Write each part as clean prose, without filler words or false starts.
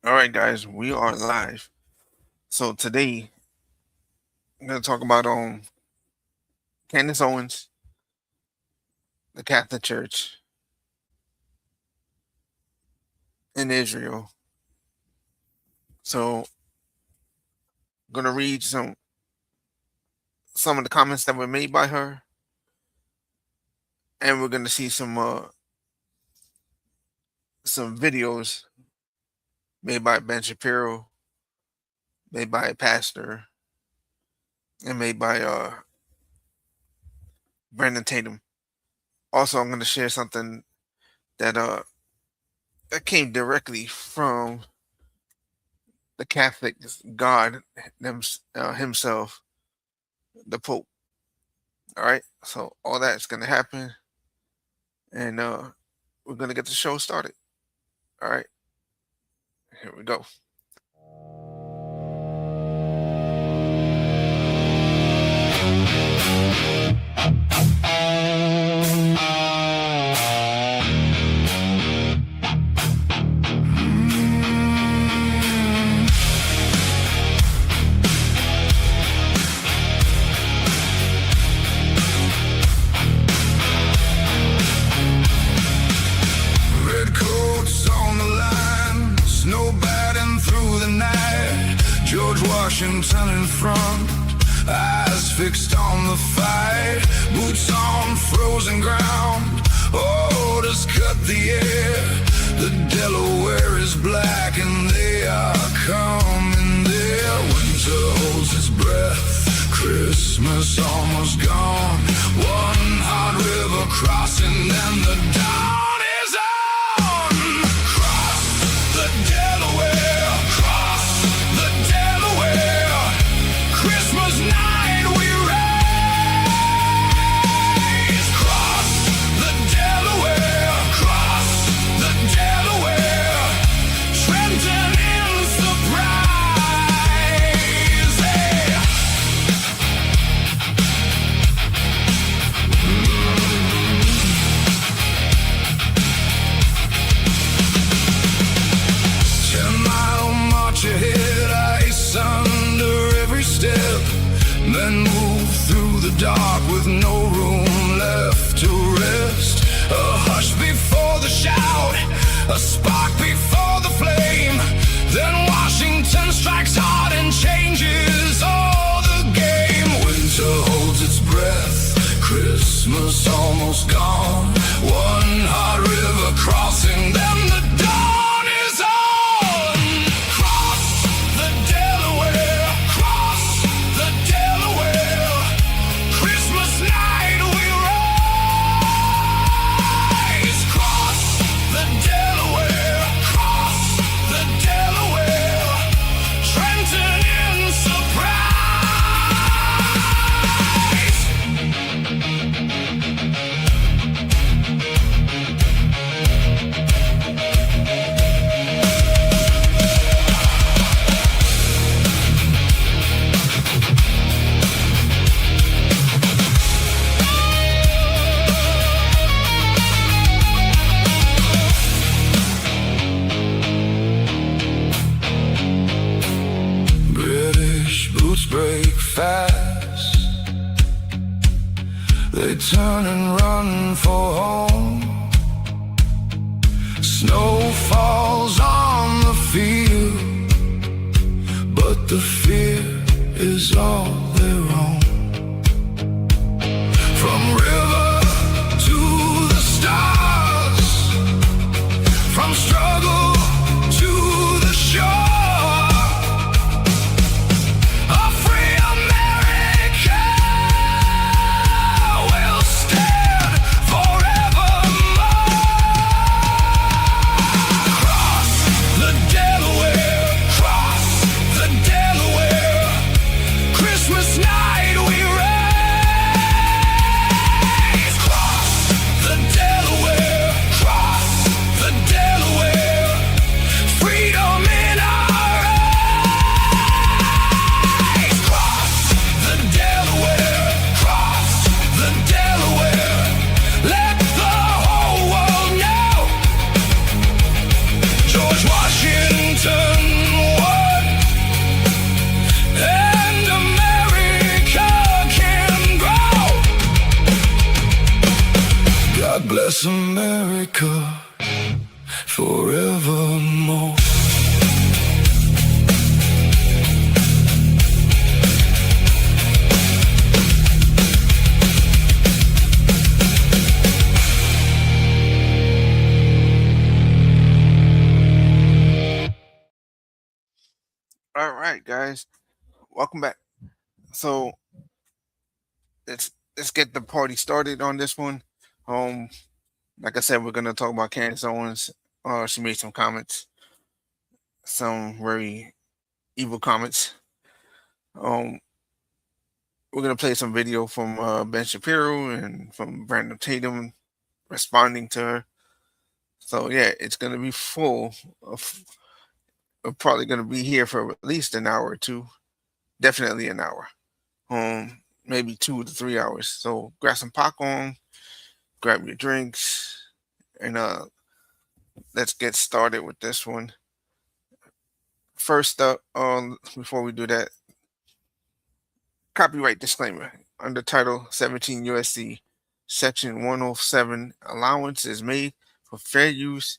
All right, guys, we are live. So today I'm gonna talk about Candace Owens, the Catholic Church in Israel. So I'm gonna read some of the comments that were made by her, and we're gonna see some videos made by Ben Shapiro, made by a pastor, and made by Brandon Tatum. Also, I'm gonna share something that that came directly from the Catholic God himself, the Pope. All right, so all that's gonna happen, and we're gonna get the show started. All right, here we go. Red coats on the line, snow batting through the night. George Washington in front, eyes fixed on the fight. Boots on frozen ground, orders cut the air. The Delaware is black and they are coming there. Winter holds its breath, Christmas almost gone. One hot river crossing and the dawn is on. Cross the Delaware, cross the Delaware. Christmas night we raise. Cross the Delaware, cross the Delaware. Trenton in surprise. Hey. Ten-mile march ahead, ice under every step. Then move through the dark with no room left to rest. A hush before the shout, a spark before the flame. Then Washington strikes hard and changes all the game. Winter holds its breath, Christmas almost gone. One hot river crossing, then the dawn is on. Cross the Delaware, cross the Delaware. Christmas night we rise. Cross the Delaware, cross the Delaware. Trenton in surprise. British boots break fast. They turn and run for home. Snow falls on the field, but the fear is all their own. From river to the stars, from struggle to the shore, a free America will stand forevermore. Cross the Delaware, cross the Delaware. Christmas bless America forevermore. All right, guys, welcome back. So let's get the party started on this one. Um, like I said, we're gonna talk about Candace Owens. She made some comments, some very evil comments. Um, we're gonna play some video from Ben Shapiro and from Brandon Tatum responding to her. So yeah, it's gonna be full of. We're probably gonna be here for at least an hour or two, definitely an hour. Maybe 2 to 3 hours. So grab some popcorn, grab your drinks, and let's get started with this one. First up, before we do that, copyright disclaimer. Under Title 17 USC, Section 107, allowance is made for fair use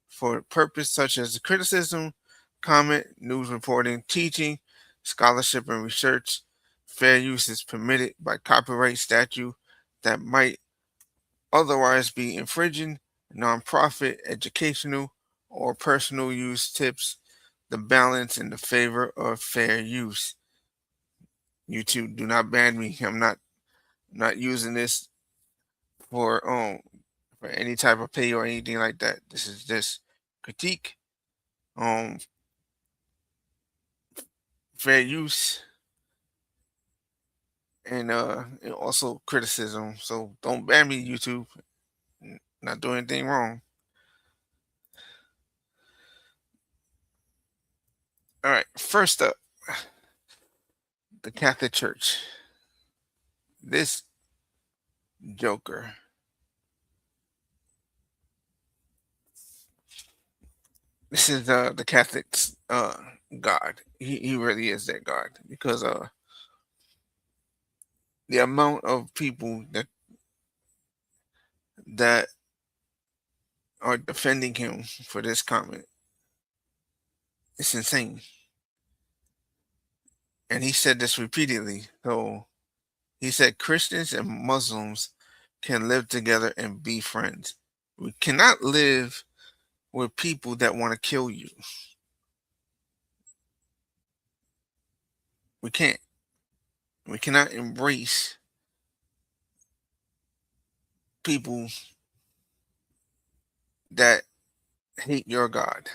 for purpose such as criticism, comment, news reporting, teaching, scholarship, and research. Fair use is permitted by copyright statute that might otherwise be infringing. Nonprofit, educational, or personal use tips the balance in the favor of fair use. YouTube, do not ban me. I'm not using this for for any type of pay or anything like that. This is just critique, um, fair use, and also criticism. So don't ban me, YouTube. Not doing anything wrong. All right, first up, the Catholic Church. This joker. This is the Catholic's God. He really is that God because the amount of people that are defending him for this comment, it's insane. And he said this repeatedly. So he said Christians and Muslims can live together and be friends. We cannot live with people that want to kill you. We can't. We cannot embrace people that hate your God.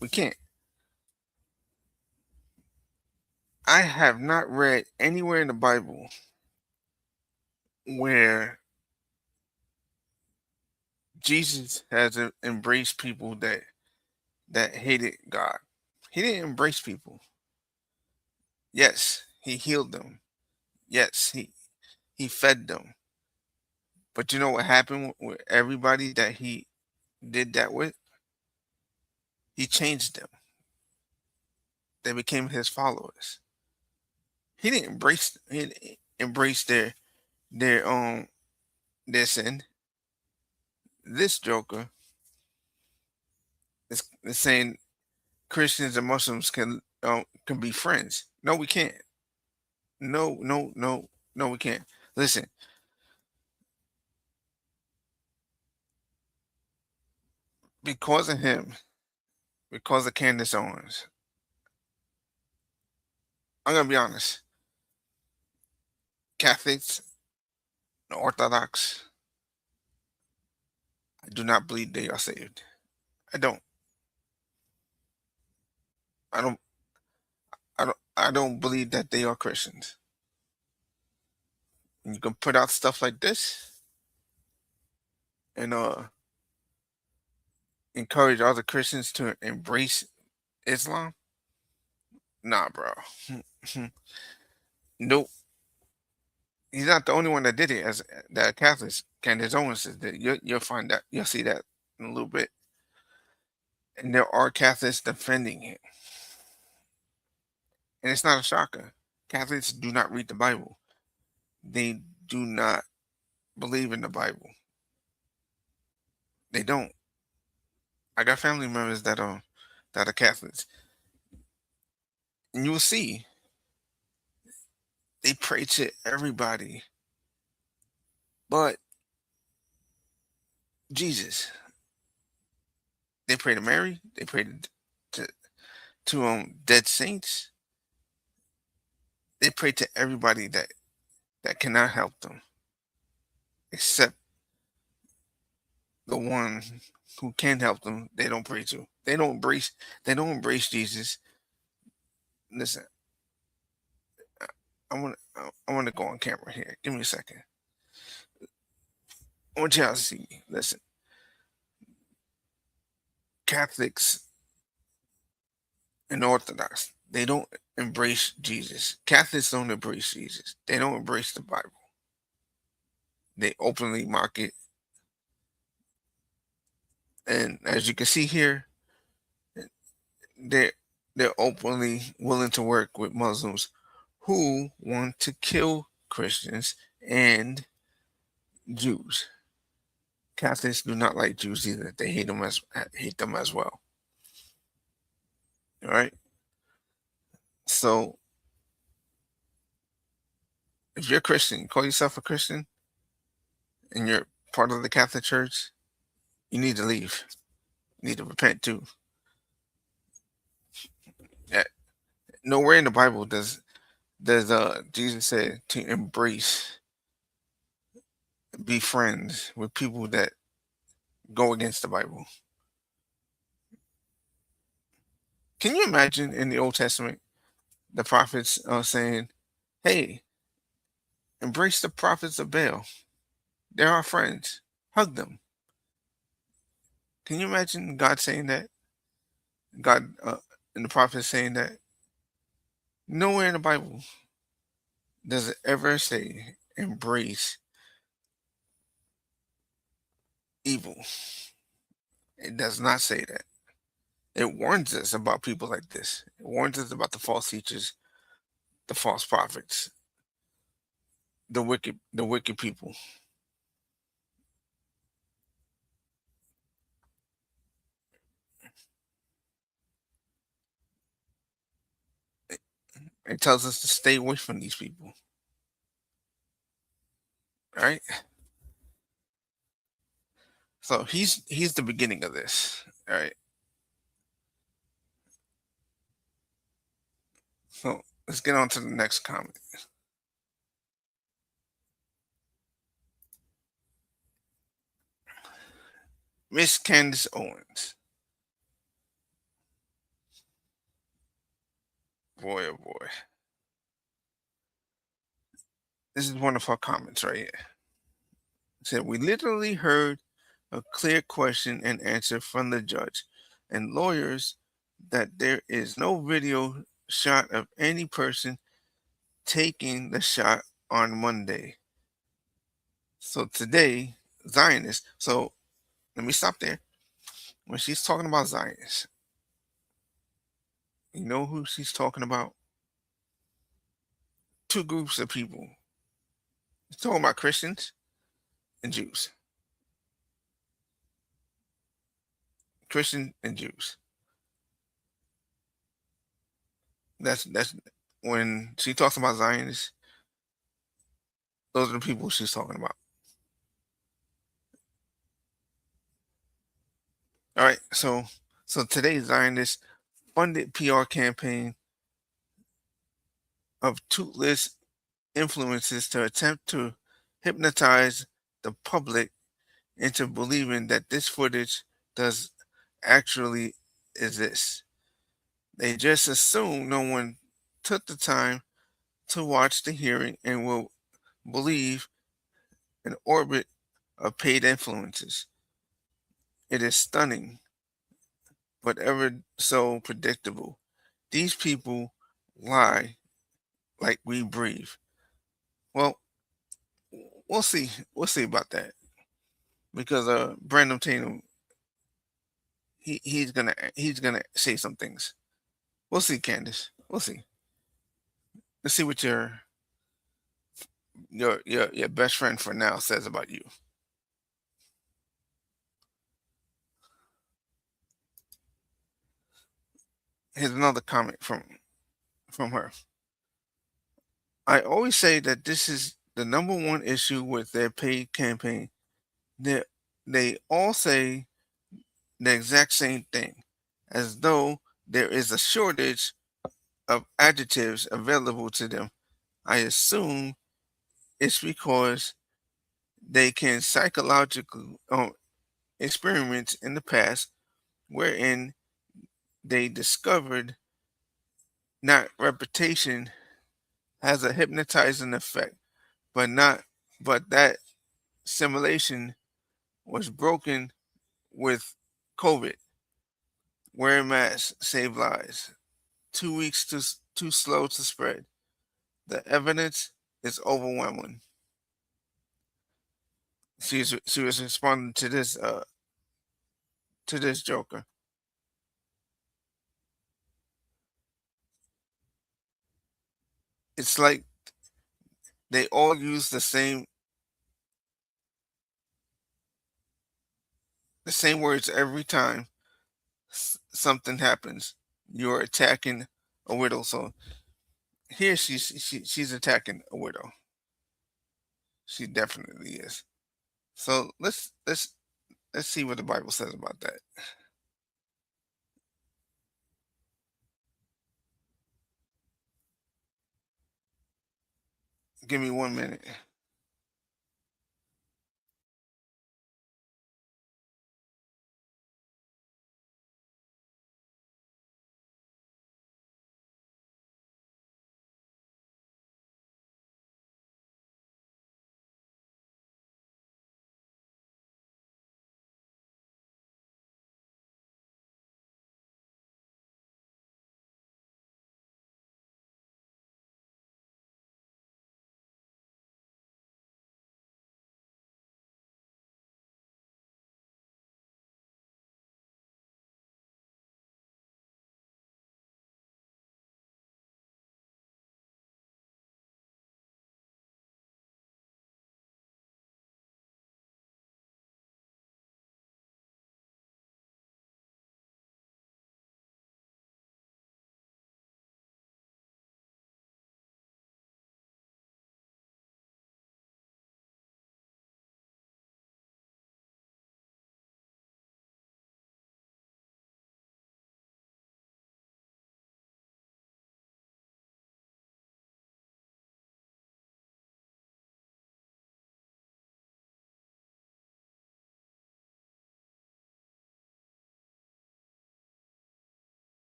We can't. I have not read anywhere in the Bible where Jesus has embraced people that hated God. He didn't embrace people. Yes, he healed them. Yes, he fed them. But you know what happened with everybody that he did that with? He changed them. They became his followers. He didn't embrace their their sin. This joker is saying Christians and Muslims can be friends. No, we can't. No, no, no, no, we can't. Listen, because of him, because of Candace Owens, I'm gonna be honest. Catholics, Orthodox, I do not believe they are saved. I don't. I don't. I don't believe that they are Christians. And you can put out stuff like this and encourage other Christians to embrace Islam. Nah, bro. Nope. He's not the only one that did it. As that Catholics, Candace Owens did. You'll find that. You'll see that in a little bit. And there are Catholics defending it. And it's not a shocker. Catholics do not read the Bible. They do not believe in the Bible. They don't. I got family members that are Catholics, and you will see they pray to everybody, but Jesus. They pray to Mary. They pray to, dead saints. They pray to everybody that cannot help them, except the one who can help them. They don't pray to. They don't embrace. They don't embrace Jesus. Listen, I want to go on camera here. Give me a second. I want y'all to see me. Listen, Catholics and Orthodox, they don't embrace Jesus. Catholics don't embrace Jesus. They don't embrace the Bible. They openly mock it. And as you can see here, they're they're openly willing to work with Muslims who want to kill Christians and Jews. Catholics do not like Jews either. They hate them as well. All right. So if you're a Christian, you call yourself a Christian, and you're part of the Catholic Church, you need to leave. You need to repent too. Yeah. Nowhere in the Bible does Jesus say to embrace, be friends with people that go against the Bible. Can you imagine in the Old Testament the prophets saying, "Hey, embrace the prophets of Baal. They're our friends. Hug them." Can you imagine God saying that? God and the prophets saying that? Nowhere in the Bible does it ever say embrace evil. It does not say that. It warns us about people like this. It warns us about the false teachers, the false prophets, the wicked people. It tells us to stay away from these people. All right. So he's the beginning of this. All right. So let's get on to the next comment. Miss Candace Owens. Boy, oh boy. This is one of her comments right here. It said, "We literally heard a clear question and answer from the judge and lawyers that there is no video shot of any person taking the shot on Monday. So today, Zionists." So let me stop there. When she's talking about Zionists, you know who she's talking about? Two groups of people. She's talking about Christians and Jews. Christian and Jews. That's when she talks about Zionists, those are the people she's talking about. All right, so today's Zionist funded PR campaign of toothless influences to attempt to hypnotize the public into believing that this footage does actually exist. They just assume no one took the time to watch the hearing and will believe an orbit of paid influences. It is stunning, but ever so predictable. These people lie like we breathe. Well, we'll see. We'll see about that because Brandon Tatum, he's gonna say some things. We'll see, Candace. We'll see. Let's see your best friend for now says about you. Here's another comment from her. I always say that this is the number one issue with their paid campaign. They they all say the exact same thing, as though there is a shortage of adjectives available to them. I assume it's because they can psychological experiments in the past wherein they discovered not repetition has a hypnotizing effect, but not but that simulation was broken with COVID. Wearing masks save lives. 2 weeks too slow to spread. The evidence is overwhelming. She was responding to this joker. It's like they all use the same words every time something happens. You're attacking a widow. So here she's attacking a widow. She definitely is. So let's see what the Bible says about that. Give me 1 minute.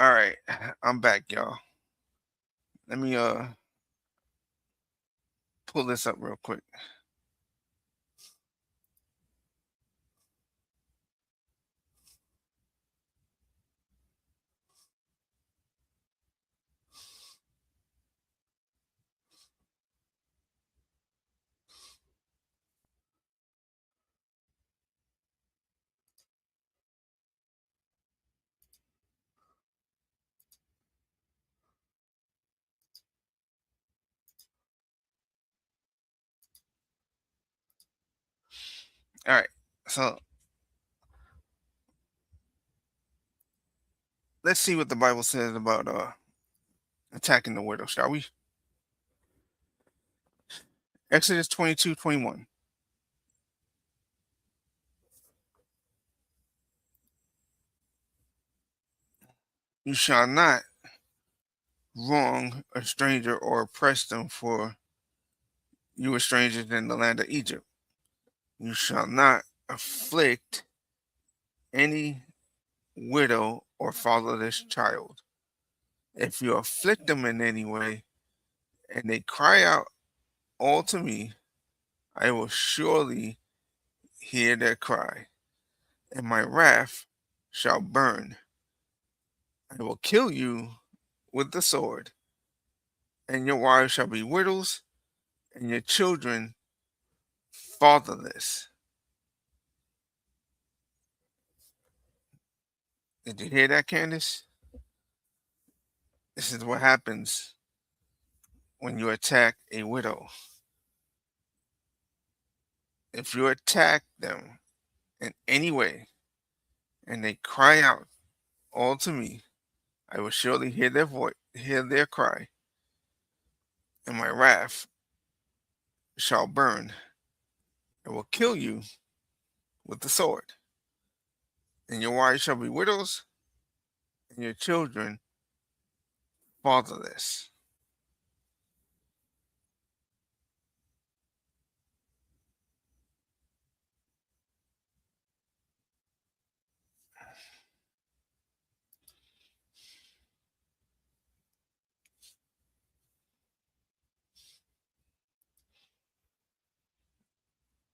All right, I'm back, y'all. Let me pull this up real quick. All right, so let's see what the Bible says about attacking the widow, shall we? Exodus 22:21. You shall not wrong a stranger or oppress them, for you were strangers in the land of Egypt. You shall not afflict anyone widow, or fatherless child. If you afflict them in any way, and they cry out all to me, I will surely hear their cry, and my wrath shall burn. I will kill you with the sword, and your wives shall be widows, and your children fatherless. Did you hear that, Candace? This is what happens when you attack a widow. If you attack them in any way, and they cry out all to me, I will surely hear their voice, hear their cry, and my wrath shall burn. I will kill you with the sword, and your wives shall be widows, and your children fatherless.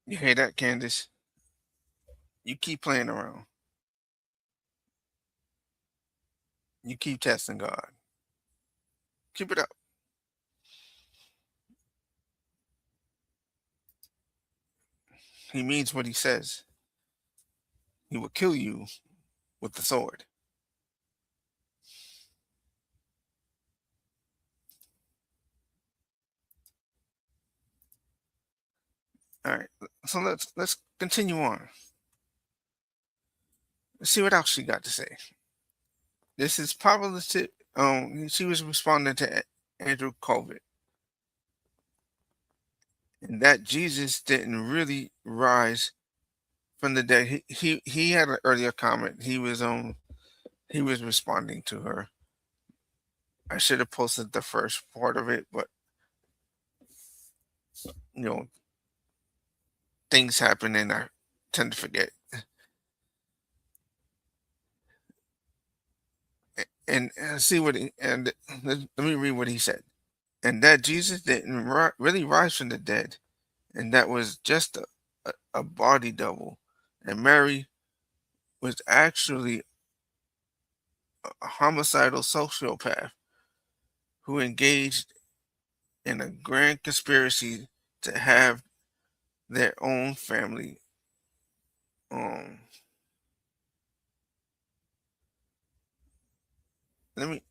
You hear that, Candace? You keep playing around. You keep testing God. Keep it up. He means what he says. He will kill you with the sword. All right. So let's continue on. Let's see what else she got to say. This is probably she was responding to Andrew COVID, and that Jesus didn't really rise from the dead. He had an earlier comment. He was responding to her. I should have posted the first part of it, but you know things happen and I tend to forget. And see what he, and let me read what he said. And that Jesus didn't really rise from the dead, and that was just a body double, and Mary was actually a homicidal sociopath who engaged in a grand conspiracy to have their own family. Um, let me,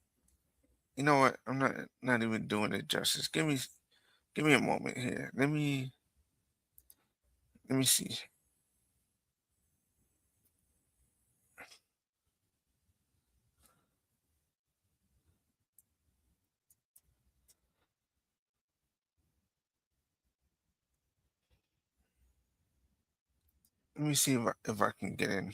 you know what? I'm not even doing it justice. Give me a moment here. Let me see. Let me see if I can get in.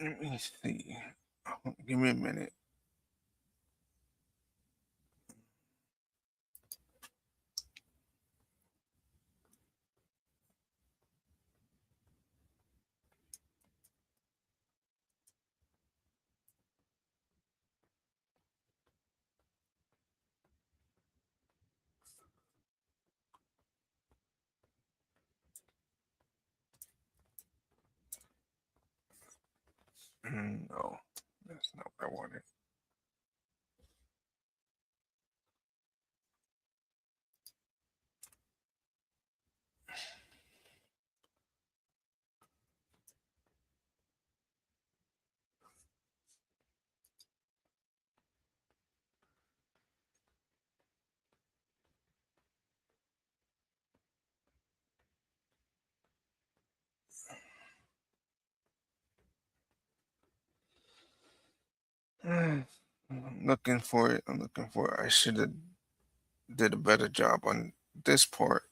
Let me see. Give me a minute. No, that's not what I wanted. looking for it. I'm looking for it. I should have did a better job on this part.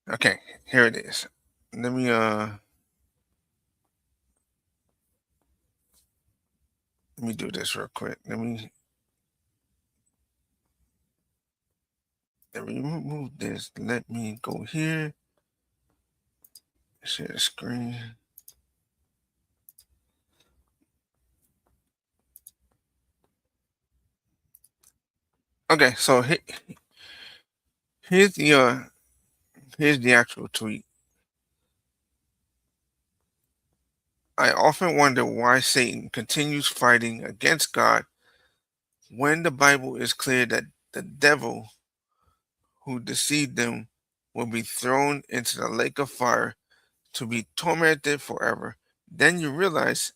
Okay, here it is. Let me do this real quick. Let me remove this. Let me go here. Share the screen. Okay, so here's the here's the actual tweet. I often wonder why Satan continues fighting against God when the Bible is clear that the devil who deceived them will be thrown into the lake of fire to be tormented forever. Then you realize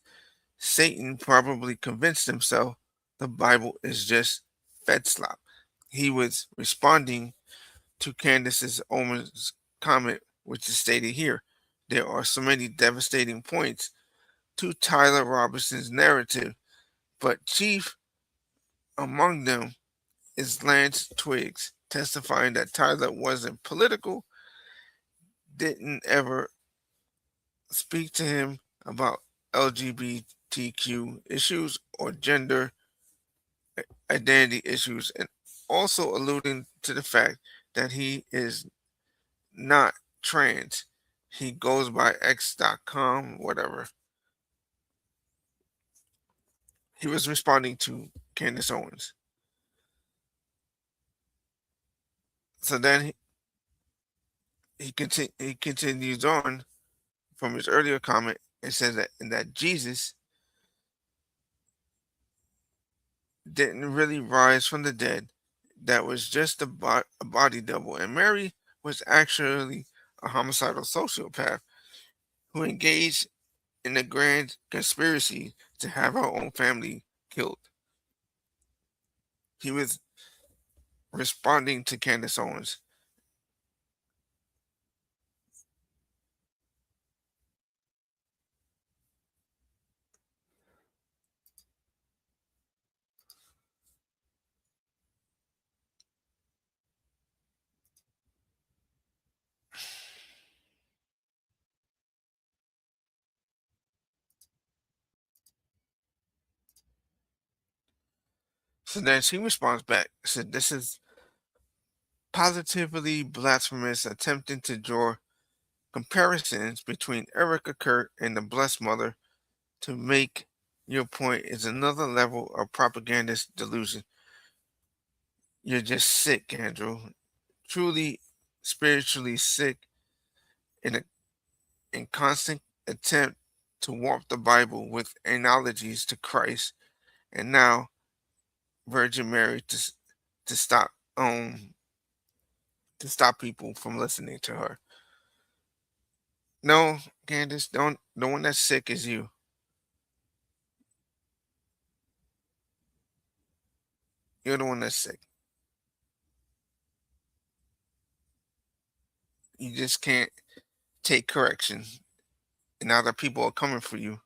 Satan probably convinced himself the Bible is just fed slop. He was responding to Candace's Owens comment, which is stated here. There are so many devastating points to Tyler Robinson's narrative, but chief among them is Lance Twiggs testifying that Tyler wasn't political, didn't ever speak to him about LGBTQ issues or gender identity issues, and also alluding to the fact that he is not trans. He goes by X.com, whatever. He was responding to Candace Owens. So then he continues on from his earlier comment and says that Jesus didn't really rise from the dead. That was just a body double. And Mary was actually a homicidal sociopath who engaged in a grand conspiracy to have her own family killed. He was responding to Candace Owens. So then she responds back, said, "This is positively blasphemous, attempting to draw comparisons between Erica Kurt and the Blessed Mother to make your point is another level of propagandist delusion. You're just sick, Andrew. Truly spiritually sick in a in constant attempt to warp the Bible with analogies to Christ and now Virgin Mary to stop to stop people from listening to her. No, Candace, don't the one that's sick is you. You're the one that's sick. You just can't take correction. And now that people are coming for you,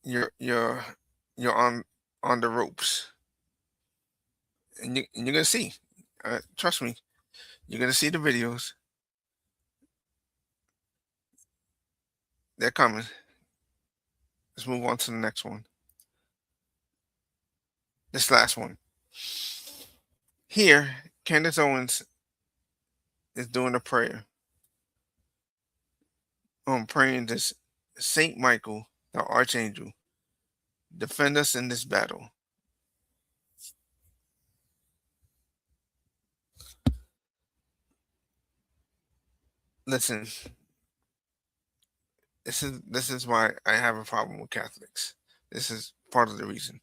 you're you're on the ropes. And you're gonna see. Trust me, you're gonna see the videos. They're coming. Let's move on to the next one. This last one. Here, Candace Owens is doing a prayer. Praying this Saint Michael, the Archangel, defend us in this battle. Listen, this is why I have a problem with Catholics. This is part of the reason.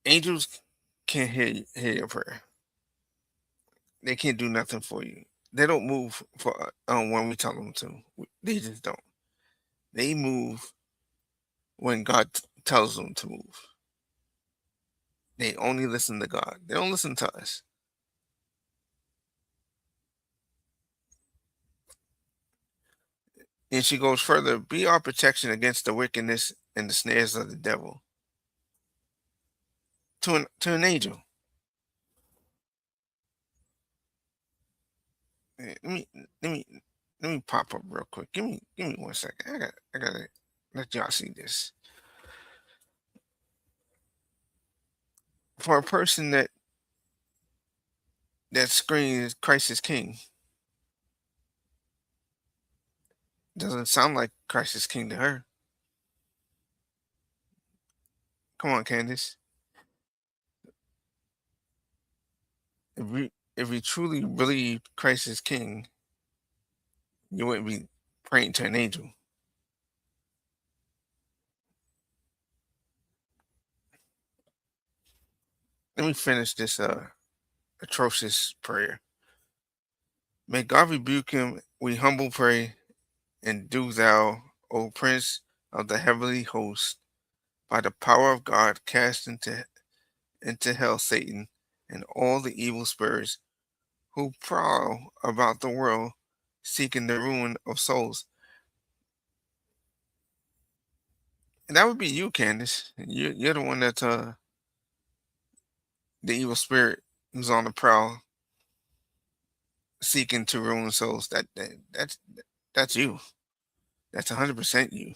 Angels can't hear your prayer. They can't do nothing for you. They don't move for when we tell them to. They just don't. They move when God tells them to move. They only listen to God. They don't listen to us. And she goes further, be our protection against the wickedness and the snares of the devil. To an angel. Let me pop up real quick. Give me 1 second. I gotta let y'all see this. For a person that screams Christ is King, doesn't sound like Christ is King to her. Come on, Candace. If we truly believe Christ is King, you wouldn't be praying to an angel. Let me finish this atrocious prayer. May God rebuke him, we humble pray, and do thou, O Prince of the heavenly host, by the power of God, cast into hell Satan and all the evil spirits who prowl about the world seeking the ruin of souls. And that would be you, Candace. You're the one that's the evil spirit who's on the prowl seeking to ruin souls. That's you. That's 100% you.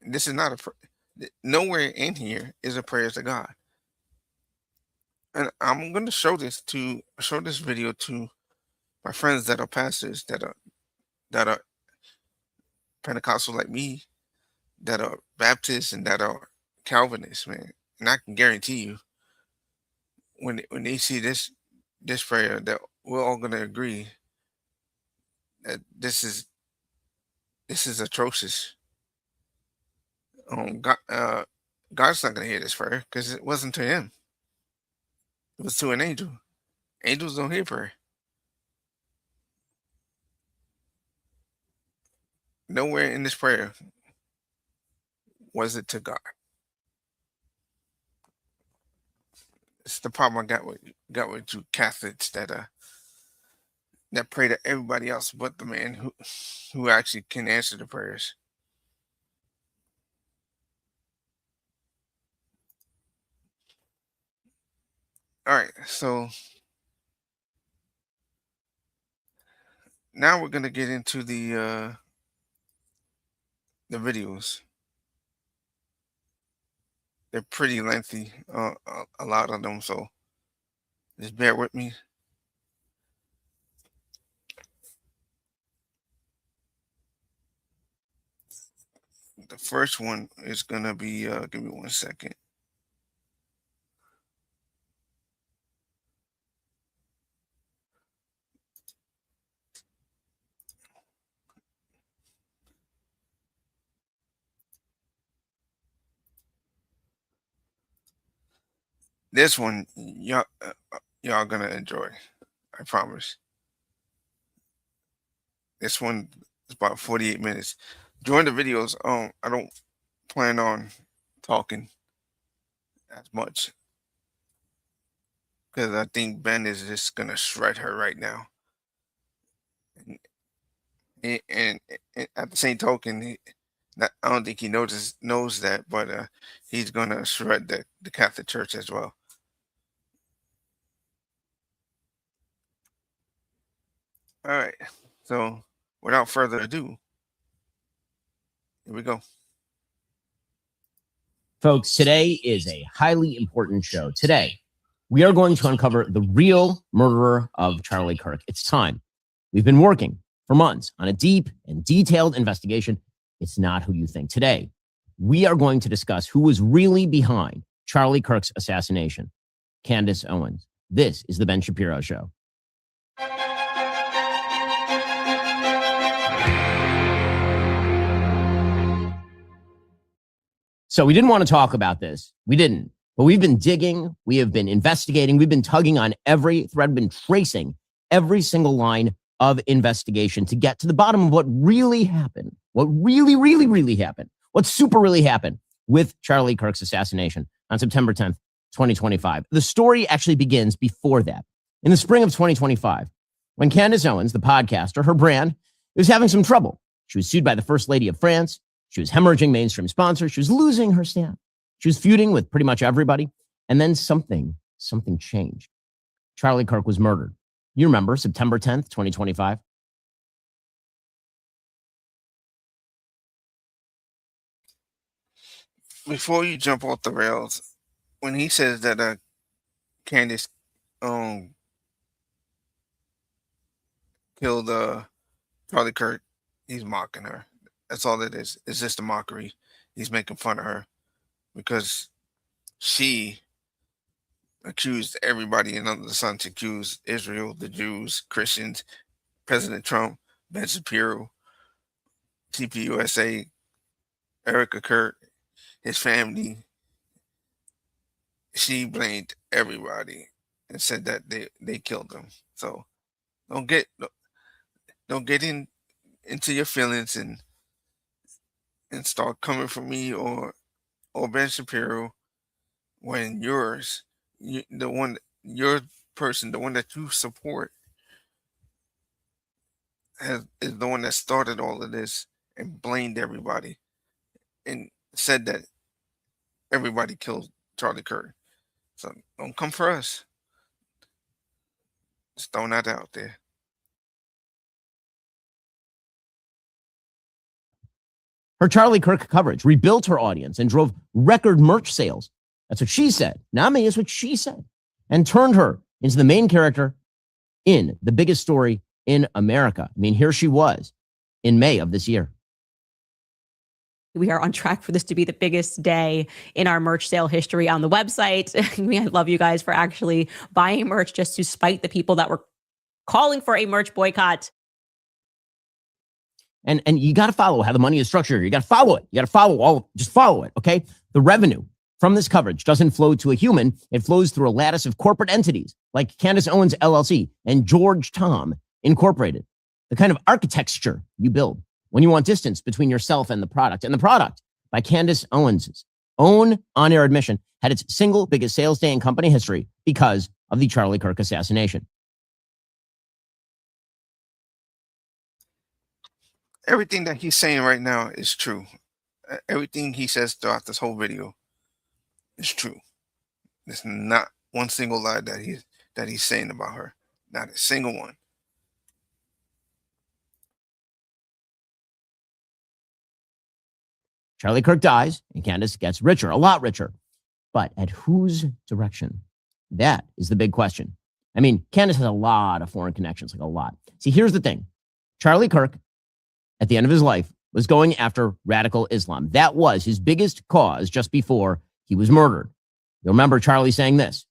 This is not nowhere in here is a prayer to God. And I'm going to show this video to my friends that are pastors, that are Pentecostal like me, that are Baptists, and that are Calvinists, man. And I can guarantee you, when they see this prayer, that we're all going to agree that this is atrocious. God's not going to hear this prayer because it wasn't to him. It was to an angel. Angels don't hear prayer. Nowhere in this prayer was it to God. It's the problem I got with you Catholics that pray to everybody else but the man who actually can answer the prayers. All right, so now we're gonna get into the videos. They're pretty lengthy, a lot of them, so just bear with me. The first one is gonna be give me 1 second. This one y'all gonna enjoy, I promise. This one is about 48 minutes. During the videos, I don't plan on talking as much because I think Ben is just gonna shred her right now. And at the same token, I don't think he knows that, but he's gonna shred the Catholic Church as well. All right, so without further ado, here we go. Folks, today is a highly important show. Today, we are going to uncover the real murderer of Charlie Kirk. It's time. We've been working for months on a deep and detailed investigation. It's not who you think. Today, we are going to discuss who was really behind Charlie Kirk's assassination. Candace Owens. This is The Ben Shapiro Show. So we didn't want to talk about this. We didn't. But we've been digging. We have been investigating. We've been tugging on every thread, been tracing every single line of investigation to get to the bottom of what really happened, what really happened, what super really happened with Charlie Kirk's assassination on September 10th, 2025. The story actually begins before that. In the spring of 2025, when Candace Owens, the podcaster, her brand, was having some trouble. She was sued by the First Lady of France. She was hemorrhaging mainstream sponsors. She was losing her staff. She was feuding with pretty much everybody. And then something changed. Charlie Kirk was murdered. You remember September 10th, 2025? Before you jump off the rails, when he says that Candace killed Charlie Kirk, he's mocking her. That's all it is. It's just a mockery. He's making fun of her because she accused everybody under the sun. To accuse Israel, the Jews, Christians, President Trump, Ben Shapiro, TPUSA, Erica Kirk, his family. She blamed everybody and said that they killed him. So don't get into your feelings and start coming for me or Ben Shapiro when your person, the one that you support, is the one that started all of this and blamed everybody and said that everybody killed Charlie Kirk. So don't come for us. Just throwing that out there. Her Charlie Kirk coverage rebuilt her audience and drove record merch sales. That's what she said. Not me, it's what she said. And turned her into the main character in the biggest story in America. I mean, here she was in May of this year. We are on track for this to be the biggest day in our merch sale history on the website. I love you guys for actually buying merch just to spite the people that were calling for a merch boycott. And you got to follow how the money is structured. You got to follow it. You got to just follow it, okay? The revenue from this coverage doesn't flow to a human. It flows through a lattice of corporate entities like Candace Owens, LLC, and George Tom Incorporated. The kind of architecture you build when you want distance between yourself and the product. And the product, by Candace Owens' own on-air admission, had its single biggest sales day in company history because of the Charlie Kirk assassination. Everything that he's saying right now is true. Everything he says throughout this whole video is true. There's not one single lie that he's saying about her. Not a single one. Charlie Kirk dies, and Candace gets richer, a lot richer. But at whose direction? That is the big question. I mean, Candace has a lot of foreign connections, like a lot. See, here's the thing. Charlie Kirk, at the end of his life, was going after radical Islam. That was his biggest cause just before he was murdered. You'll remember Charlie saying this.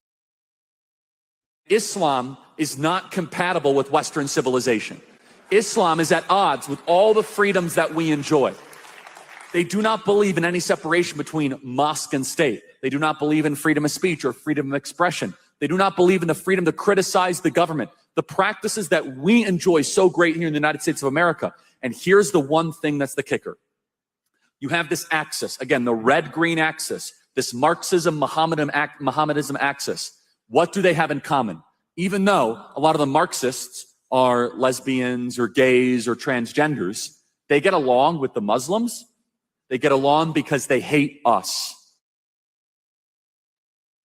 Islam is not compatible with Western civilization. Islam is at odds with all the freedoms that we enjoy. They do not believe in any separation between mosque and state. They do not believe in freedom of speech or freedom of expression. They do not believe in the freedom to criticize the government. The practices that we enjoy so great here in the United States of America. And here's the one thing that's the kicker. You have this axis, again, the red-green axis, this Marxism-Mohammedanism axis. What do they have in common? Even though a lot of the Marxists are lesbians or gays or transgenders, they get along with the Muslims. They get along because they hate us.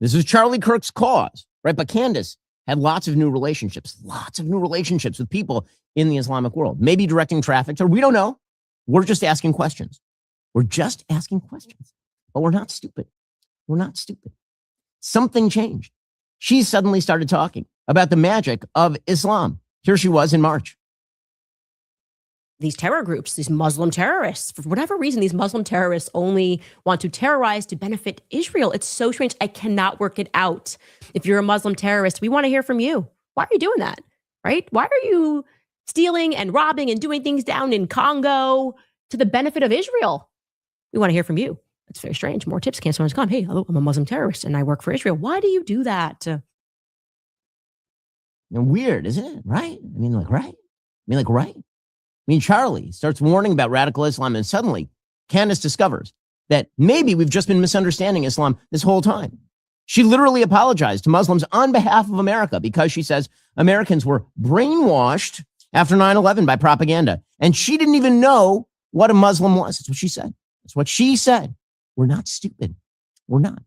This is Charlie Kirk's cause, right? But Candace had lots of new relationships with people in the Islamic world, maybe directing traffic, or we don't know. We're just asking questions. But we're not stupid. Something changed. She suddenly started talking about the magic of Islam. Here she was in March. These terror groups, these Muslim terrorists, for whatever reason, these Muslim terrorists only want to terrorize to benefit Israel. It's so strange. I cannot work it out. If you're a Muslim terrorist, we want to hear from you. Why are you doing that? Right? Why are you stealing and robbing and doing things down in Congo to the benefit of Israel? We want to hear from you. It's very strange. More tips. Can't someone's come. Hey, hello, I'm a Muslim terrorist and I work for Israel. Why do you do that? And weird, isn't it? Right? I mean, right? mean, like, right? I mean, Charlie starts warning about radical Islam, and suddenly Candace discovers that maybe we've just been misunderstanding Islam this whole time. She literally apologized to Muslims on behalf of America because she says Americans were brainwashed after 9/11 by propaganda. And she didn't even know what a Muslim was. That's what she said. That's what she said. We're not stupid. We're not.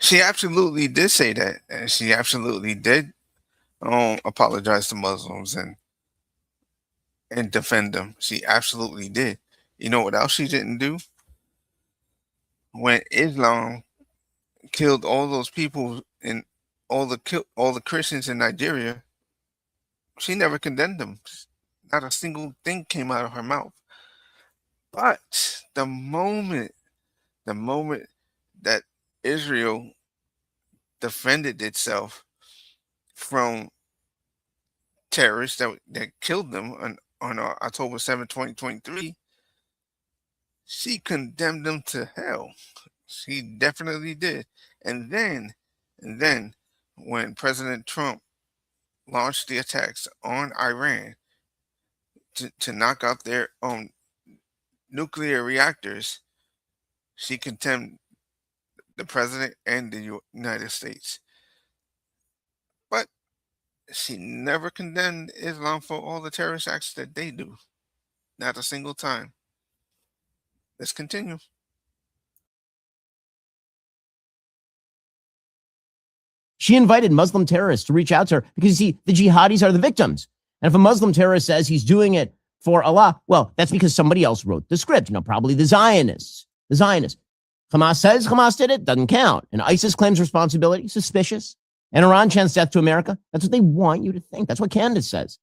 She absolutely did say that, and she absolutely did apologize to Muslims and defend them. She absolutely did. You know what else she didn't do? When Islam killed all those people and all the Christians in Nigeria, she never condemned them. Not a single thing came out of her mouth. But the moment that Israel defended itself from terrorists that killed them on October 7, 2023, she condemned them to hell. She definitely did. And then when President Trump launched the attacks on Iran to knock out their own nuclear reactors, she condemned the president and the United States. But she never condemned Islam for all the terrorist acts that they do. Not a single time. Let's continue. She invited Muslim terrorists to reach out to her because, you see, the jihadis are the victims. And if a Muslim terrorist says he's doing it for Allah, well, that's because somebody else wrote the script, probably the Zionists. Hamas says Hamas did it, doesn't count. And ISIS claims responsibility, suspicious. And Iran chants death to America. That's what they want you to think. That's what Candace says.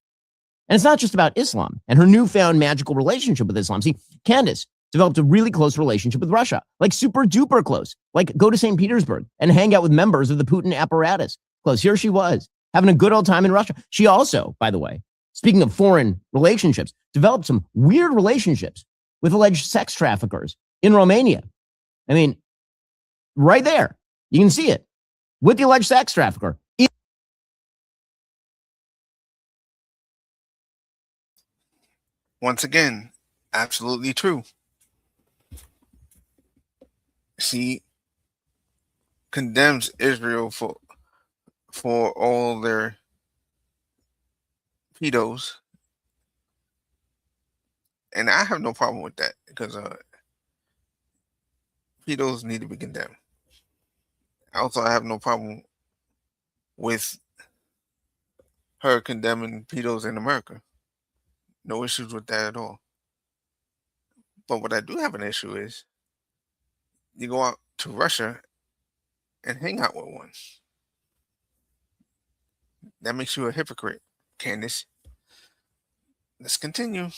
And it's not just about Islam and her newfound magical relationship with Islam. See, Candace developed a really close relationship with Russia, like super duper close, like go to St. Petersburg and hang out with members of the Putin apparatus. Close. Here she was having a good old time in Russia. She also, by the way, speaking of foreign relationships, developed some weird relationships with alleged sex traffickers in Romania. I mean, right there, you can see it with the alleged sex trafficker. Once again, absolutely true. She condemns Israel for all their pedos, and I have no problem with that because pedos need to be condemned. Also, I have no problem with her condemning pedos in America. No issues with that at all. But what I do have an issue is you go out to Russia and hang out with one. That makes you a hypocrite, Candace. Let's continue.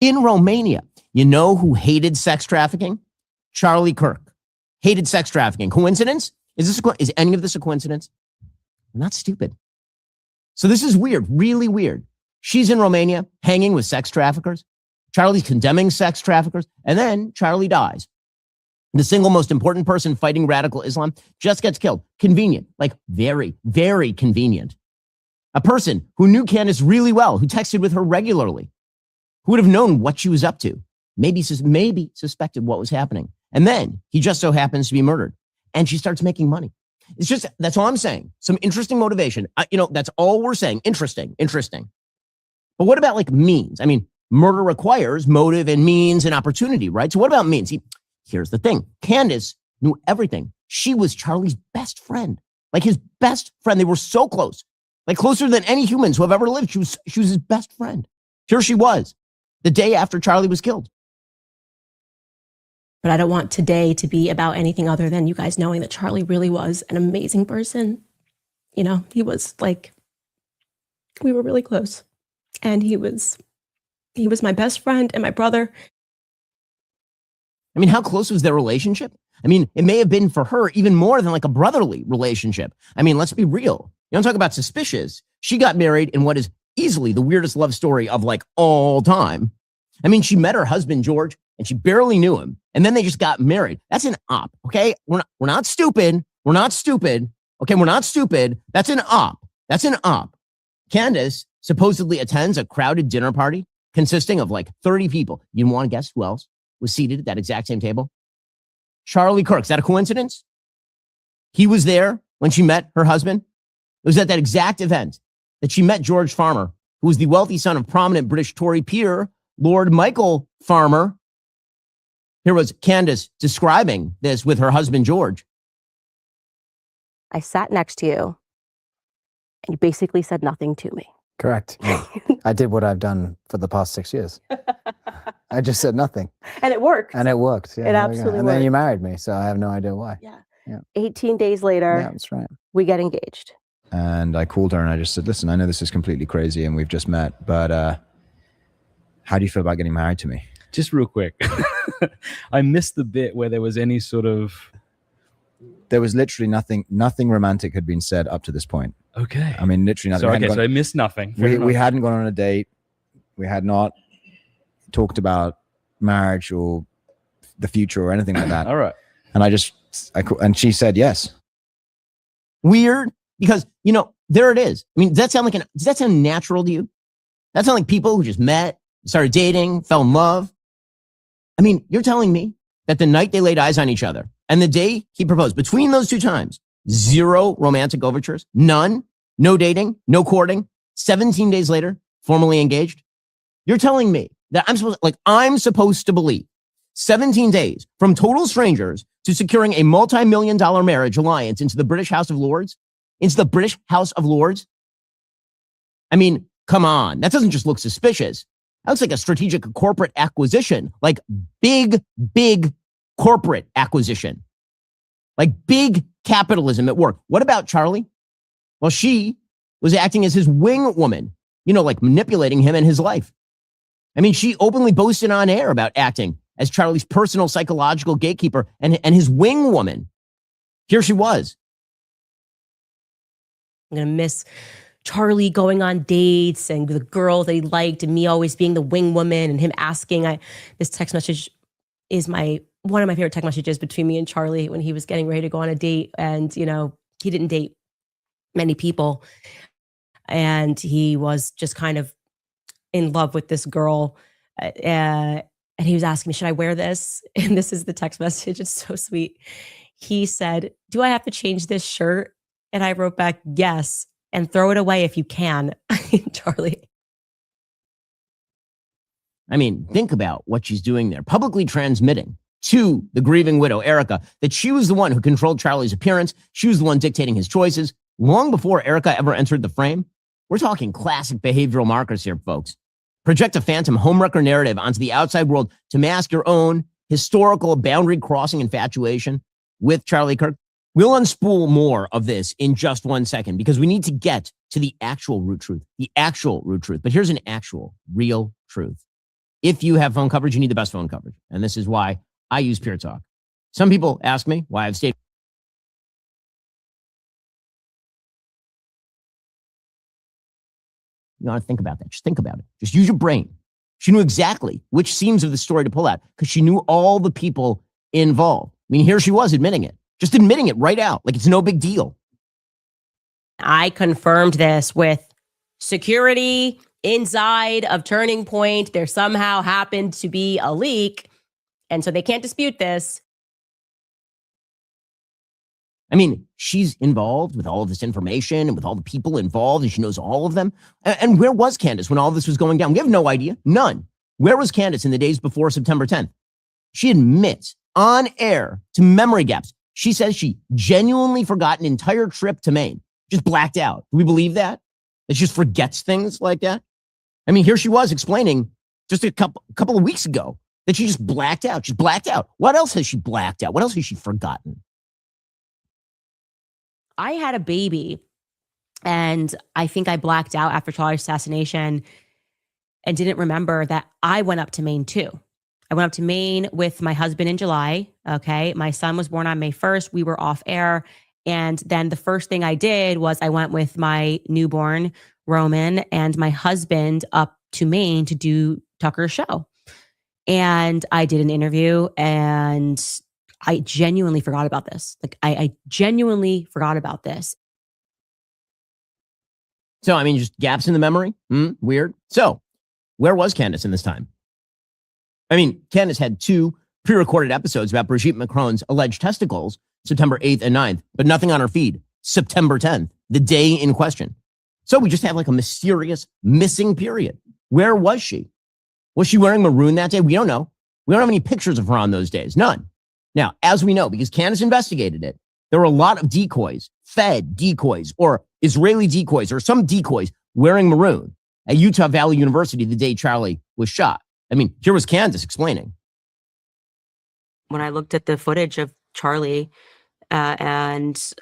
In Romania, you know who hated sex trafficking? Charlie Kirk. Hated sex trafficking. Coincidence? Is any of this a coincidence? I'm not stupid. So this is weird, really weird. She's in Romania hanging with sex traffickers. Charlie's condemning sex traffickers. And then Charlie dies. The single most important person fighting radical Islam just gets killed. Convenient, like very, very convenient. A person who knew Candace really well, who texted with her regularly, who would have known what she was up to, maybe suspected what was happening. And then he just so happens to be murdered. And she starts making money. It's just, that's all I'm saying. Some interesting motivation. That's all we're saying. Interesting. But what about like means? I mean, murder requires motive and means and opportunity, right? So what about means? Here's the thing. Candace knew everything. She was Charlie's best friend, like his best friend. They were so close, like closer than any humans who have ever lived. She was his best friend. Here she was the day after Charlie was killed. But I don't want today to be about anything other than you guys knowing that Charlie really was an amazing person. He was like, we were really close. And he was my best friend and my brother. I mean, how close was their relationship? I mean, it may have been for her even more than like a brotherly relationship. I mean, let's be real. You don't talk about suspicious. She got married in what is easily the weirdest love story of like all time. I mean, she met her husband, George, and she barely knew him. And then they just got married. That's an op, okay? We're not stupid. We're not stupid. Okay, we're not stupid. That's an op. That's an op. Candace supposedly attends a crowded dinner party consisting of like 30 people. You want to guess who else was seated at that exact same table? Charlie Kirk. Is that a coincidence? He was there when she met her husband. It was at that exact event that she met George Farmer, who was the wealthy son of prominent British Tory peer, Lord Michael Farmer. Here was Candace describing this with her husband, George. I sat next to you, and you basically said nothing to me. Correct. I did what I've done for the past 6 years. I just said nothing. And it worked. And it worked. Yeah, It absolutely And then you worked. married me, so I have no idea why. Yeah. Yeah. 18 days later, Yeah, that's right. we get engaged. And I called her and I just said, listen, I know this is completely crazy and we've just met, but how do you feel about getting married to me? Just real quick. I missed the bit where there was any sort of... There was literally nothing romantic had been said up to this point. Okay. I mean, literally nothing. So I missed nothing. We hadn't gone on a date. We had not talked about marriage or the future or anything like that. All right. And and she said yes. Weird, because, there it is. I mean, does that sound natural to you? That sound like people who just met, started dating, fell in love? I mean, you're telling me that the night they laid eyes on each other and the day he proposed, between those two times, 0 romantic overtures, none, no dating, no courting, 17 days later, formally engaged? You're telling me that I'm supposed to believe 17 days from total strangers to securing a multi-million-dollar marriage alliance into the British House of Lords? I mean, come on. That doesn't just look suspicious. That looks like a strategic corporate acquisition, like big corporate acquisition, like big capitalism at work. What about Charlie? Well, she was acting as his wing woman, like manipulating him and his life. I mean, she openly boasted on air about acting as Charlie's personal psychological gatekeeper and his wing woman. Here she was. I'm going to miss Charlie going on dates and the girl they liked and me always being the wing woman and him asking. This text message is one of my favorite text messages between me and Charlie when he was getting ready to go on a date. And, he didn't date many people. And he was just kind of in love with this girl. And he was asking me, should I wear this? And this is the text message. It's so sweet. He said, do I have to change this shirt? And I wrote back, yes, and throw it away if you can, Charlie. I mean, think about what she's doing there, publicly transmitting to the grieving widow, Erica, that she was the one who controlled Charlie's appearance. She was the one dictating his choices long before Erica ever entered the frame. We're talking classic behavioral markers here, folks. Project a phantom homewrecker narrative onto the outside world to mask your own historical boundary crossing infatuation with Charlie Kirk. We'll unspool more of this in just 1 second because we need to get to the actual root truth, But here's an actual, real truth. If you have phone coverage, you need the best phone coverage. And this is why I use Pure Talk. Some people ask me why I've stayed. You want to think about that. Just think about it. Just use your brain. She knew exactly which seams of the story to pull out because she knew all the people involved. I mean, here she was admitting it. Just admitting it right out. Like it's no big deal. I confirmed this with security inside of Turning Point. There somehow happened to be a leak. And so they can't dispute this. I mean, she's involved with all of this information and with all the people involved, and she knows all of them. And where was Candace when all this was going down? We have no idea. None. Where was Candace in the days before September 10th? She admits on air to memory gaps. She says she genuinely forgot an entire trip to Maine. Just blacked out. Do we believe that? That she just forgets things like that? I mean, here she was explaining just a couple of weeks ago that she just blacked out. She's blacked out. What else has she blacked out? What else has she forgotten? I had a baby and I think I blacked out after Charlie's assassination and didn't remember that I went up to Maine too. I went up to Maine with my husband in July. Okay. My son was born on May 1st. We were off air. And then the first thing I did was I went with my newborn Roman and my husband up to Maine to do Tucker's show. And I did an interview and I genuinely forgot about this. Like I genuinely forgot about this. So, I mean, just gaps in the memory. Weird. So, where was Candace in this time? I mean, Candace had 2 pre-recorded episodes about Brigitte Macron's alleged testicles, September 8th and 9th, but nothing on her feed, September 10th, the day in question. So we just have like a mysterious missing period. Where was she? Was she wearing maroon that day? We don't know. We don't have any pictures of her on those days. None. Now, as we know, because Candace investigated it, there were a lot of decoys, Fed decoys, or Israeli decoys, or some decoys wearing maroon at Utah Valley University the day Charlie was shot. I mean, here was Candace explaining. When I looked at the footage of Charlie and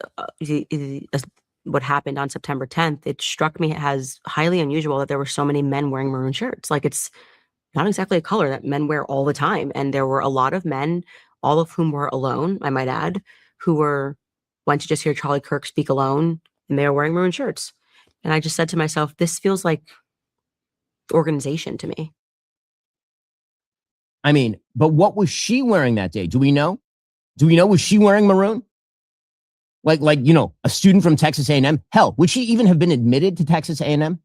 what happened on September 10th, it struck me as highly unusual that there were so many men wearing maroon shirts. Like, it's not exactly a color that men wear all the time. And there were a lot of men, all of whom were alone, I might add, who went to just hear Charlie Kirk speak alone, and they were wearing maroon shirts. And I just said to myself, this feels like organization to me. I mean, but what was she wearing that day? Do we know? Was she wearing maroon? Like, you know, a student from Texas A&M? Hell, would she even have been admitted to Texas A&M?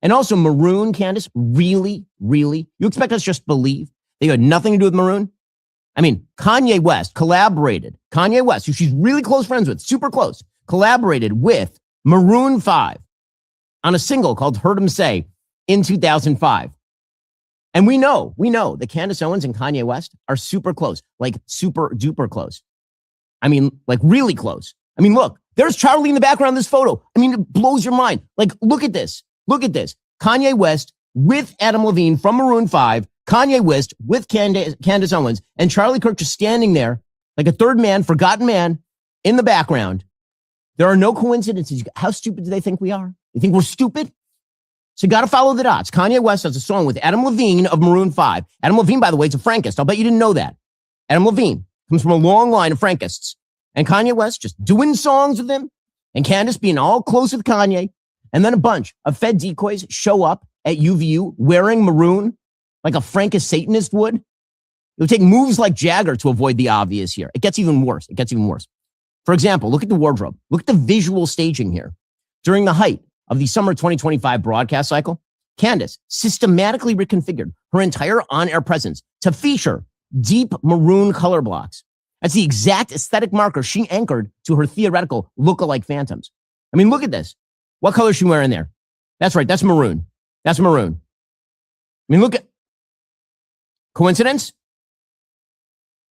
And also maroon, Candace, really? You expect us to just believe they had nothing to do with maroon? I mean, Kanye West, who she's really close friends with, super close, collaborated with Maroon 5 on a single called Heard 'Em Say in 2005. And we know that Candace Owens and Kanye West are super close, like super duper close. I mean, like really close. I mean, look, there's Charlie in the background of this photo. I mean, it blows your mind. Like, look at this. Kanye West with Adam Levine from Maroon 5, Kanye West with Candace Owens, and Charlie Kirk just standing there like a third man, forgotten man in the background. There are no coincidences. How stupid do they think we are? You think we're stupid? So you got to follow the dots. Kanye West has a song with Adam Levine of Maroon 5. Adam Levine, by the way, is a Frankist. I'll bet you didn't know that. Adam Levine comes from a long line of Frankists. And Kanye West just doing songs with him, and Candace being all close with Kanye. And then a bunch of Fed decoys show up at UVU wearing maroon like a Frankist Satanist would. It would take moves like Jagger to avoid the obvious here. It gets even worse. For example, look at the wardrobe. Look at the visual staging here. During the height of the summer 2025 broadcast cycle, Candace systematically reconfigured her entire on-air presence to feature deep maroon color blocks. That's the exact aesthetic marker she anchored to her theoretical look-alike phantoms. I mean, look at this. What color is she wearing there? That's right. That's maroon. I mean, look at coincidence.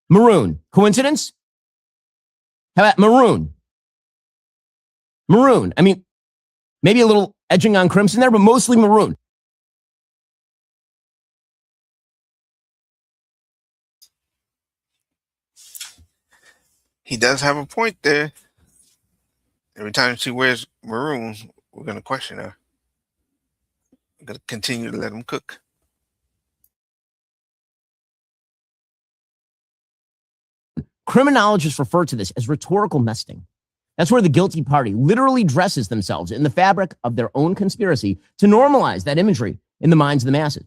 Maroon. Coincidence? How about maroon? I mean, maybe a little edging on crimson there, but mostly maroon. He does have a point there. Every time she wears maroon, we're going to question her. We're going to continue to let him cook. Criminologists refer to this as rhetorical nesting. That's where the guilty party literally dresses themselves in the fabric of their own conspiracy to normalize that imagery in the minds of the masses.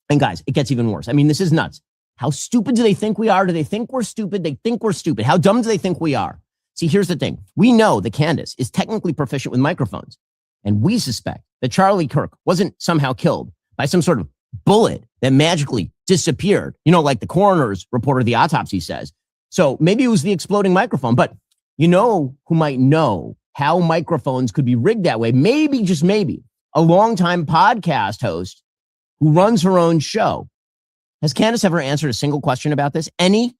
And guys, it gets even worse. I mean, this is nuts. How stupid do they think we are? Do they think we're stupid? They think we're stupid. How dumb do they think we are? See, here's the thing. We know that Candace is technically proficient with microphones, and we suspect that Charlie Kirk wasn't somehow killed by some sort of bullet that magically disappeared, you know, like the coroner's report or the autopsy says. So maybe it was the exploding microphone, but you know who might know how microphones could be rigged that way? Maybe, just maybe, a longtime podcast host who runs her own show. Has Candace ever answered a single question about this? Any?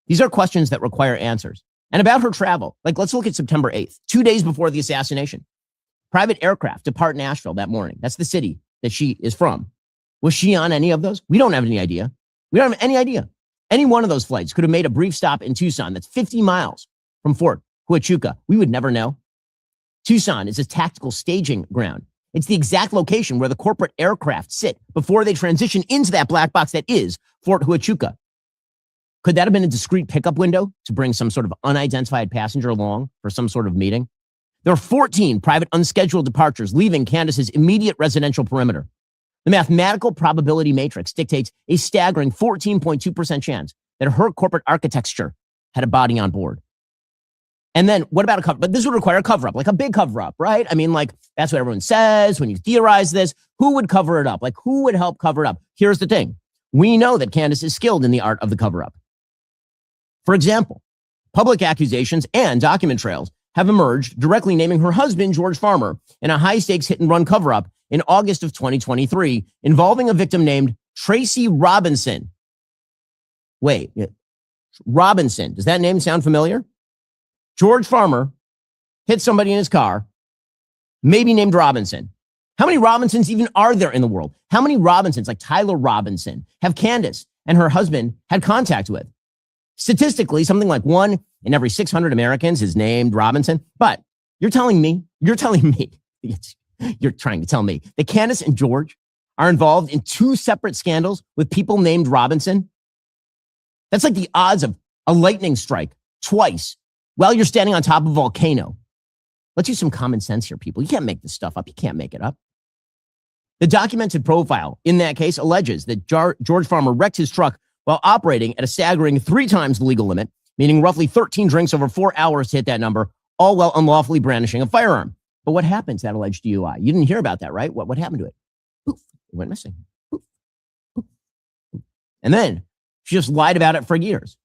These are questions that require answers. And about her travel, like let's look at September 8th, 2 days before the assassination. Private aircraft depart Nashville that morning. That's the city that she is from. Was she on any of those? We don't have any idea. Any one of those flights could have made a brief stop in Tucson that's 50 miles from Fort Huachuca. We would never know. Tucson is a tactical staging ground. It's the exact location where the corporate aircraft sit before they transition into that black box that is Fort Huachuca. Could that have been a discreet pickup window to bring some sort of unidentified passenger along for some sort of meeting? There are 14 private unscheduled departures leaving Candace's immediate residential perimeter. The mathematical probability matrix dictates a staggering 14.2% chance that her corporate architecture had a body on board. And then what about a cover? But this would require a cover up, like a big cover up, right? I mean, like that's what everyone says when you theorize this. Who would cover it up? Like who would help cover it up? Here's the thing. We know that Candace is skilled in the art of the cover up. For example, public accusations and document trails have emerged directly naming her husband, George Farmer, in a high stakes hit and run cover up in August of 2023 involving a victim named Tracy Robinson. Wait, Robinson. Does that name sound familiar? George Farmer hit somebody in his car, maybe named Robinson. How many Robinsons even are there in the world? How many Robinsons, like Tyler Robinson, have Candace and her husband had contact with? Statistically, something like 1 in every 600 Americans is named Robinson. But you're telling me, you're trying to tell me that Candace and George are involved in 2 separate scandals with people named Robinson? That's like the odds of a lightning strike twice while you're standing on top of a volcano. Let's use some common sense here, people. You can't make this stuff up. You can't make it up. The documented profile in that case alleges that George Farmer wrecked his truck while operating at a staggering 3 times the legal limit, meaning roughly 13 drinks over 4 hours to hit that number, all while unlawfully brandishing a firearm. But what happened to that alleged DUI? You didn't hear about that, right? What happened to it? Poof, it went missing. Poof, poof, poof. And then she just lied about it for years.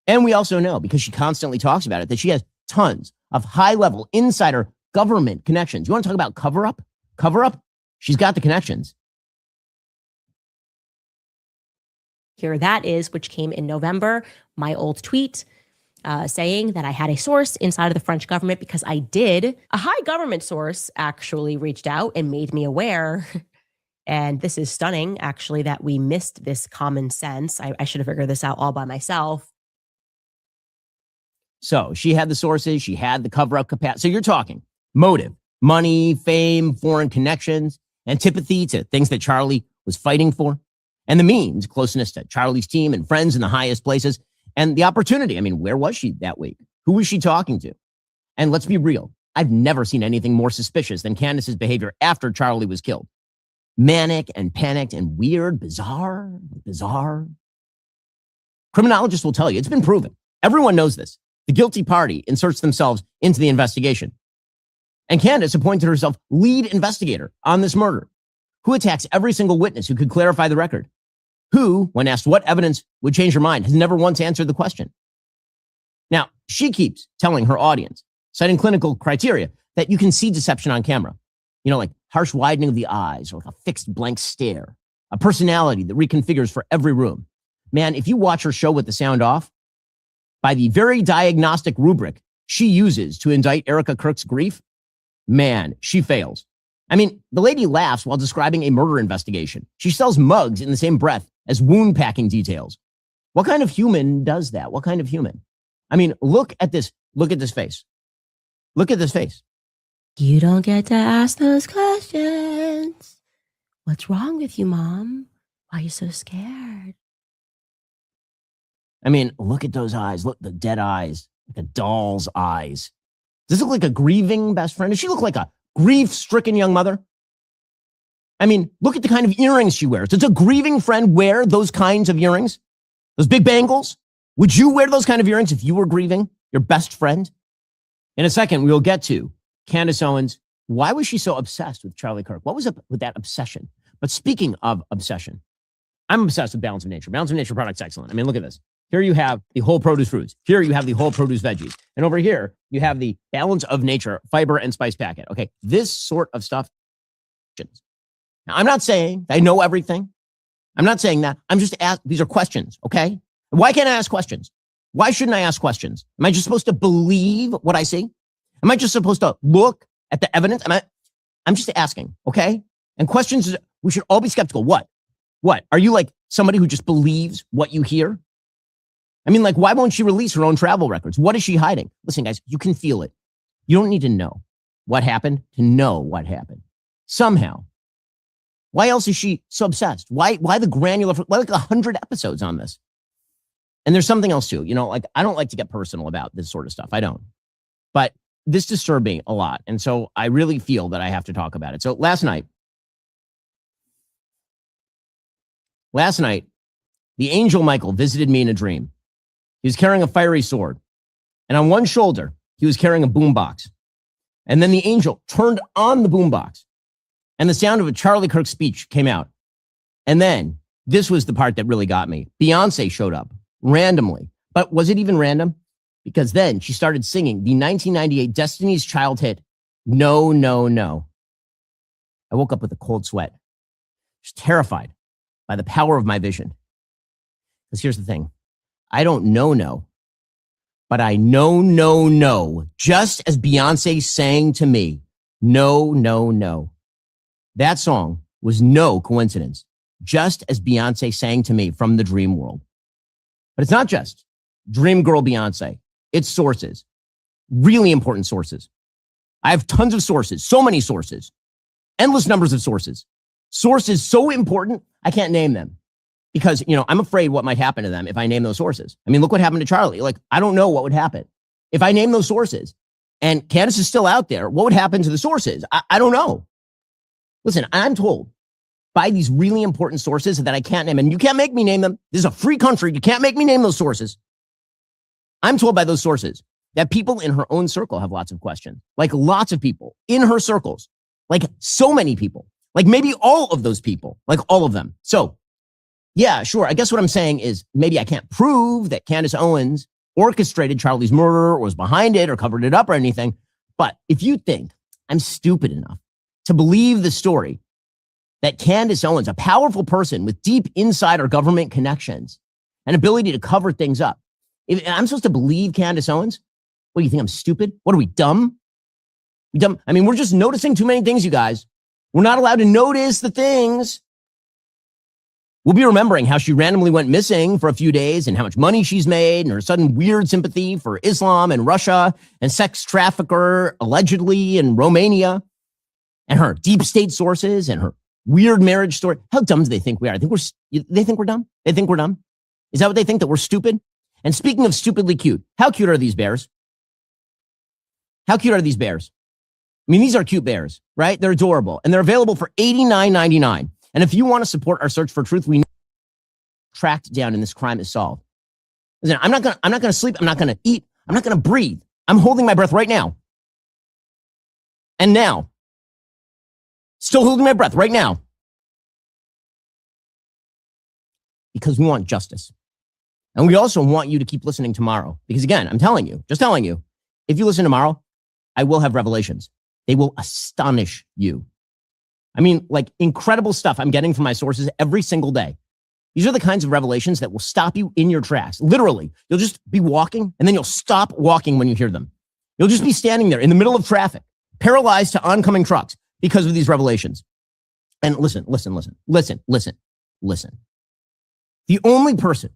And we also know, because she constantly talks about it, that she has tons of high-level insider government connections. You want to talk about cover-up? Cover-up? She's got the connections. Here that is, which came in November, my old tweet saying that I had a source inside of the French government because I did. A high government source actually reached out and made me aware. And this is stunning, actually, that we missed this common sense. I should have figured this out all by myself. So she had the sources, she had the cover-up capacity. So you're talking motive, money, fame, foreign connections, antipathy to things that Charlie was fighting for, and the means, closeness to Charlie's team and friends in the highest places, and the opportunity. I mean, where was she that week? Who was she talking to? And let's be real. I've never seen anything more suspicious than Candace's behavior after Charlie was killed. Manic and panicked and weird, bizarre. Criminologists will tell you, it's been proven. Everyone knows this. The guilty party inserts themselves into the investigation. And Candace appointed herself lead investigator on this murder, who attacks every single witness who could clarify the record, who, when asked what evidence would change her mind, has never once answered the question. Now, she keeps telling her audience, citing clinical criteria, that you can see deception on camera. You know, like harsh widening of the eyes or like a fixed blank stare, a personality that reconfigures for every room. Man, if you watch her show with the sound off, by the very diagnostic rubric she uses to indict Erica Kirk's grief, man, she fails. I mean, the lady laughs while describing a murder investigation. She sells mugs in the same breath as wound packing details. What kind of human does that? What kind of human? I mean, look at this face. Look at this face. You don't get to ask those questions. What's wrong with you, Mom? Why are you so scared? I mean, look at those eyes. Look, the dead eyes, like a doll's eyes. Does this look like a grieving best friend? Does she look like a grief-stricken young mother? I mean, look at the kind of earrings she wears. Does a grieving friend wear those kinds of earrings? Those big bangles? Would you wear those kind of earrings if you were grieving your best friend? In a second, we'll get to Candace Owens. Why was she so obsessed with Charlie Kirk? What was up with that obsession? But speaking of obsession, I'm obsessed with Balance of Nature. Balance of Nature products, excellent. I mean, look at this. Here you have the whole produce fruits. Here you have the whole produce veggies. And over here, you have the Balance of Nature fiber and spice packet. Okay, this sort of stuff. Now, I'm not saying I know everything. I'm not saying that. I'm just asking. These are questions, okay? Why can't I ask questions? Why shouldn't I ask questions? Am I just supposed to believe what I see? Am I just supposed to look at the evidence? I'm just asking, okay? And questions, we should all be skeptical. What? Are you like somebody who just believes what you hear? I mean, like, why won't she release her own travel records? What is she hiding? Listen, guys, you can feel it. You don't need to know what happened to know what happened. Somehow. Why else is she so obsessed? Why the granular, why like 100 episodes on this? And there's something else too. You know, like, I don't like to get personal about this sort of stuff. I don't. But this disturbed me a lot. And so I really feel that I have to talk about it. So last night, Last night, the angel Michael visited me in a dream. He was carrying a fiery sword, and on one shoulder, he was carrying a boombox. And then the angel turned on the boombox, and the sound of a Charlie Kirk speech came out. And then, this was the part that really got me. Beyonce showed up randomly. But was it even random? Because then she started singing the 1998 Destiny's Child hit, No, No, No. I woke up with a cold sweat, just terrified by the power of my vision. Because here's the thing. I don't know, but I know, just as Beyonce sang to me, No, No, No. That song was no coincidence, just as Beyonce sang to me from the dream world. But it's not just dream girl Beyonce. It's sources, really important sources. I have tons of sources, so many sources, endless numbers of sources. Sources so important, I can't name them because, I'm afraid what might happen to them if I name those sources. I mean, look what happened to Charlie. Like, I don't know what would happen if I name those sources and Candace is still out there. What would happen to the sources? I don't know. Listen, I'm told by these really important sources that I can't name, and you can't make me name them. This is a free country. You can't make me name those sources. I'm told by those sources that people in her own circle have lots of questions, like lots of people in her circles, like so many people, like maybe all of those people, like all of them. So yeah, sure. I guess what I'm saying is maybe I can't prove that Candace Owens orchestrated Charlie's murder or was behind it or covered it up or anything. But if you think I'm stupid enough to believe the story that Candace Owens, a powerful person with deep insider government connections and ability to cover things up, if I'm supposed to believe Candace Owens, what do you think? I'm stupid? What are we, dumb? We dumb? I mean, we're just noticing too many things, you guys. We're not allowed to notice the things. We'll be remembering how she randomly went missing for a few days and how much money she's made and her sudden weird sympathy for Islam and Russia and sex trafficker allegedly in Romania and her deep state sources and her weird marriage story. How dumb do they think we are? They think we're dumb? They think we're dumb? Is that what they think, that we're stupid? And speaking of stupidly cute, how cute are these bears? How cute are these bears? I mean, these are cute bears, right? They're adorable and they're available for $89.99. And if you want to support our search for truth, we tracked down and this crime is solved. Listen, I'm not gonna sleep. I'm not gonna eat. I'm not gonna breathe. I'm holding my breath right now. And now, still holding my breath right now. Because we want justice. And we also want you to keep listening tomorrow. Because again, I'm telling you, just telling you, if you listen tomorrow, I will have revelations. They will astonish you. I mean, like incredible stuff I'm getting from my sources every single day. These are the kinds of revelations that will stop you in your tracks. Literally, you'll just be walking and then you'll stop walking when you hear them. You'll just be standing there in the middle of traffic, paralyzed to oncoming trucks because of these revelations. And listen. The only person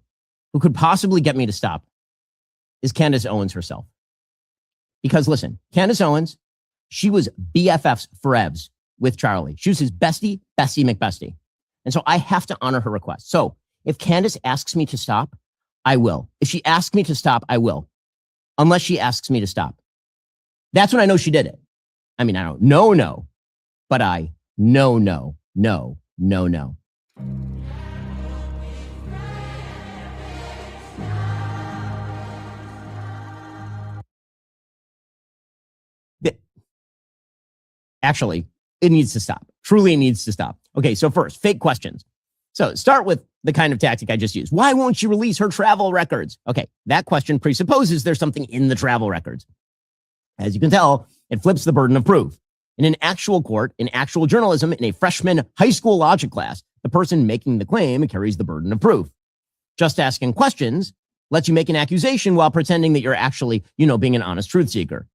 who could possibly get me to stop is Candace Owens herself. Because listen, Candace Owens, she was BFFs forevs with Charlie. She was his bestie McBestie. And so I have to honor her request. So if Candace asks me to stop, I will. If she asks me to stop, I will. Unless she asks me to stop. That's when I know she did it. I mean, I don't know, but I know. Actually, it needs to stop. Truly, it needs to stop. Okay, so first, fake questions. So start with the kind of tactic I just used. Why won't she release her travel records? Okay, that question presupposes there's something in the travel records. As you can tell, it flips the burden of proof. In an actual court, in actual journalism, in a freshman high school logic class, the person making the claim carries the burden of proof. Just asking questions lets you make an accusation while pretending that you're actually, being an honest truth seeker.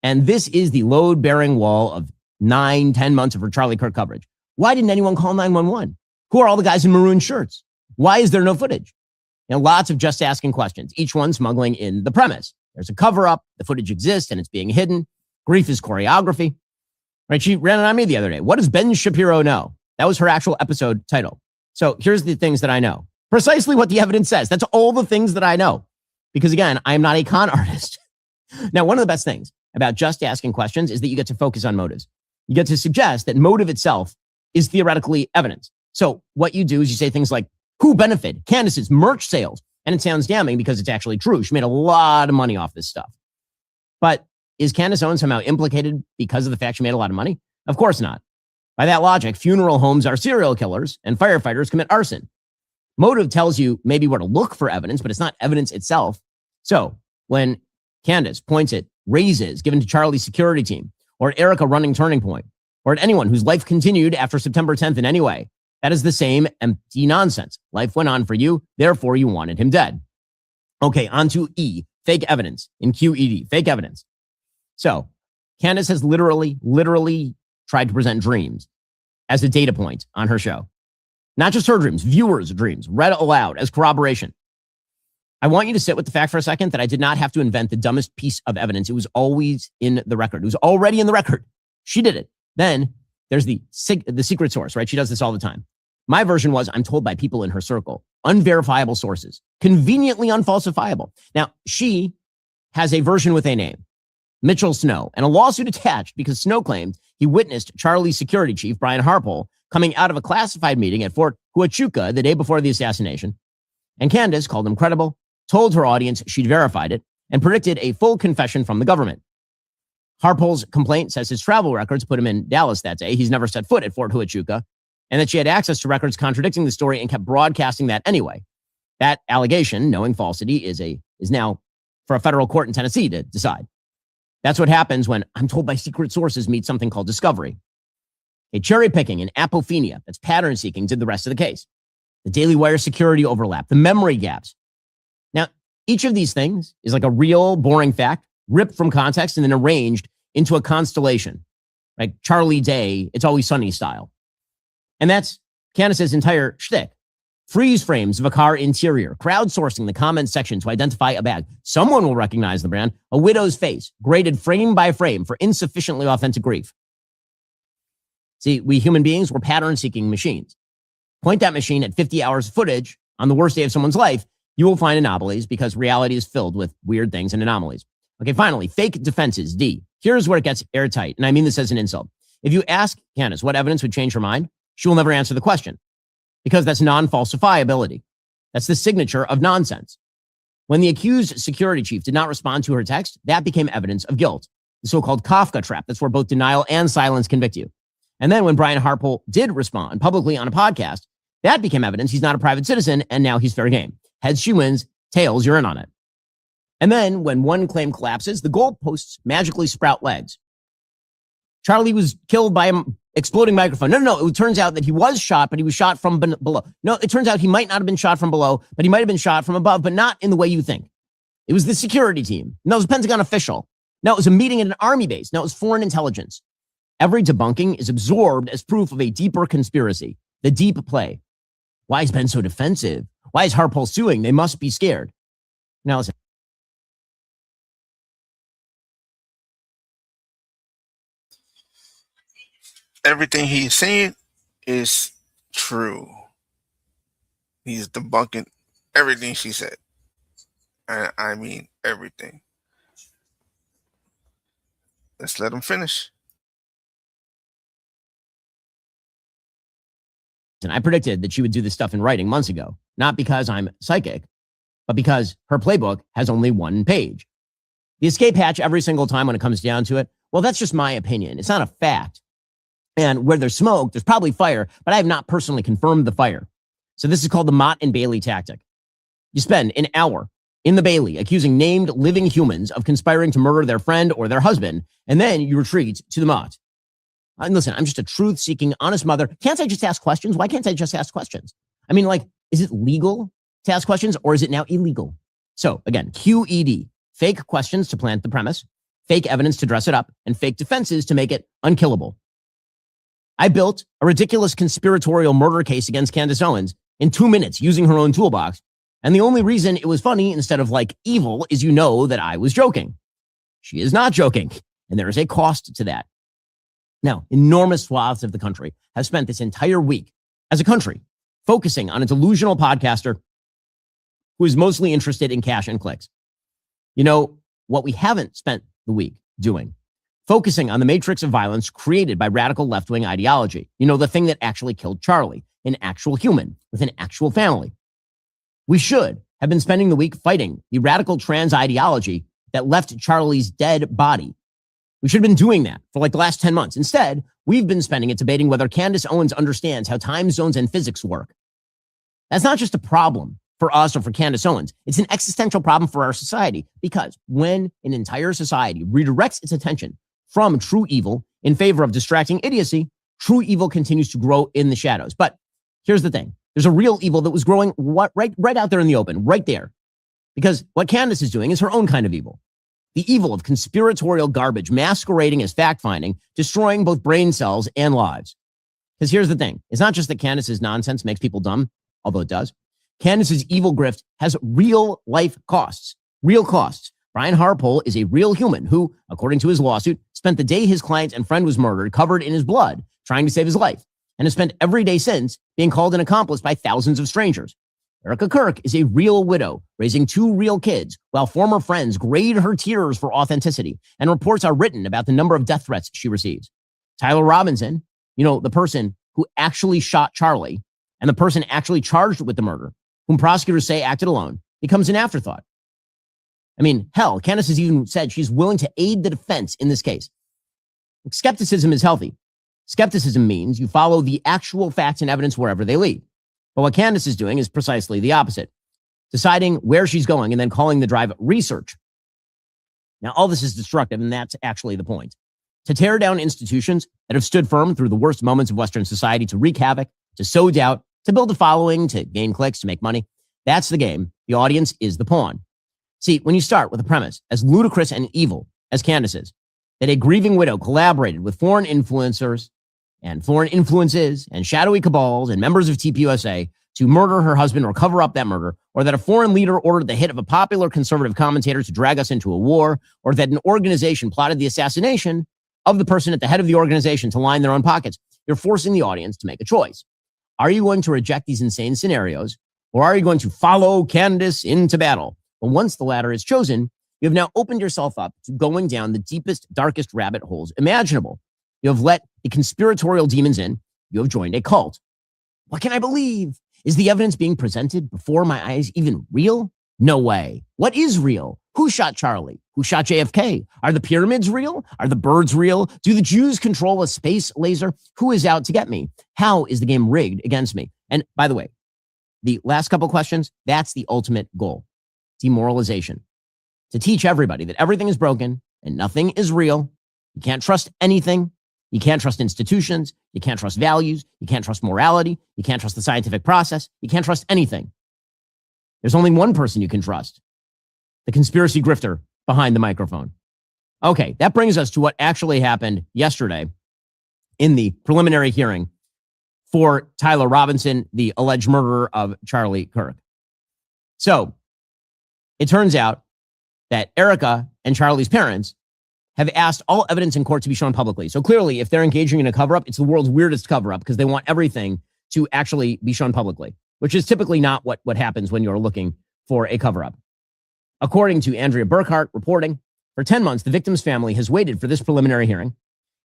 And this is the load-bearing wall of 9-10 months of her Charlie Kirk coverage. Why didn't anyone call 911? Who are all the guys in maroon shirts? Why is there no footage? Lots of just asking questions, each one smuggling in the premise. There's a cover-up, the footage exists, and it's being hidden. Grief is choreography. Right? She ran it on me the other day. What does Ben Shapiro know? That was her actual episode title. So here's the things that I know. Precisely what the evidence says. That's all the things that I know. Because again, I'm not a con artist. Now, one of the best things about just asking questions is that you get to focus on motives. You get to suggest that motive itself is theoretically evidence. So what you do is you say things like, who benefited? Candace's merch sales. And it sounds damning because it's actually true. She made a lot of money off this stuff. But is Candace Owens somehow implicated because of the fact she made a lot of money? Of course not. By that logic, funeral homes are serial killers and firefighters commit arson. Motive tells you maybe where to look for evidence, but it's not evidence itself. So when Candace points at raises given to Charlie's security team, or at Erica running Turning Point, or at anyone whose life continued after September 10th in any way, that is the same empty nonsense. Life went on for you, therefore you wanted him dead. Okay, on to E, fake evidence in QED, fake evidence. So Candace has literally tried to present dreams as a data point on her show. Not just her dreams, viewers' dreams, read aloud as corroboration. I want you to sit with the fact for a second that I did not have to invent the dumbest piece of evidence. It was always in the record. It was already in the record. She did it. Then there's the secret source, right? She does this all the time. My version was, I'm told by people in her circle, unverifiable sources, conveniently unfalsifiable. Now, she has a version with a name, Mitchell Snow, and a lawsuit attached because Snow claimed he witnessed Charlie's security chief, Brian Harpole, coming out of a classified meeting at Fort Huachuca the day before the assassination. And Candace called him credible, told her audience she'd verified it, and predicted a full confession from the government. Harpole's complaint says his travel records put him in Dallas that day. He's never set foot at Fort Huachuca, and that she had access to records contradicting the story and kept broadcasting that anyway. That allegation, knowing falsity, is now for a federal court in Tennessee to decide. That's what happens when I'm told by secret sources meet something called discovery. A cherry picking and apophenia, that's pattern seeking, did the rest of the case. The Daily Wire security overlap, the memory gaps. Now, each of these things is like a real boring fact, ripped from context and then arranged into a constellation, like Charlie Day, It's Always Sunny style. And that's Candace's entire shtick. Freeze frames of a car interior, crowdsourcing the comments section to identify a bag. Someone will recognize the brand. A widow's face, graded frame by frame for insufficiently authentic grief. See, we human beings, we're pattern-seeking machines. Point that machine at 50 hours of footage on the worst day of someone's life, you will find anomalies because reality is filled with weird things and anomalies. Okay, finally, fake defenses, D. Here's where it gets airtight, and I mean this as an insult. If you ask Candace what evidence would change her mind, she will never answer the question because that's non-falsifiability. That's the signature of nonsense. When the accused security chief did not respond to her text, that became evidence of guilt, the so-called Kafka trap. That's where both denial and silence convict you. And then when Brian Harpole did respond publicly on a podcast, that became evidence he's not a private citizen, and now he's fair game. Heads, she wins. Tails, you're in on it. And then when one claim collapses, the goalposts magically sprout legs. Charlie was killed by an exploding microphone. No. It turns out that he was shot, but he was shot from below. No, it turns out he might not have been shot from below, but he might have been shot from above, but not in the way you think. It was the security team. No, it was a Pentagon official. No, it was a meeting at an army base. No, it was foreign intelligence. Every debunking is absorbed as proof of a deeper conspiracy, the deep play. Why is Ben so defensive? Why is Harpole suing? They must be scared. Now listen. Everything he's saying is true. He's debunking everything she said. And I mean everything. Let's let him finish. And I predicted that she would do this stuff in writing months ago, not because I'm psychic, but because her playbook has only one page. The escape hatch every single time when it comes down to it, well, that's just my opinion. It's not a fact. And where there's smoke, there's probably fire, but I have not personally confirmed the fire. So this is called the Mott and Bailey tactic. You spend an hour in the Bailey accusing named living humans of conspiring to murder their friend or their husband, and then you retreat to the Mott. And listen, I'm just a truth-seeking, honest mother. Can't I just ask questions? Why can't I just ask questions? I mean, like, is it legal to ask questions or is it now illegal? So again, QED, fake questions to plant the premise, fake evidence to dress it up, and fake defenses to make it unkillable. I built a ridiculous conspiratorial murder case against Candace Owens in 2 minutes using her own toolbox. And the only reason it was funny instead of like evil is you know that I was joking. She is not joking. And there is a cost to that. Now, enormous swaths of the country have spent this entire week as a country focusing on a delusional podcaster who is mostly interested in cash and clicks. You know, what we haven't spent the week doing, focusing on the matrix of violence created by radical left-wing ideology. You know, the thing that actually killed Charlie. an actual human with an actual family. We should have been spending the week fighting the radical trans ideology that left Charlie's dead body. We should have been doing that for like the last 10 months. Instead, we've been spending it debating whether Candace Owens understands how time zones and physics work. That's not just a problem for us or for Candace Owens. It's an existential problem for our society, because when an entire society redirects its attention from true evil in favor of distracting idiocy, true evil continues to grow in the shadows. But here's the thing. There's a real evil that was growing right out there in the open, right there. Because what Candace is doing is her own kind of evil. The evil of conspiratorial garbage masquerading as fact-finding, destroying both brain cells and lives. Because here's the thing. It's not just that Candace's nonsense makes people dumb, although it does. Candace's evil grift has real life costs. Real costs. Brian Harpole is a real human who, according to his lawsuit, spent the day his client and friend was murdered covered in his blood, trying to save his life, and has spent every day since being called an accomplice by thousands of strangers. Erica Kirk is a real widow, raising 2 real kids, while former friends grade her tears for authenticity, and reports are written about the number of death threats she receives. Tyler Robinson, the person who actually shot Charlie, and the person actually charged with the murder, whom prosecutors say acted alone, becomes an afterthought. I mean, hell, Candace has even said she's willing to aid the defense in this case. Skepticism is healthy. Skepticism means you follow the actual facts and evidence wherever they lead. But what Candace is doing is precisely the opposite, deciding where she's going and then calling the drive research. Now, all this is destructive, and that's actually the point. To tear down institutions that have stood firm through the worst moments of Western society, to wreak havoc, to sow doubt, to build a following, to gain clicks, to make money. That's the game. The audience is the pawn. See, when you start with a premise as ludicrous and evil as Candace is, that a grieving widow collaborated with foreign influencers and foreign influences and shadowy cabals and members of TPUSA to murder her husband or cover up that murder, or that a foreign leader ordered the hit of a popular conservative commentator to drag us into a war, or that an organization plotted the assassination of the person at the head of the organization to line their own pockets, you're forcing the audience to make a choice. Are you going to reject these insane scenarios, or are you going to follow Candace into battle? Well, once the latter is chosen, you have now opened yourself up to going down the deepest, darkest rabbit holes imaginable. You have let the conspiratorial demons in. You have joined a cult. What can I believe? Is the evidence being presented before my eyes even real? No way. What is real? Who shot Charlie? Who shot JFK? Are the pyramids real? Are the birds real? Do the Jews control a space laser? Who is out to get me? How is the game rigged against me? And by the way, the last couple questions, that's the ultimate goal. Demoralization. To teach everybody that everything is broken and nothing is real. You can't trust anything. You can't trust institutions. You can't trust values. You can't trust morality. You can't trust the scientific process. You can't trust anything. There's only one person you can trust. The conspiracy grifter behind the microphone. Okay, that brings us to what actually happened yesterday in the preliminary hearing for Tyler Robinson, the alleged murderer of Charlie Kirk. So it turns out that Erica and Charlie's parents have asked all evidence in court to be shown publicly. So clearly, if they're engaging in a cover-up, it's the world's weirdest cover-up because they want everything to actually be shown publicly, which is typically not what happens when you're looking for a cover-up. According to Andrea Burkhart reporting, for 10 months, the victim's family has waited for this preliminary hearing.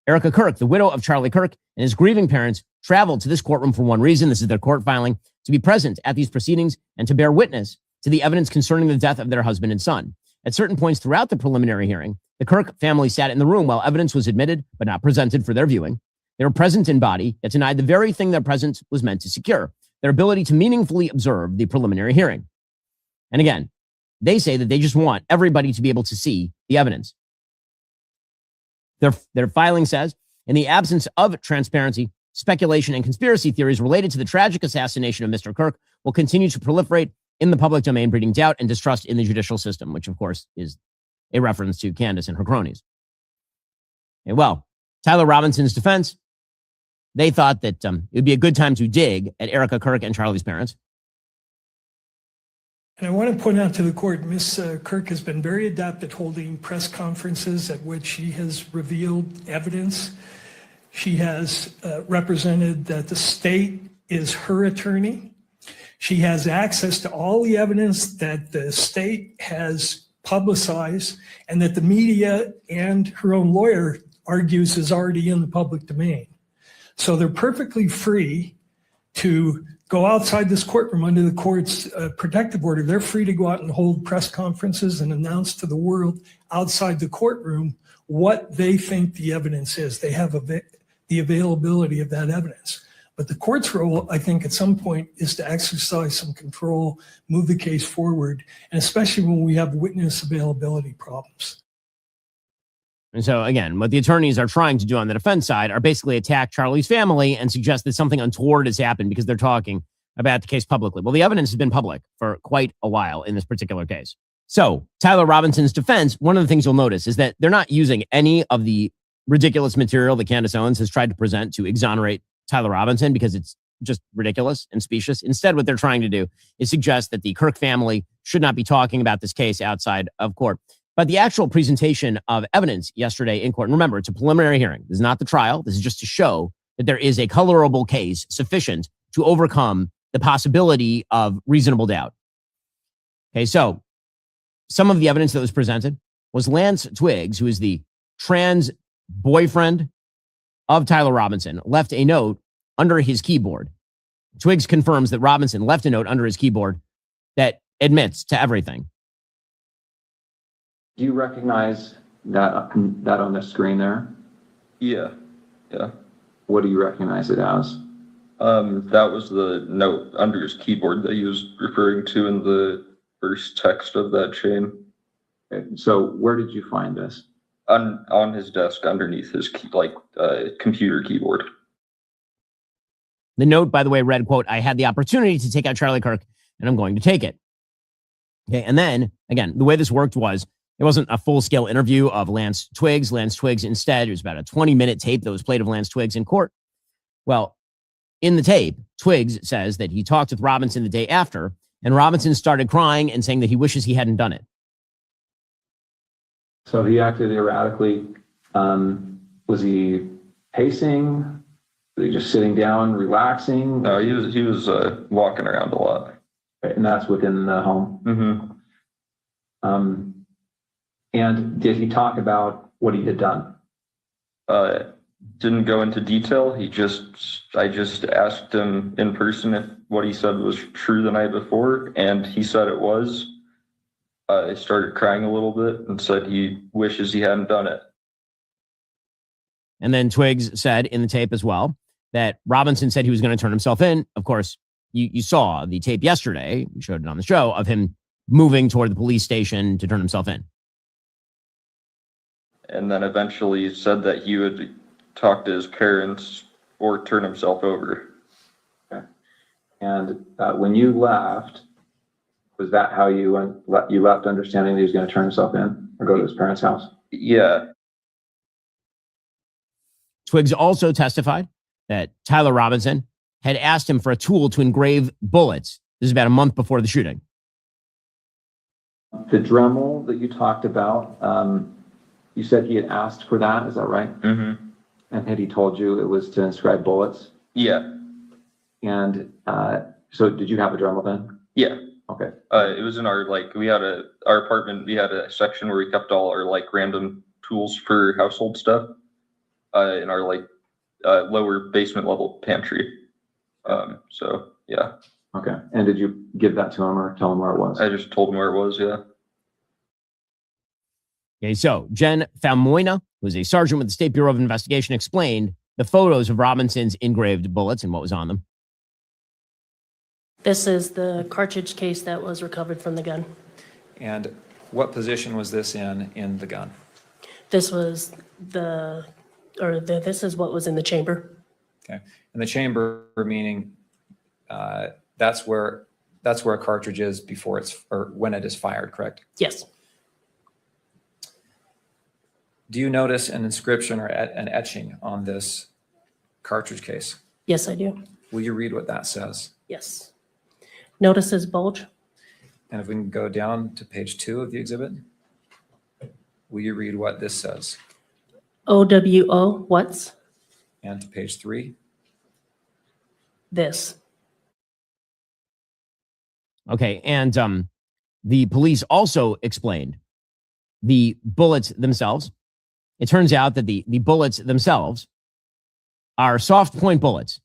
Erica Kirk, the widow of Charlie Kirk, and his grieving parents traveled to this courtroom for one reason. This is their court filing, to be present at these proceedings and to bear witness to the evidence concerning the death of their husband and son. At certain points throughout the preliminary hearing, the Kirk family sat in the room while evidence was admitted but not presented for their viewing. They were present in body, yet denied the very thing their presence was meant to secure, their ability to meaningfully observe the preliminary hearing. And again, they say that they just want everybody to be able to see the evidence. Their filing says, in the absence of transparency, speculation and conspiracy theories related to the tragic assassination of Mr. Kirk will continue to proliferate in the public domain, breeding doubt and distrust in the judicial system, which of course is a reference to Candace and her cronies. And well, Tyler Robinson's defense, they thought that it would be a good time to dig at Erica Kirk and Charlie's parents. And I want to point out to the court, Ms. Kirk has been very adept at holding press conferences at which she has revealed evidence. She has represented that the state is her attorney. She has access to all the evidence that the state has publicized and that the media and her own lawyer argues is already in the public domain. So they're perfectly free to go outside this courtroom under the court's protective order. They're free to go out and hold press conferences and announce to the world outside the courtroom what they think the evidence is. They have the availability of that evidence. But the court's role, I think, at some point is to exercise some control, move the case forward, and especially when we have witness availability problems. And so, again, what the attorneys are trying to do on the defense side are basically attack Charlie's family and suggest that something untoward has happened because they're talking about the case publicly. Well, the evidence has been public for quite a while in this particular case. So, Tyler Robinson's defense, one of the things you'll notice is that they're not using any of the ridiculous material that Candace Owens has tried to present to exonerate Tyler Robinson because it's just ridiculous and specious. Instead, what they're trying to do is suggest that the Kirk family should not be talking about this case outside of court. But the actual presentation of evidence yesterday in court, and remember, it's a preliminary hearing. This is not the trial. This is just to show that there is a colorable case sufficient to overcome the possibility of reasonable doubt. Okay, so some of the evidence that was presented was Lance Twiggs, who is the trans boyfriend of Tyler Robinson, left a note under his keyboard. Twiggs confirms that Robinson left a note under his keyboard that admits to everything. Do you recognize that on the screen there? Yeah. What do you recognize it as? That was the note under his keyboard that he was referring to in the first text of that chain. Okay. So where did you find this? On his desk underneath his computer keyboard. The note, by the way, read, quote, "I had the opportunity to take out Charlie Kirk, and I'm going to take it." Okay, and then, again, the way this worked was it wasn't a full-scale interview of Lance Twiggs. Lance Twiggs, instead, it was about a 20-minute tape that was played of Lance Twiggs in court. Well, in the tape, Twiggs says that he talked with Robinson the day after, and Robinson started crying and saying that he wishes he hadn't done it. So he acted erratically. Was he pacing? Was he just sitting down, relaxing? No, he was walking around a lot. And that's within the home? Mm-hmm. And did he talk about what he had done? Didn't go into detail. I just asked him in person if what he said was true the night before, and he said it was. He started crying a little bit and said he wishes he hadn't done it. And then Twiggs said in the tape as well that Robinson said he was going to turn himself in. Of course, you saw the tape yesterday, we showed it on the show, of him moving toward the police station to turn himself in. And then eventually said that he would talk to his parents or turn himself over. Okay. And when you left, was that how you left, understanding that he was going to turn himself in or go to his parents' house? Yeah. Twiggs also testified that Tyler Robinson had asked him for a tool to engrave bullets. This is about a month before the shooting. The Dremel that you talked about, you said he had asked for that, is that right? Mm-hmm. And had he told you it was to inscribe bullets? Yeah. And so did you have a Dremel then? Yeah. Okay. It was in our our apartment. We had a section where we kept all our random tools for household stuff in our lower basement level pantry. So yeah. Okay. And did you give that to him or tell him where it was? I just told him where it was. Yeah. Okay, so Jen Falmoina, who is a sergeant with the State Bureau of Investigation, explained the photos of Robinson's engraved bullets and what was on them. This is the cartridge case that was recovered from the gun. And what position was this in the gun? This was this is what was in the chamber. Okay. And the chamber, meaning that's where a cartridge is before or when it is fired, correct? Yes. Do you notice an inscription or an etching on this cartridge case? Yes, I do. Will you read what that says? Yes. Notices bulge. And if we can go down to page 2 of the exhibit, will you read what this says? OWO, what's? And to page 3. This. Okay, and the police also explained the bullets themselves. It turns out that the bullets themselves are soft point bullets.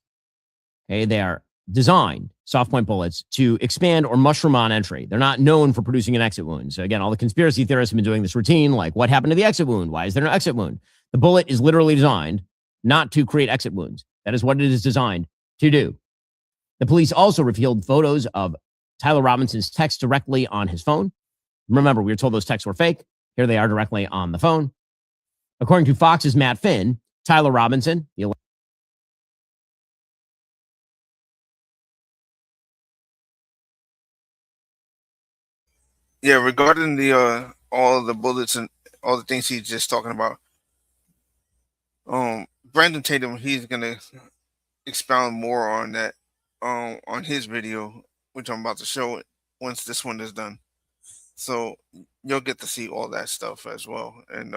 Okay, they are designed, soft point bullets, to expand or mushroom on entry. They're not known for producing an exit wound. So again, all the conspiracy theorists have been doing this routine, like what happened to the exit wound? Why is there no exit wound? The bullet is literally designed not to create exit wounds. That is what it is designed to do. The police also revealed photos of Tyler Robinson's texts directly on his phone. Remember, we were told those texts were fake. Here they are directly on the phone. According to Fox's Matt Finn, Tyler Robinson, the Yeah, regarding the all the bullets and all the things he's just talking about, Brandon Tatum, he's gonna expound more on that on his video, which I'm about to show once this one is done. So you'll get to see all that stuff as well. And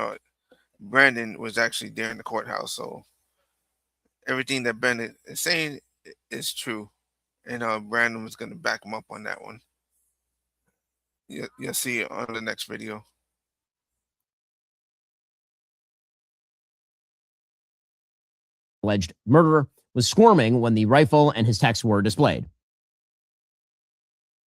Brandon was actually there in the courthouse, so everything that Brandon is saying is true. And Brandon was gonna back him up on that one. You'll see it on the next video. alleged murderer was squirming when the rifle and his texts were displayed.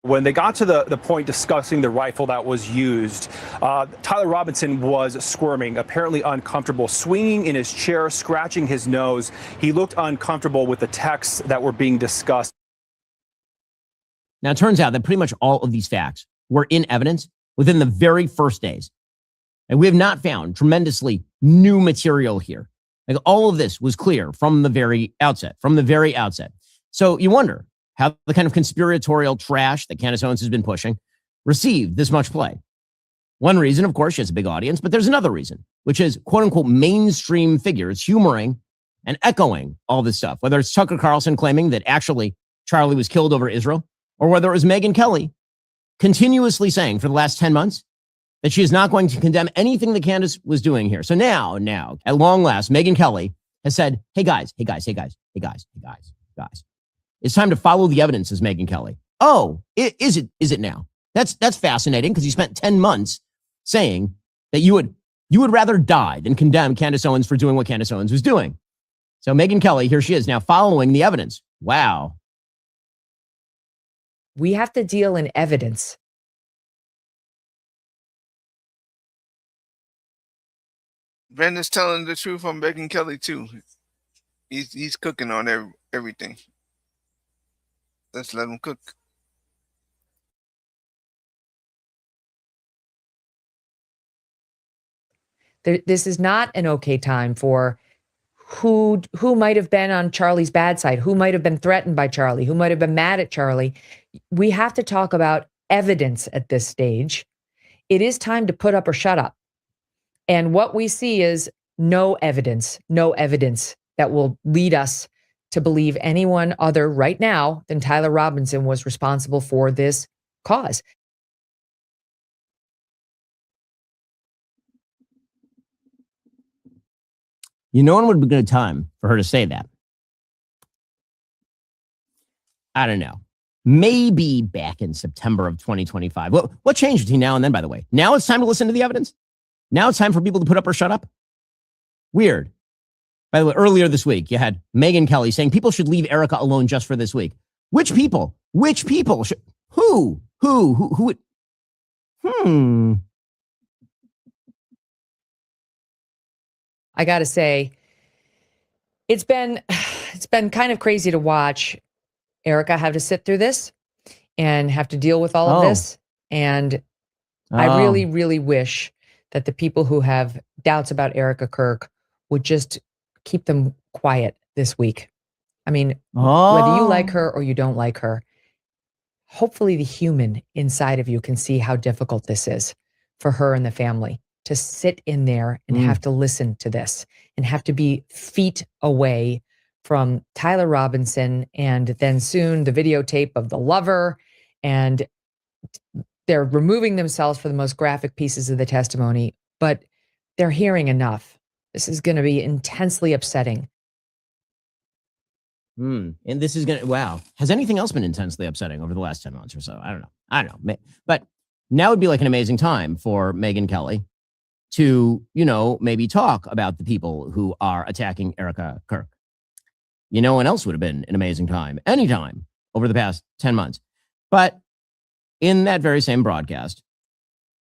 When they got to the point discussing the rifle that was used, Tyler Robinson was squirming, apparently uncomfortable, swinging in his chair, scratching his nose. He looked uncomfortable with the texts that were being discussed. Now, it turns out that pretty much all of these facts were in evidence within the very first days. And we have not found tremendously new material here. Like, all of this was clear from the very outset, So you wonder how the kind of conspiratorial trash that Candace Owens has been pushing received this much play. One reason, of course, she has a big audience, but there's another reason, which is quote unquote mainstream figures humoring and echoing all this stuff, whether it's Tucker Carlson claiming that actually Charlie was killed over Israel, or whether it was Megyn Kelly continuously saying for the last 10 months that she is not going to condemn anything that Candace was doing here. So now, at long last, Megyn Kelly has said, hey guys. It's time to follow the evidence, says Megyn Kelly. Oh, is it now? That's fascinating, because you spent 10 months saying that you would rather die than condemn Candace Owens for doing what Candace Owens was doing. So Megyn Kelly, here she is now following the evidence. Wow. We have to deal in evidence. Brandon's telling the truth on Megyn Kelly too. He's cooking on everything. Let's let him cook. This is not an okay time for who might have been on Charlie's bad side, who might have been threatened by Charlie, who might have been mad at Charlie. We have to talk about evidence at this stage. It is time to put up or shut up. And what we see is no evidence that will lead us to believe anyone other right now than Tyler Robinson was responsible for this cause. You know when would be a good time for her to say that? I don't know. Maybe back in September of 2025. What changed between now and then, by the way? Now it's time to listen to the evidence? Now it's time for people to put up or shut up? Weird. By the way, earlier this week, you had Megyn Kelly saying people should leave Erica alone just for this week. Which people? Who? I got to say, it's been kind of crazy to watch Erica have to sit through this and have to deal with all of this. And I really, really wish that the people who have doubts about Erica Kirk would just keep them quiet this week. I mean, whether you like her or you don't like her, hopefully the human inside of you can see how difficult this is for her and the family to sit in there and have to listen to this and have to be feet away from Tyler Robinson and then soon the videotape of the lover. And they're removing themselves for the most graphic pieces of the testimony, but they're hearing enough. This is going to be intensely upsetting. And this is going to, wow. Has anything else been intensely upsetting over the last 10 months or so? I don't know. But now would be like an amazing time for Megyn Kelly to, maybe talk about the people who are attacking Erica Kirk. You know when else would have been an amazing time, anytime over the past 10 months. But in that very same broadcast,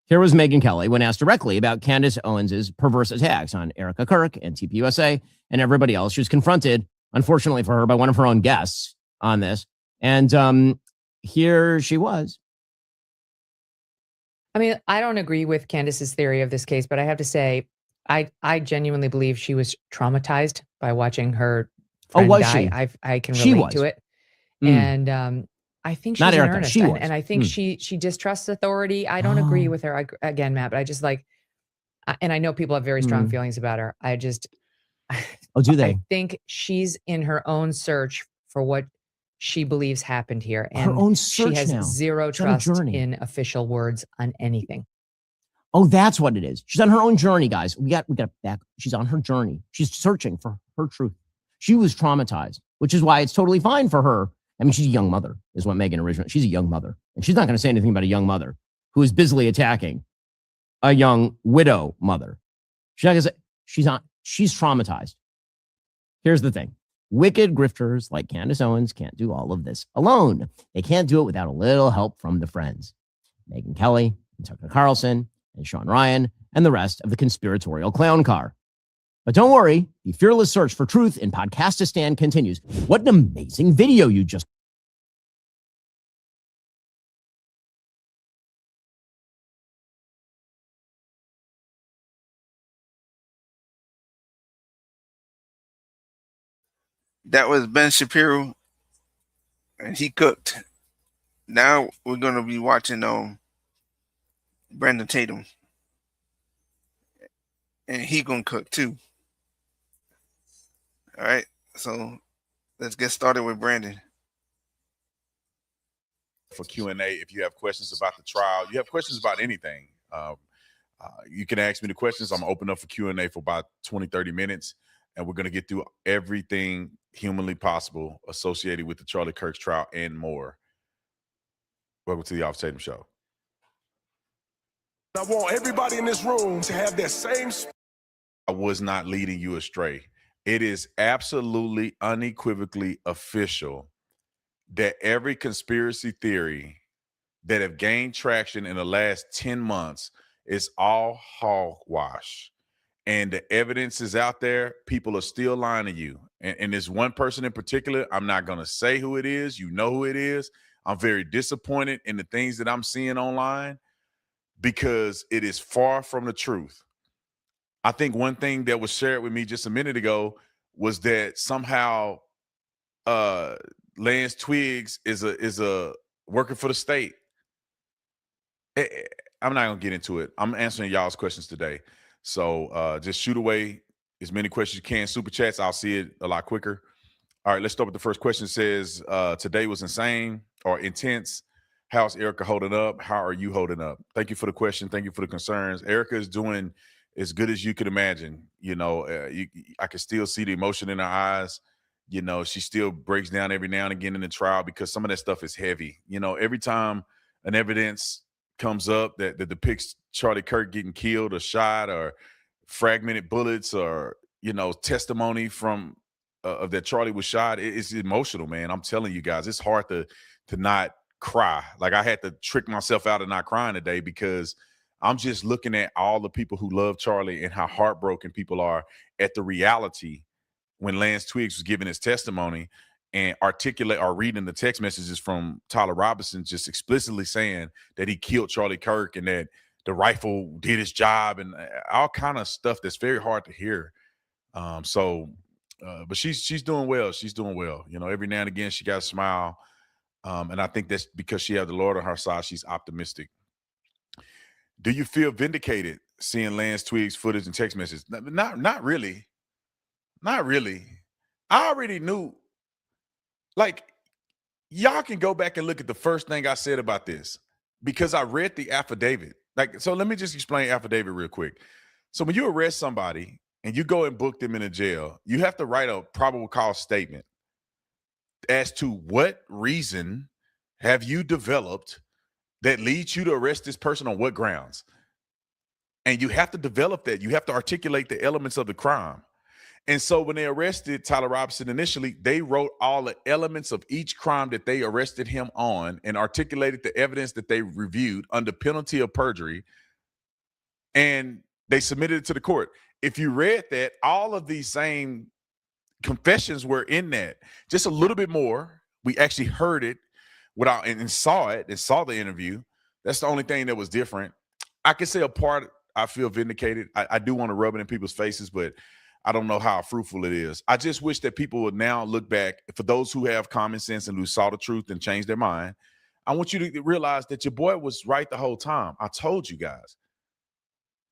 here was Megyn Kelly when asked directly about Candace Owens' perverse attacks on Erica Kirk and TPUSA and everybody else. She was confronted, unfortunately for her, by one of her own guests on this. And here she was. I mean, I don't agree with Candace's theory of this case, but I have to say, I genuinely believe she was traumatized by watching her friend was die. she? I can She relate was. to it. Mm. And I think she's Not in Erica, earnest. she was. And I think she distrusts authority. I don't agree with her again, Matt, but I just and I know people have very strong feelings about her. I just, Oh, do they? I think she's in her own search for what she believes happened here. And Her own she search has now. zero She's on a trust journey. in official words on anything. Oh, that's what it is. She's on her own journey, guys. We got back. She's on her journey. She's searching for her truth. She was traumatized, which is why it's totally fine for her. I mean, she's a young mother, is what Megyn originally. She's a young mother, and she's not going to say anything about a young mother who is busily attacking a young widow mother. She's not going to say she's traumatized. Here's the thing: wicked grifters like Candace Owens can't do all of this alone. They can't do it without a little help from the friends, Megyn Kelly and Tucker Carlson and Sean Ryan, and the rest of the conspiratorial clown car. But don't worry, the fearless search for truth in Podcastistan continues. What an amazing video you just... That was Ben Shapiro, and he cooked. Now we're going to be watching Brandon Tatum, and he going to cook too. All right, so let's get started with Brandon. For Q&A, if you have questions about the trial, you have questions about anything, you can ask me the questions. I'm open up for Q&A for about 20-30 minutes, and we're going to get through everything humanly possible associated with the Charlie Kirk trial and more. Welcome to the Off Tatum Show. I want everybody in this room to have that same... I was not leading you astray. It is absolutely unequivocally official that every conspiracy theory that have gained traction in the last 10 months is all hogwash. And the evidence is out there. People are still lying to you. And there's one person in particular, I'm not going to say who it is. You know who it is. I'm very disappointed in the things that I'm seeing online because it is far from the truth. I think one thing that was shared with me just a minute ago was that somehow Lance Twiggs is a working for the state. I'm not gonna get into it. I'm answering y'all's questions today. So just shoot away as many questions you can. Super chats, I'll see it a lot quicker. All right, let's start with the first question. It says, today was insane or intense. How's Erica holding up? How are you holding up? Thank you for the question. Thank you for the concerns. Erica is doing as good as you could imagine. You know, I can still see the emotion in her eyes. You know, she still breaks down every now and again in the trial because some of that stuff is heavy. You know, every time an evidence comes up that depicts Charlie Kirk getting killed or shot or fragmented bullets or, you know, testimony from that Charlie was shot, it's emotional, man. I'm telling you guys, it's hard to not cry. Like I had to trick myself out of not crying today because I'm just looking at all the people who love Charlie and how heartbroken people are at the reality when Lance Twiggs was giving his testimony and articulate or reading the text messages from Tyler Robinson, just explicitly saying that he killed Charlie Kirk and that the rifle did its job and all kind of stuff that's very hard to hear. But she's doing well. She's doing well. You know, every now and again she got a smile. And I think that's because she has the Lord on her side. She's optimistic. Do you feel vindicated seeing Lance Twiggs footage and text messages? Not really. Not really. I already knew. Like, y'all can go back and look at the first thing I said about this because I read the affidavit. Like, so let me just explain affidavit real quick. So when you arrest somebody and you go and book them in a jail, you have to write a probable cause statement as to what reason have you developed that leads you to arrest this person on what grounds. And you have to develop that. You have to articulate the elements of the crime. And so when they arrested Tyler Robinson initially, they wrote all the elements of each crime that they arrested him on and articulated the evidence that they reviewed under penalty of perjury. And they submitted it to the court. If you read that, all of these same confessions were in that. Just a little bit more. We actually heard it without and saw it and saw the interview. That's the only thing that was different. I can say a part I feel vindicated. I do want to rub it in people's faces, but I don't know how fruitful it is. I just wish that people would now look back. For those who have common sense and who saw the truth and changed their mind, I want you to realize that your boy was right the whole time. I told you guys.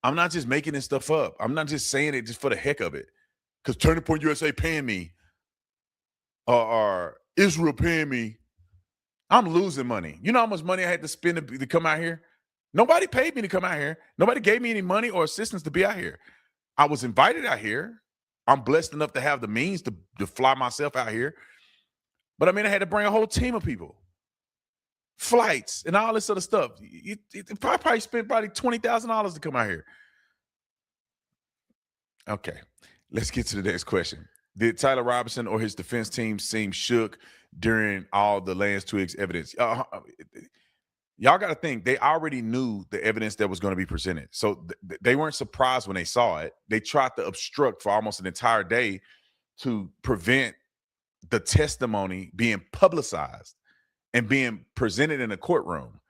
I'm not just making this stuff up. I'm not just saying it just for the heck of it. Because Turning Point USA paying me or Israel paying me, I'm losing money. You know how much money I had to spend to come out here? Nobody paid me to come out here. Nobody gave me any money or assistance to be out here. I was invited out here. I'm blessed enough to have the means to fly myself out here. But I mean, I had to bring a whole team of people. Flights and all this other stuff. I probably spent probably $20,000 to come out here. Okay, let's get to the next question. Did Tyler Robinson or his defense team seem shook during all the Lance Twiggs evidence? Y'all got to think, they already knew the evidence that was going to be presented. So they weren't surprised when they saw it. They tried to obstruct for almost an entire day to prevent the testimony being publicized and being presented in a courtroom,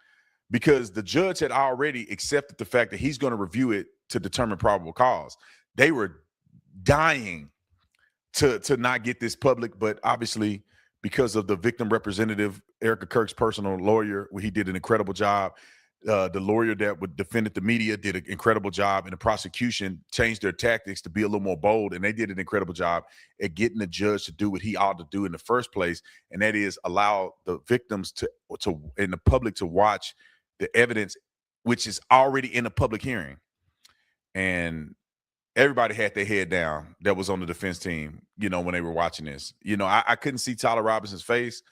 because the judge had already accepted the fact that he's going to review it to determine probable cause. They were dying to not get this public, but obviously because of the victim representative, Erica Kirk's personal lawyer, he did an incredible job. The lawyer that would defend the media did an incredible job, and the prosecution changed their tactics to be a little more bold, and they did an incredible job at getting the judge to do what he ought to do in the first place, and that is allow the victims to and the public to watch the evidence, which is already in a public hearing. And everybody had their head down that was on the defense team, when they were watching this. I couldn't see Tyler Robinson's face,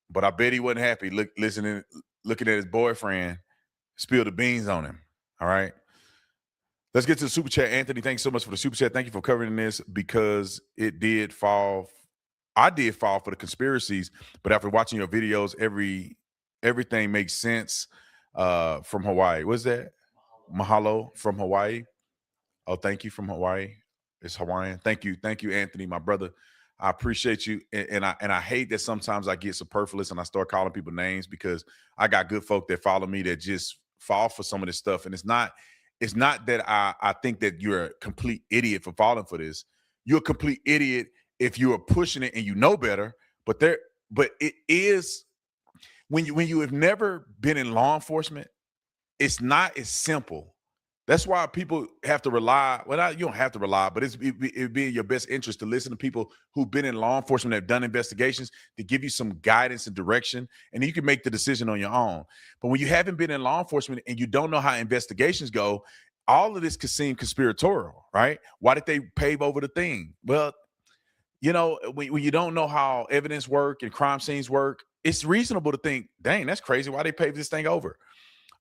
but I bet he wasn't happy looking at his boyfriend spill the beans on him. All right. Let's get to the super chat. Anthony, thanks so much for the super chat. Thank you for covering this, because it did fall. I did fall for the conspiracies, but after watching your videos, everything makes sense. From Hawaii. What's that? Mahalo from Hawaii. Oh, thank you from Hawaii. It's Hawaiian. Thank you, Anthony, my brother. I appreciate you, and I hate that sometimes I get superfluous and I start calling people names, because I got good folk that follow me that just fall for some of this stuff. And it's not that I think that you're a complete idiot for falling for this. You're a complete idiot if you are pushing it and you know better. But it is when you have never been in law enforcement, it's not as simple. That's why people have to rely. Well, you don't have to rely, but it'd be in your best interest to listen to people who've been in law enforcement, that have done investigations, to give you some guidance and direction, and you can make the decision on your own. But when you haven't been in law enforcement and you don't know how investigations go, all of this could seem conspiratorial, right? Why did they pave over the thing? Well, when you don't know how evidence work and crime scenes work, it's reasonable to think, dang, that's crazy. Why they pave this thing over?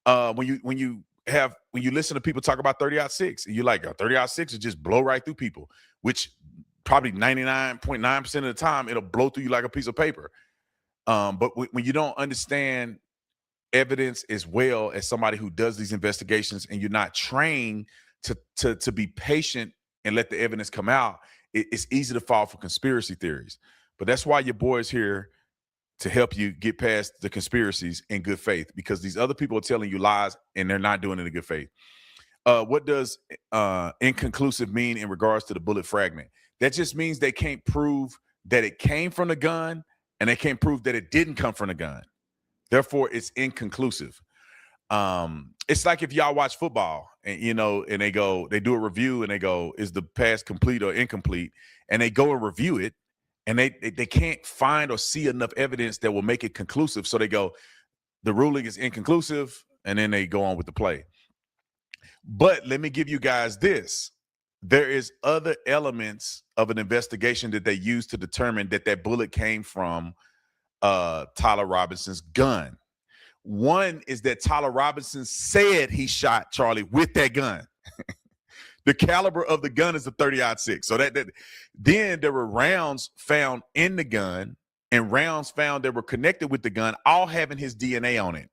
When you listen to people talk about 30-06, and you're like, 30-06 will just blow right through people, which probably 99.9% of the time it'll blow through you like a piece of paper. But when you don't understand evidence as well as somebody who does these investigations, and you're not trained to be patient and let the evidence come out, it's easy to fall for conspiracy theories. But that's why your boy is here, to help you get past the conspiracies in good faith, because these other people are telling you lies and they're not doing it in good faith. What does inconclusive mean in regards to the bullet fragment? That just means they can't prove that it came from the gun, and they can't prove that it didn't come from the gun. Therefore, it's inconclusive. It's like if y'all watch football and and they do a review and they go, is the pass complete or incomplete? And they go and review it, and they can't find or see enough evidence that will make it conclusive. So they go, the ruling is inconclusive, and then they go on with the play. But let me give you guys this. There is other elements of an investigation that they use to determine that bullet came from Tyler Robinson's gun. One is that Tyler Robinson said he shot Charlie with that gun. The caliber of the gun is a 30-06. So that then there were rounds found in the gun and rounds found that were connected with the gun, all having his DNA on it.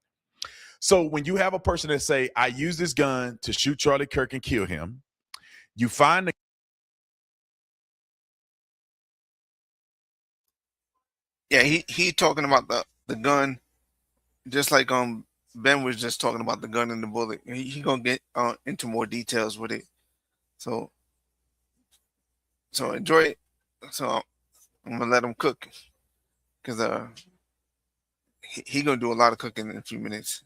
So when you have a person that say, I use this gun to shoot Charlie Kirk and kill him, you find the Yeah, he talking about the gun, just like Ben was just talking about the gun and the bullet. He gonna get into more details with it. So enjoy it. So I'm gonna let him cook, because he gonna do a lot of cooking in a few minutes.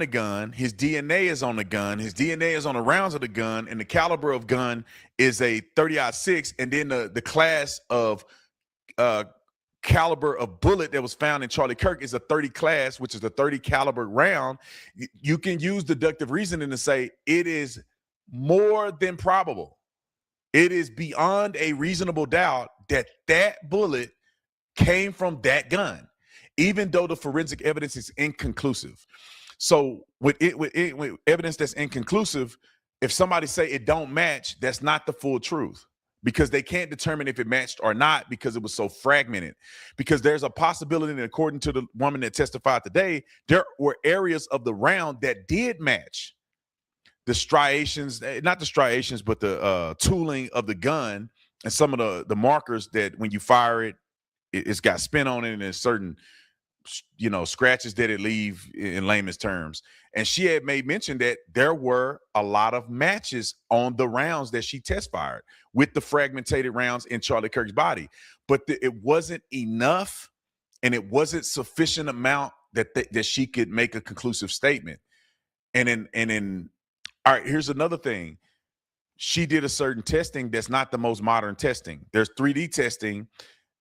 gun, his DNA is on the gun, his DNA is on the rounds of the gun, and the caliber of gun is a 30-06, and then the class of caliber of bullet that was found in Charlie Kirk is a 30 class, which is the 30 caliber round. You can use deductive reasoning to say it is more than probable. It is beyond a reasonable doubt that that bullet came from that gun, even though the forensic evidence is inconclusive. So with evidence that's inconclusive, if somebody say it don't match, that's not the full truth, because they can't determine if it matched or not because it was so fragmented. Because there's a possibility, and according to the woman that testified today, there were areas of the round that did match the striations, not the striations, but the tooling of the gun, and some of the markers that when you fire it, it's got spin on it, and there's certain scratches that it leave in layman's terms. And she had made mention that there were a lot of matches on the rounds that she test fired with the fragmented rounds in Charlie Kirk's body, but it wasn't enough, and it wasn't sufficient amount that she could make a conclusive statement. And then all right, here's another thing. She did a certain testing that's not the most modern testing. There's 3D testing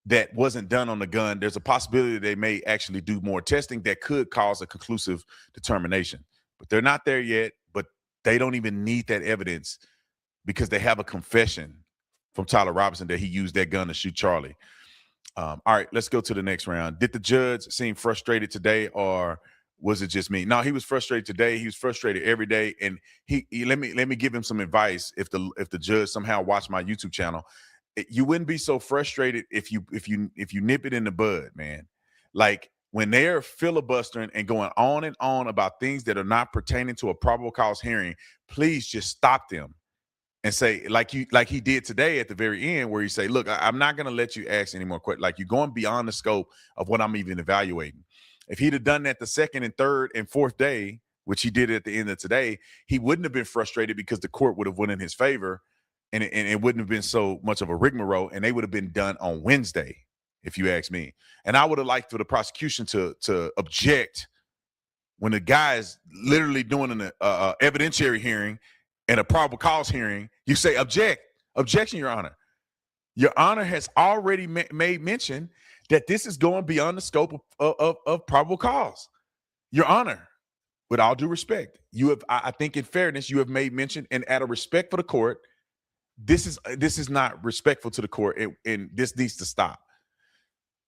that wasn't done on the gun. There's a possibility they may actually do more testing that could cause a conclusive determination, but they're not there yet. But they don't even need that evidence because they have a confession from Tyler Robinson that he used that gun to shoot Charlie. All right, let's go to the next round. Did the judge seem frustrated today, or was it just me? No, he was frustrated today. He was frustrated every day. And he let me give him some advice. If the judge somehow watched my YouTube channel, you wouldn't be so frustrated if you nip it in the bud, man. Like when they're filibustering and going on and on about things that are not pertaining to a probable cause hearing, please just stop them and say, like he did today at the very end, where you say, look, I'm not going to let you ask any more questions. Like, you're going beyond the scope of what I'm even evaluating. If he'd have done that the second and third and fourth day, which he did at the end of today, he wouldn't have been frustrated because the court would have went in his favor. And it wouldn't have been so much of a rigmarole, and they would have been done on Wednesday, if you ask me. And I would have liked for the prosecution to object when the guy is literally doing an evidentiary hearing and a probable cause hearing. You say, objection, Your Honor. Your Honor has already made mention that this is going beyond the scope of probable cause. Your Honor, with all due respect, I think in fairness, you have made mention, and out of respect for the court, this is not respectful to the court, and this needs to stop.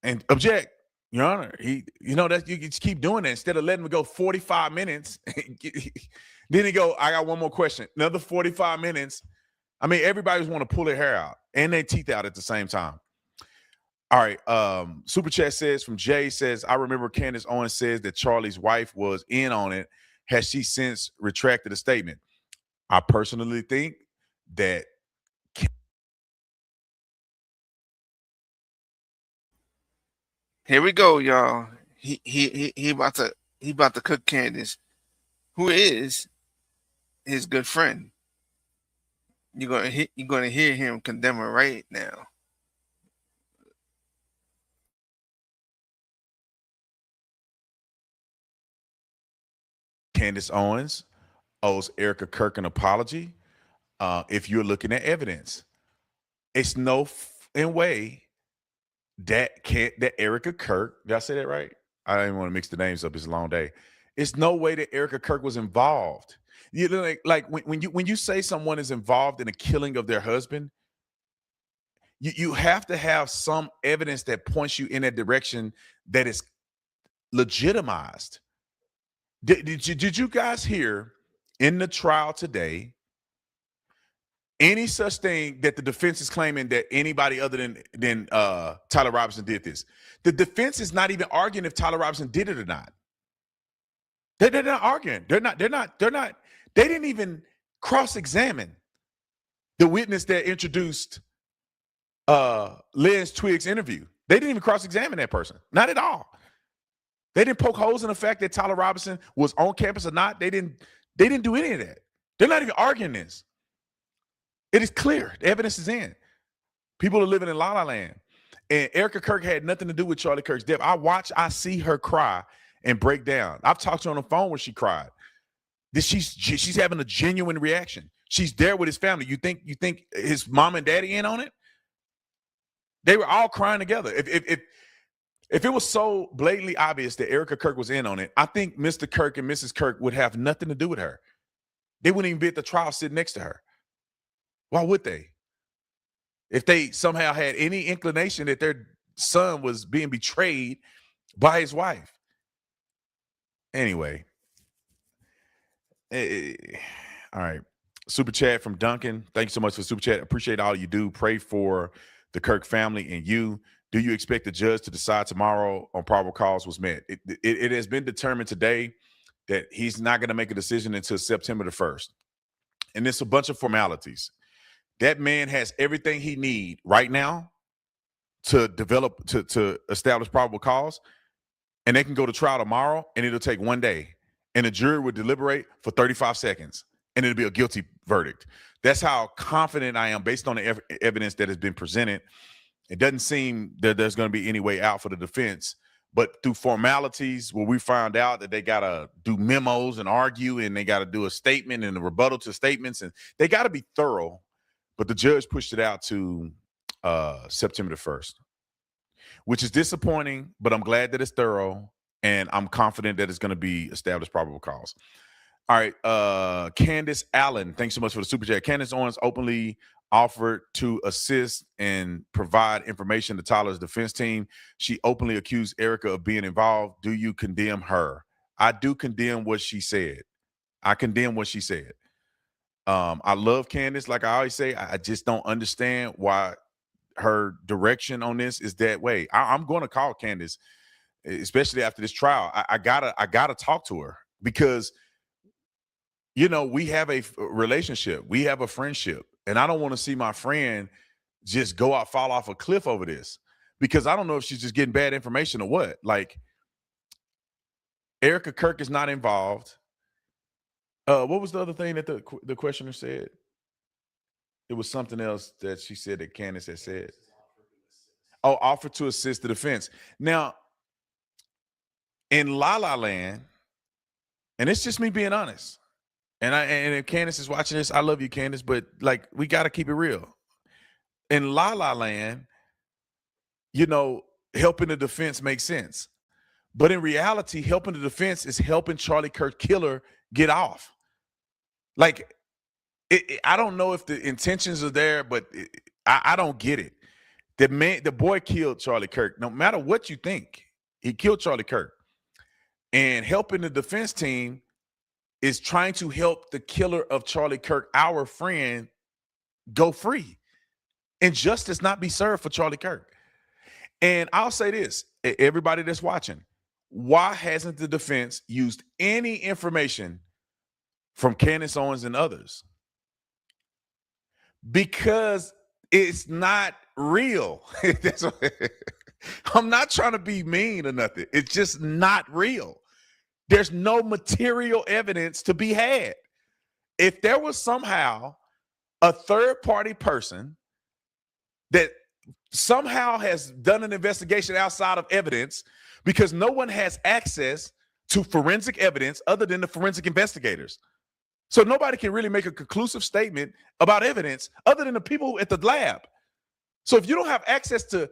And object, Your Honor. That you just keep doing that instead of letting him go 45 minutes. Then he go, I got one more question. Another 45 minutes. I mean, everybody's want to pull their hair out and their teeth out at the same time. All right. Super chat says from Jay says, I remember Candace Owens says that Charlie's wife was in on it. Has she since retracted a statement? I personally think that Here we go, y'all. He about to cook Candace, who is his good friend. You're gonna hear him condemn her right now. Candace Owens owes Erica Kirk an apology. If you're looking at evidence, it's no way that Erica Kirk, did I say that right? I didn't want to mix the names up. It's a long day. It's no way that Erica Kirk was involved. You know, like when you say someone is involved in the killing of their husband, you have to have some evidence that points you in a direction that is legitimized. Did you guys hear in the trial today any such thing that the defense is claiming that anybody other than Tyler Robinson did this? The defense is not even arguing if Tyler Robinson did it or not. They're not arguing. They're not. They didn't even cross-examine the witness that introduced Liz Twiggs' interview. They didn't even cross-examine that person. Not at all. They didn't poke holes in the fact that Tyler Robinson was on campus or not. They didn't do any of that. They're not even arguing this. It is clear. The evidence is in. People are living in La La Land. And Erica Kirk had nothing to do with Charlie Kirk's death. I see her cry and break down. I've talked to her on the phone when she cried. She's having a genuine reaction. She's there with his family. You think his mom and daddy in on it? They were all crying together. If it was so blatantly obvious that Erica Kirk was in on it, I think Mr. Kirk and Mrs. Kirk would have nothing to do with her. They wouldn't even be at the trial sitting next to her. Why would they? If they somehow had any inclination that their son was being betrayed by his wife. Anyway. All right. Super chat from Duncan. Thank you so much for super chat. Appreciate all you do. Pray for the Kirk family and you. Do you expect the judge to decide tomorrow on probable cause was met? It has been determined today that he's not going to make a decision until September the 1st. And it's a bunch of formalities. That man has everything he needs right now to develop, to establish probable cause. And they can go to trial tomorrow and it'll take 1 day. And the jury would deliberate for 35 seconds and it'll be a guilty verdict. That's how confident I am based on the evidence that has been presented. It doesn't seem that there's going to be any way out for the defense, but through formalities where we found out that they got to do memos and argue and they got to do a statement and a rebuttal to statements and they got to be thorough. But the judge pushed it out to September the 1st, which is disappointing, but I'm glad that it's thorough and I'm confident that it's going to be established probable cause. All right. Candace Allen, thanks so much for the super chat. Candace Owens openly offered to assist and provide information to Tyler's defense team. She openly accused Erica of being involved. Do you condemn her? I do condemn what she said. I condemn what she said. I love Candace. Like I always say, I just don't understand why her direction on this is that way. I'm going to call Candace, especially after this trial. I gotta talk to her because, you know, we have a relationship. We have a friendship. And I don't want to see my friend just fall off a cliff over this because I don't know if she's just getting bad information or what. Like, Erica Kirk is not involved. What was the other thing that the questioner said? It was something else that she said that Candace had said. Oh, offer to assist the defense. Now, in La La Land, and it's just me being honest, and if Candace is watching this, I love you, Candace, but like we got to keep it real. In La La Land, you know, helping the defense makes sense. But in reality, helping the defense is helping Charlie Kirk killer get off. Like, I don't know if the intentions are there, but I don't get it. The boy killed Charlie Kirk. No matter what you think, he killed Charlie Kirk. And helping the defense team is trying to help the killer of Charlie Kirk, our friend, go free. And justice not be served for Charlie Kirk. And I'll say this, everybody that's watching, why hasn't the defense used any information from Candace Owens and others? Because it's not real. I'm not trying to be mean or nothing. It's just not real. There's no material evidence to be had. If there was somehow a third-party person that somehow has done an investigation outside of evidence, because no one has access to forensic evidence other than the forensic investigators. So nobody can really make a conclusive statement about evidence other than the people at the lab. So if you don't have access to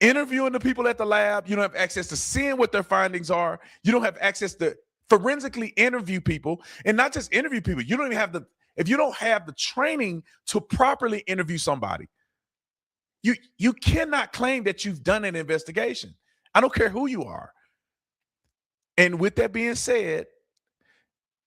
interviewing the people at the lab, you don't have access to seeing what their findings are, you don't have access to forensically interview people, and not just interview people, you don't even have if you don't have the training to properly interview somebody, you cannot claim that you've done an investigation. I don't care who you are. And with that being said,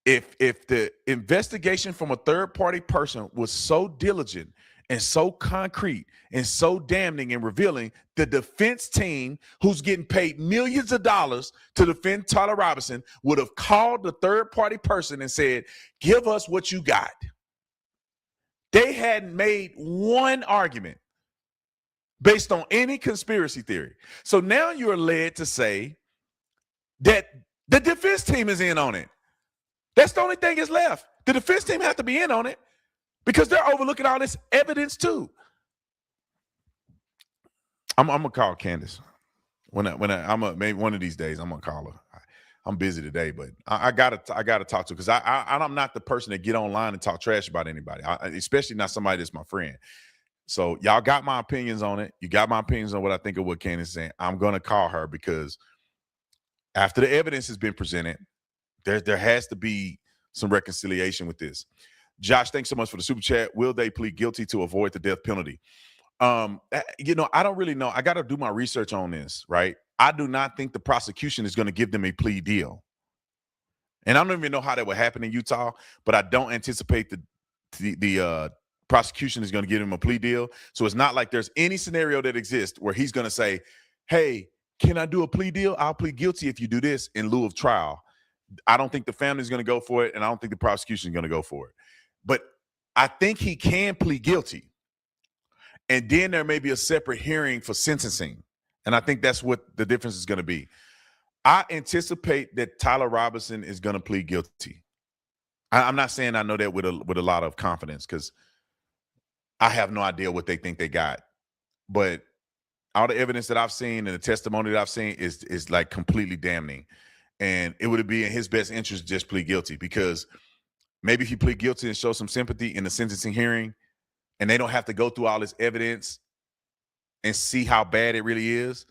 if the investigation from a third party person was so diligent and so concrete and so damning and revealing, the defense team, who's getting paid millions of dollars to defend Tyler Robinson, would have called the third party person and said, give us what you got. They hadn't made one argument based on any conspiracy theory. So now you're led to say that the defense team is in on it. That's the only thing that's left. The defense team have to be in on it because they're overlooking all this evidence too. I'm gonna call Candace maybe one of these days I'm gonna call her. I'm busy today, but I gotta talk to her because I'm not the person that get online and talk trash about anybody, especially not somebody that's my friend. So y'all got my opinions on it. You got my opinions on what I think of what Candace is saying. I'm gonna call her because after the evidence has been presented, there has to be some reconciliation with this. Josh, thanks so much for the super chat. Will they plead guilty to avoid the death penalty? I don't really know. I got to do my research on this, right? I do not think the prosecution is going to give them a plea deal. And I don't even know how that would happen in Utah, but I don't anticipate the prosecution is going to give him a plea deal. So it's not like there's any scenario that exists where he's going to say, hey, can I do a plea deal? I'll plead guilty if you do this in lieu of trial. I don't think the family is going to go for it, and I don't think the prosecution is going to go for it. But I think he can plead guilty. And then there may be a separate hearing for sentencing. And I think that's what the difference is going to be. I anticipate that Tyler Robinson is going to plead guilty. I'm not saying I know that with a lot of confidence because I have no idea what they think they got. But all the evidence that I've seen and the testimony that I've seen is like completely damning. And it would be in his best interest to just plead guilty because maybe if he plead guilty and show some sympathy in the sentencing hearing and they don't have to go through all this evidence and see how bad it really is,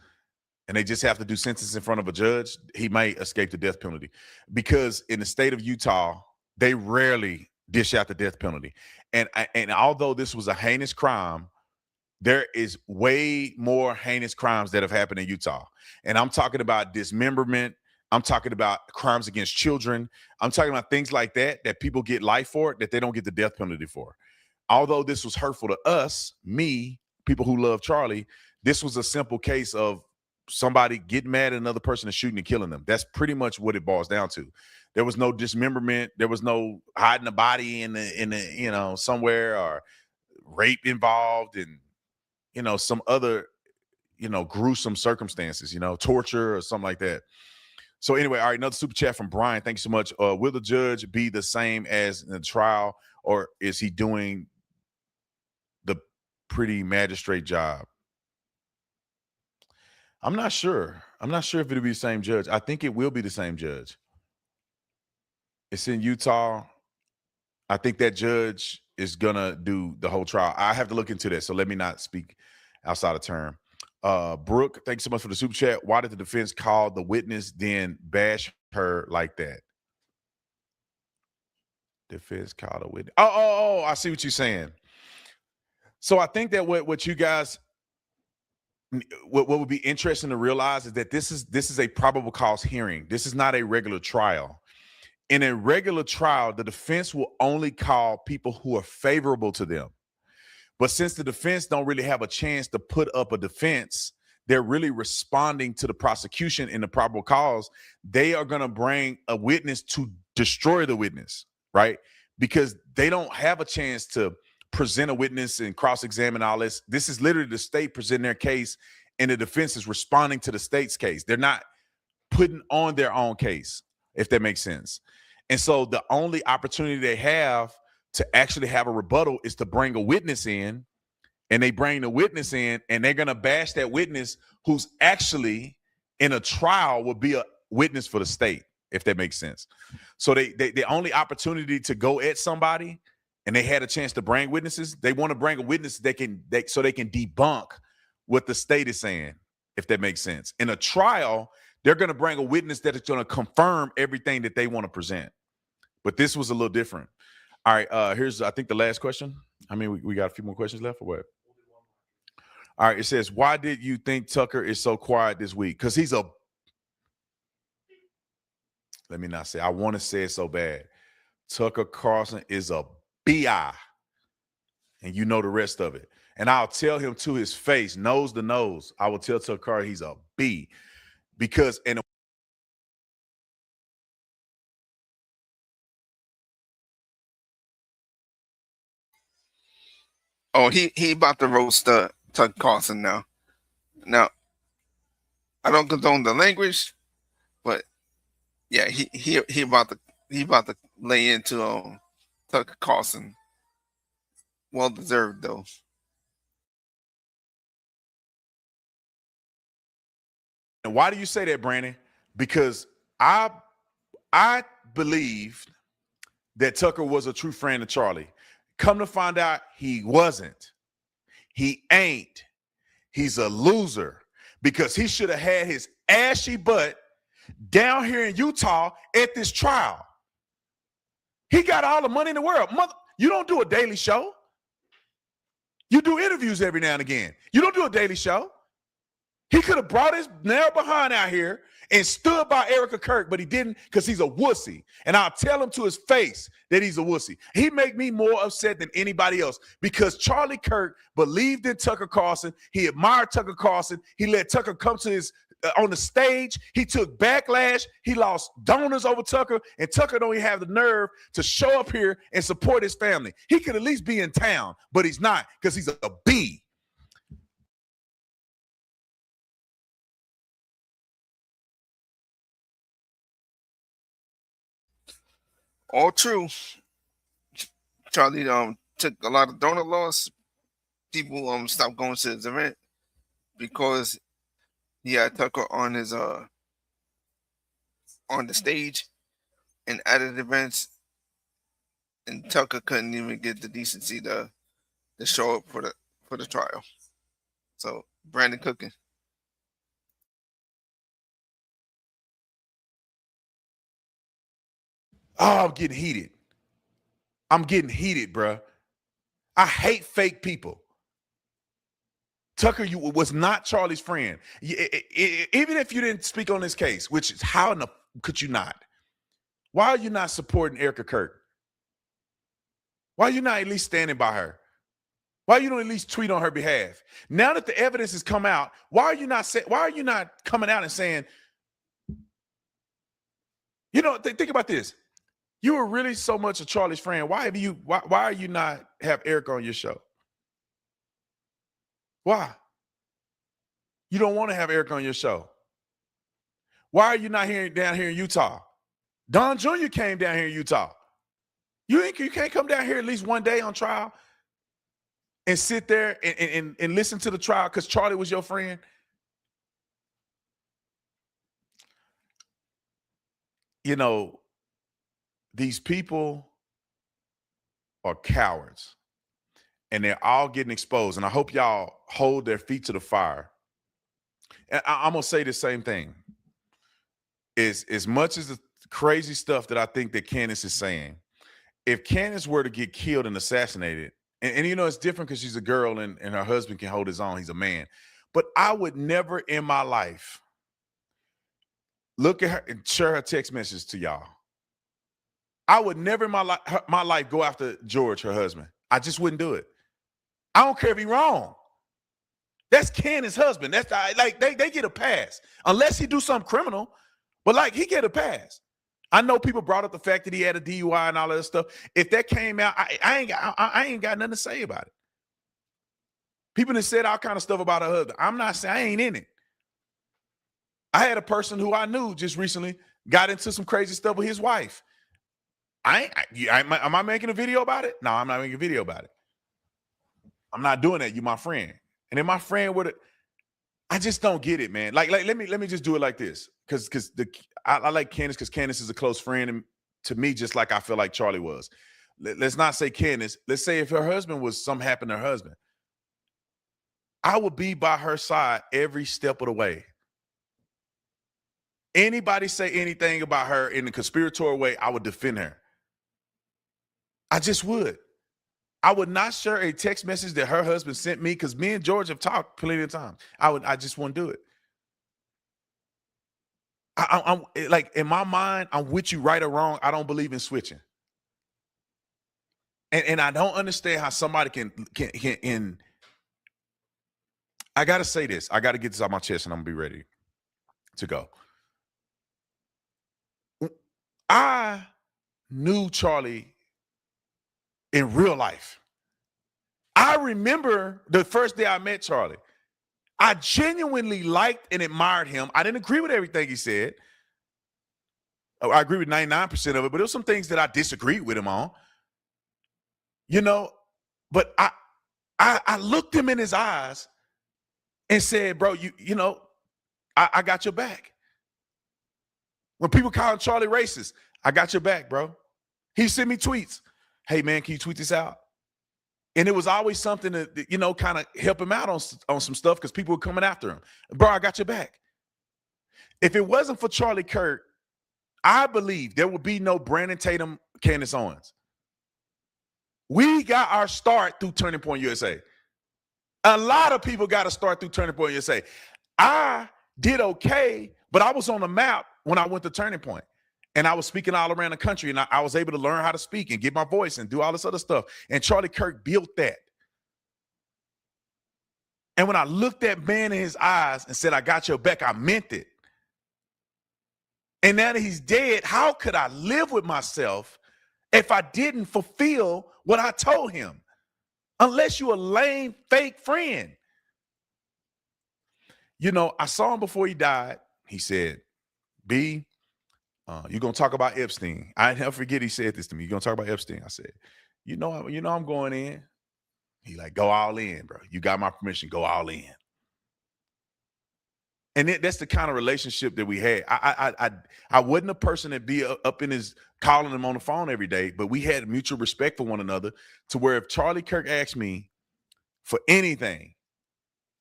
and they just have to do sentence in front of a judge, he might escape the death penalty. Because in the state of Utah, they rarely dish out the death penalty. And although this was a heinous crime, there is way more heinous crimes that have happened in Utah. And I'm talking about dismemberment. I'm talking about crimes against children. I'm talking about things like that people get life for, that they don't get the death penalty for. Although this was hurtful to us, me, people who love Charlie, this was a simple case of somebody getting mad at another person and shooting and killing them. That's pretty much what it boils down to. There was no dismemberment. There was no hiding the body in the somewhere, or rape involved, and some other gruesome circumstances, torture or something like that. So anyway, all right, another super chat from Brian. Thank you so much. Will the judge be the same as in the trial, or is he doing the pretty magistrate job? I'm not sure. I'm not sure if it'll be the same judge. I think it will be the same judge. It's in Utah. I think that judge is gonna do the whole trial. I have to look into that, so let me not speak outside of term. Brooke, thanks so much for the super chat. Why did the defense call the witness then bash her like that? Defense called a witness. Oh, I see what you're saying. So I think that what you guys, what would be interesting to realize is that this is a probable cause hearing. This is not a regular trial. In a regular trial, the defense will only call people who are favorable to them. But since the defense don't really have a chance to put up a defense, they're really responding to the prosecution in the probable cause. They are going to bring a witness to destroy the witness, right? Because they don't have a chance to present a witness and cross-examine all this. This is literally the state presenting their case, and the defense is responding to the state's case. They're not putting on their own case, if that makes sense. And so the only opportunity they have to actually have a rebuttal is to bring a witness in, and they bring the witness in, and they're going to bash that witness who's actually in a trial will be a witness for the state, if that makes sense. So the only opportunity to go at somebody, and they had a chance to bring witnesses, they want to bring a witness so they can debunk what the state is saying, if that makes sense. In a trial, they're going to bring a witness that is going to confirm everything that they want to present. But this was a little different. All right, here's, I think, the last question. I mean, we got a few more questions left, or what? All right, it says, why did you think Tucker is so quiet this week? Because he's a let me not say, I want to say it so bad. Tucker Carlson is a BI. And you know the rest of it. And I'll tell him to his face, nose to nose, I will tell Tucker Carlson he's a B. Because, and Oh, he about to roast Tucker Carlson now. Now, I don't condone the language, but yeah, he about to lay into Tucker Carlson. Well deserved though. And why do you say that, Brandon? Because I believed that Tucker was a true friend of Charlie. Come to find out, he wasn't. He ain't. He's a loser because he should have had his ashy butt down here in Utah at this trial. He got all the money in the world. You don't do a daily show. You do interviews every now and again. You don't do a daily show. He could have brought his narrow behind out here and stood by Erica Kirk, but he didn't because he's a wussy. And I'll tell him to his face that he's a wussy. He make me more upset than anybody else because Charlie Kirk believed in Tucker Carlson. He admired Tucker Carlson. He let Tucker come to his on the stage. He took backlash. He lost donors over Tucker, and Tucker don't even have the nerve to show up here and support his family. He could at least be in town, but he's not because he's a B. All true. Charlie took a lot of donor loss. People stopped going to his event because he had Tucker on his on the stage and at the events, and Tucker couldn't even get the decency to show up for the trial. So Brandon cooking. Oh, I'm getting heated. I'm getting heated, bruh. I hate fake people. Tucker, you was not Charlie's friend. Even if you didn't speak on this case, which is how in the could you not? Why are you not supporting Erica Kirk? Why are you not at least standing by her? Why you don't at least tweet on her behalf? Now that the evidence has come out, why are you not coming out and saying, you know, think about this. You were really so much a Charlie's friend. Why are you not have Erica on your show? Why? You don't want to have Erica on your show. Why are you not down here in Utah? Don Jr. came down here in Utah. You can't come down here at least one day on trial and sit there and listen to the trial because Charlie was your friend. You know, these people are cowards and they're all getting exposed. And I hope y'all hold their feet to the fire. And I'm going to say the same thing. As much as the crazy stuff that I think that Candace is saying, if Candace were to get killed and assassinated, and you know, it's different because she's a girl and her husband can hold his own. He's a man. But I would never in my life look at her and share her text message to y'all. I would never in my life go after George, her husband. I just wouldn't do it. I don't care if he's wrong. That's Candace's husband. That's like they get a pass unless he do something criminal. But like he get a pass. I know people brought up the fact that he had a DUI and all that stuff. If that came out, I ain't got nothing to say about it. People have said all kind of stuff about her husband. I'm not saying I ain't in it. I had a person who I knew just recently got into some crazy stuff with his wife. Am I making a video about it? No, I'm not making a video about it. I'm not doing that. You my friend. And then my friend would, I just don't get it, man. Like let me just do it like this. Because I like Candace because Candace is a close friend and to me, just like I feel like Charlie was. Let's not say Candace. Let's say if her husband was something happened to her husband, I would be by her side every step of the way. Anybody say anything about her in a conspiratorial way, I would defend her. I just would. I would not share a text message that her husband sent me because me and George have talked plenty of times. I just wouldn't do it. I'm like, in my mind, I'm with you right or wrong. I don't believe in switching. And I don't understand how somebody can I gotta say this. I gotta get this out my chest and I'm gonna be ready to go. I knew Charlie in real life. I remember the first day I met Charlie. I genuinely liked and admired him. I didn't agree with everything he said. I agree with 99% of it, but there were some things that I disagreed with him on. You know, but I looked him in his eyes and said, bro, you know, I got your back. When people call Charlie racist, I got your back, bro. He sent me tweets. Hey, man, can you tweet this out? And it was always something to, you know, kind of help him out on some stuff because people were coming after him. Bro, I got your back. If it wasn't for Charlie Kirk, I believe there would be no Brandon Tatum, Candace Owens. We got our start through Turning Point USA. A lot of people got to start through Turning Point USA. I did okay, but I was on the map when I went to Turning Point. And I was speaking all around the country, and I was able to learn how to speak and get my voice and do all this other stuff. And Charlie Kirk built that. And when I looked that man in his eyes and said, I got your back, I meant it. And now that he's dead, how could I live with myself if I didn't fulfill what I told him? Unless you're a lame, fake friend. You know, I saw him before he died. He said, B, you're going to talk about Epstein. I never forget he said this to me. You're going to talk about Epstein. I said, you know I'm going in. He like, go all in, bro. You got my permission. Go all in. And that's the kind of relationship that we had. I wasn't a person that be up in his calling him on the phone every day, but we had mutual respect for one another to where if Charlie Kirk asked me for anything,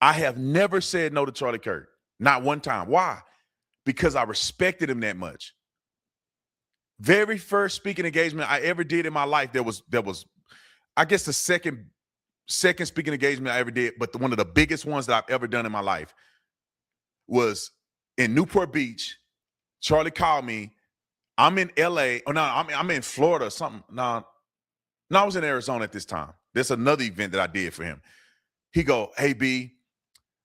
I have never said no to Charlie Kirk. Not one time. Why? Because I respected him that much. Very first speaking engagement I ever did in my life, there was I guess the second speaking engagement I ever did, but one of the biggest ones that I've ever done in my life was in Newport Beach. Charlie called me. I'm in LA. Oh no, I'm in Florida or something. No, I was in Arizona at this time. There's another event that I did for him. He go, hey B,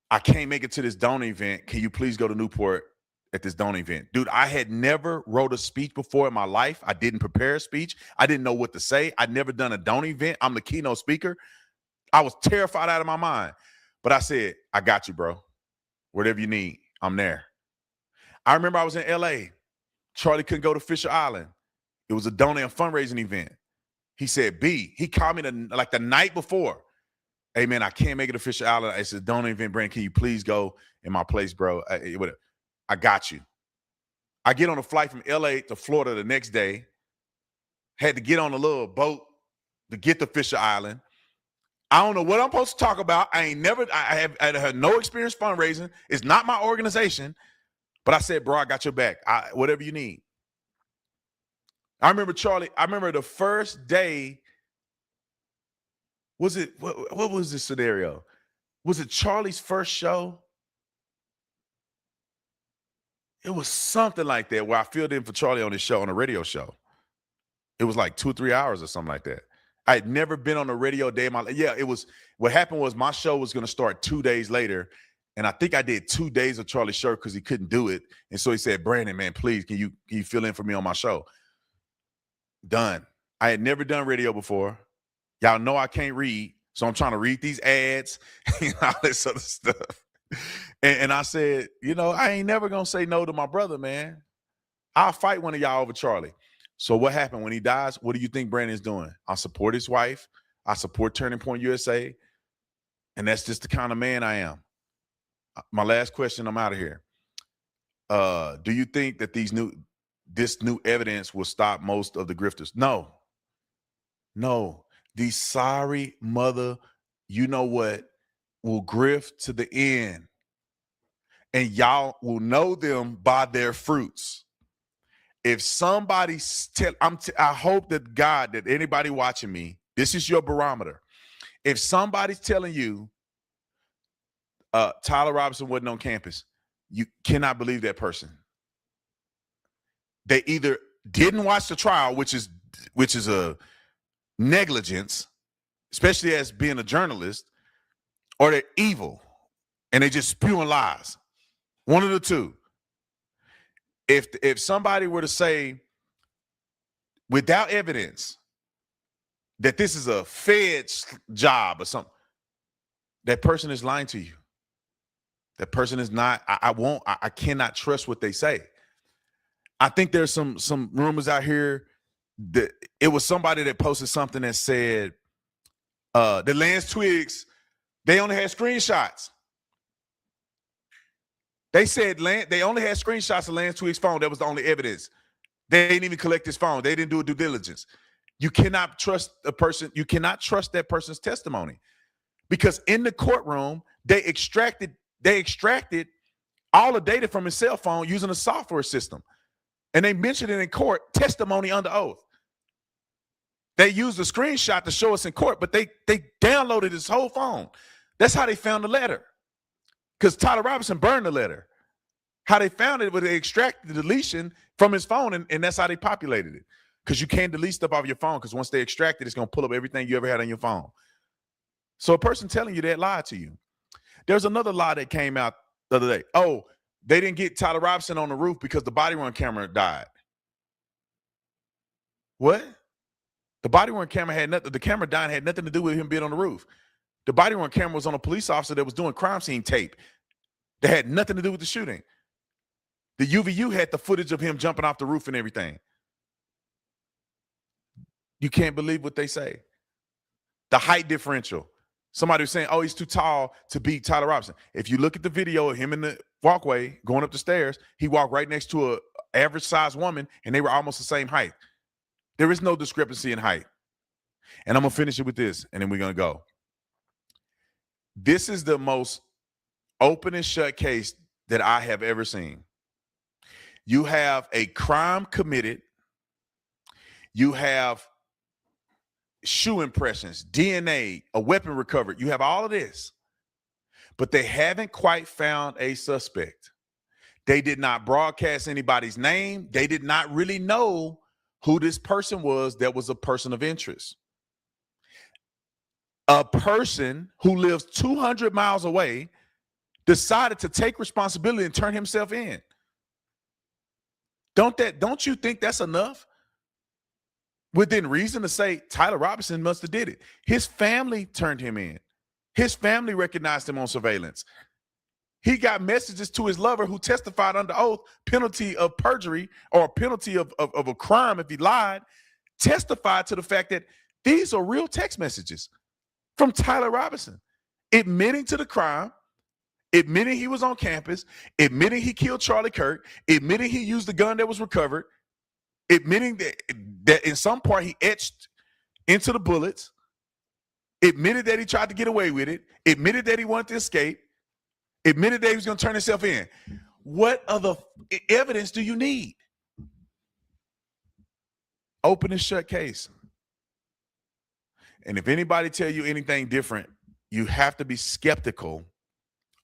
I can't make it to this donor event. Can you please go to Newport at this donor event? Dude, I had never wrote a speech before in my life. I didn't prepare a speech. I didn't know what to say. I'd never done a donor event. I'm the keynote speaker. I was terrified out of my mind. But I said, I got you, bro. Whatever you need, I'm there. I remember I was in LA. Charlie couldn't go to Fisher Island. It was a donor and fundraising event. He said, B, he called me the night before. Hey, man, I can't make it to Fisher Island. It's a donor event, Brandon. Can you please go in my place, bro? I got you. I get on a flight from LA to Florida the next day. Had to get on a little boat to get to Fisher Island. I don't know what I'm supposed to talk about. I had no experience fundraising. It's not my organization. But I said, bro, I got your back. Whatever you need. I remember the first day. What was this scenario? Was it Charlie's first show? It was something like that where I filled in for Charlie on his show, on a radio show. It was like 2 or 3 hours or something like that. I had never been on a radio day in my life. Yeah, it was. What happened was my show was going to start 2 days later. And I think I did 2 days of Charlie's show because he couldn't do it. And so he said, Brandon, man, please, can you fill in for me on my show? Done. I had never done radio before. Y'all know I can't read. So I'm trying to read these ads and all this other stuff. And I said, I ain't never going to say no to my brother, man. I'll fight one of y'all over Charlie. So what happened when he dies? What do you think Brandon's doing? I support his wife. I support Turning Point USA. And that's just the kind of man I am. My last question, I'm out of here. Do you think that this new evidence will stop most of the grifters? No. These sorry mother, you know what, will grift to the end. And y'all will know them by their fruits. If somebody's I hope that God, that anybody watching me, this is your barometer. If somebody's telling you Tyler Robinson wasn't on campus, you cannot believe that person. they either didn't watch the trial, which is a negligence, especially as being a journalist, or they're evil and they just spewing lies. One of the two. If somebody were to say without evidence that this is a Fed's job or something, that person is lying to you. That person is not. I cannot trust what they say. I think there's some rumors out here that it was somebody that posted something that said the Lance Twiggs, they only had screenshots. They said they only had screenshots of Lance Twiggs' phone. That was the only evidence. They didn't even collect his phone. They didn't do a due diligence. You cannot trust a person. You cannot trust that person's testimony, because in the courtroom they extracted all the data from his cell phone using a software system, and they mentioned it in court, testimony under oath. They used a screenshot to show us in court, but they downloaded his whole phone. That's how they found the letter, because Tyler Robinson burned the letter. How they found it was they extracted the deletion from his phone, and that's how they populated it. Because you can't delete stuff off your phone, because once they extract it, it's going to pull up everything you ever had on your phone. So a person telling you that lied to you. There's another lie that came out the other day. Oh, they didn't get Tyler Robinson on the roof because the body worn camera died. What? The body worn camera had nothing. The camera dying had nothing to do with him being on the roof. The body worn camera was on a police officer that was doing crime scene tape that had nothing to do with the shooting. The UVU had the footage of him jumping off the roof and everything. You can't believe what they say. The height differential. Somebody was saying, oh, he's too tall to beat Tyler Robinson. If you look at the video of him in the walkway going up the stairs, he walked right next to an average sized woman, and they were almost the same height. There is no discrepancy in height. And I'm going to finish it with this, and then we're going to go. This is the most open and shut case that I have ever seen. You have a crime committed. You have shoe impressions, DNA, a weapon recovered. You have all of this, but they haven't quite found a suspect. They did not broadcast anybody's name. They did not really know who this person was that was a person of interest. A person who lives 200 miles away decided to take responsibility and turn himself in. Don't you think that's enough? Within reason to say Tyler Robinson must have did it. His family turned him in. His family recognized him on surveillance. He got messages to his lover who testified under oath, penalty of perjury or penalty of a crime if he lied, testified to the fact that these are real text messages from Tyler Robinson, admitting to the crime, admitting he was on campus, admitting he killed Charlie Kirk, admitting he used the gun that was recovered, admitting that in some part he etched into the bullets, admitted that he tried to get away with it, admitted that he wanted to escape, admitted that he was going to turn himself in. What other evidence do you need? Open and shut case. And if anybody tell you anything different, you have to be skeptical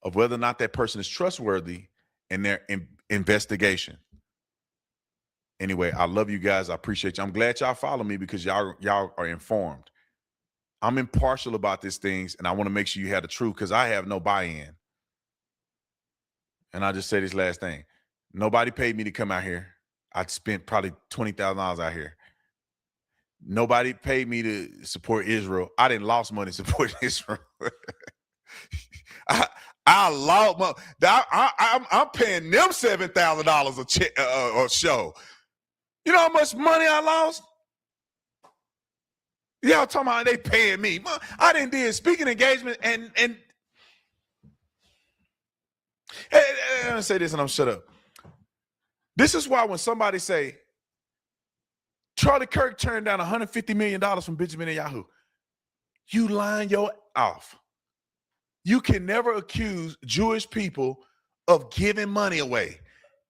of whether or not that person is trustworthy in their investigation. Anyway, I love you guys. I appreciate you. I'm glad y'all follow me because y'all are informed. I'm impartial about these things, and I want to make sure you have the truth because I have no buy-in. And I'll just say this last thing. Nobody paid me to come out here. I spent probably $20,000 out here. Nobody paid me to support Israel. I didn't lost money supporting Israel. I lost money. I'm paying them $7,000 a show. You know how much money I lost? Y'all talking about they paying me. I didn't do speaking engagement and I'm gonna say this and I'm shut up. This is why when somebody say Charlie Kirk turned down $150 million from Benjamin Netanyahu, you lying your off. You can never accuse Jewish people of giving money away.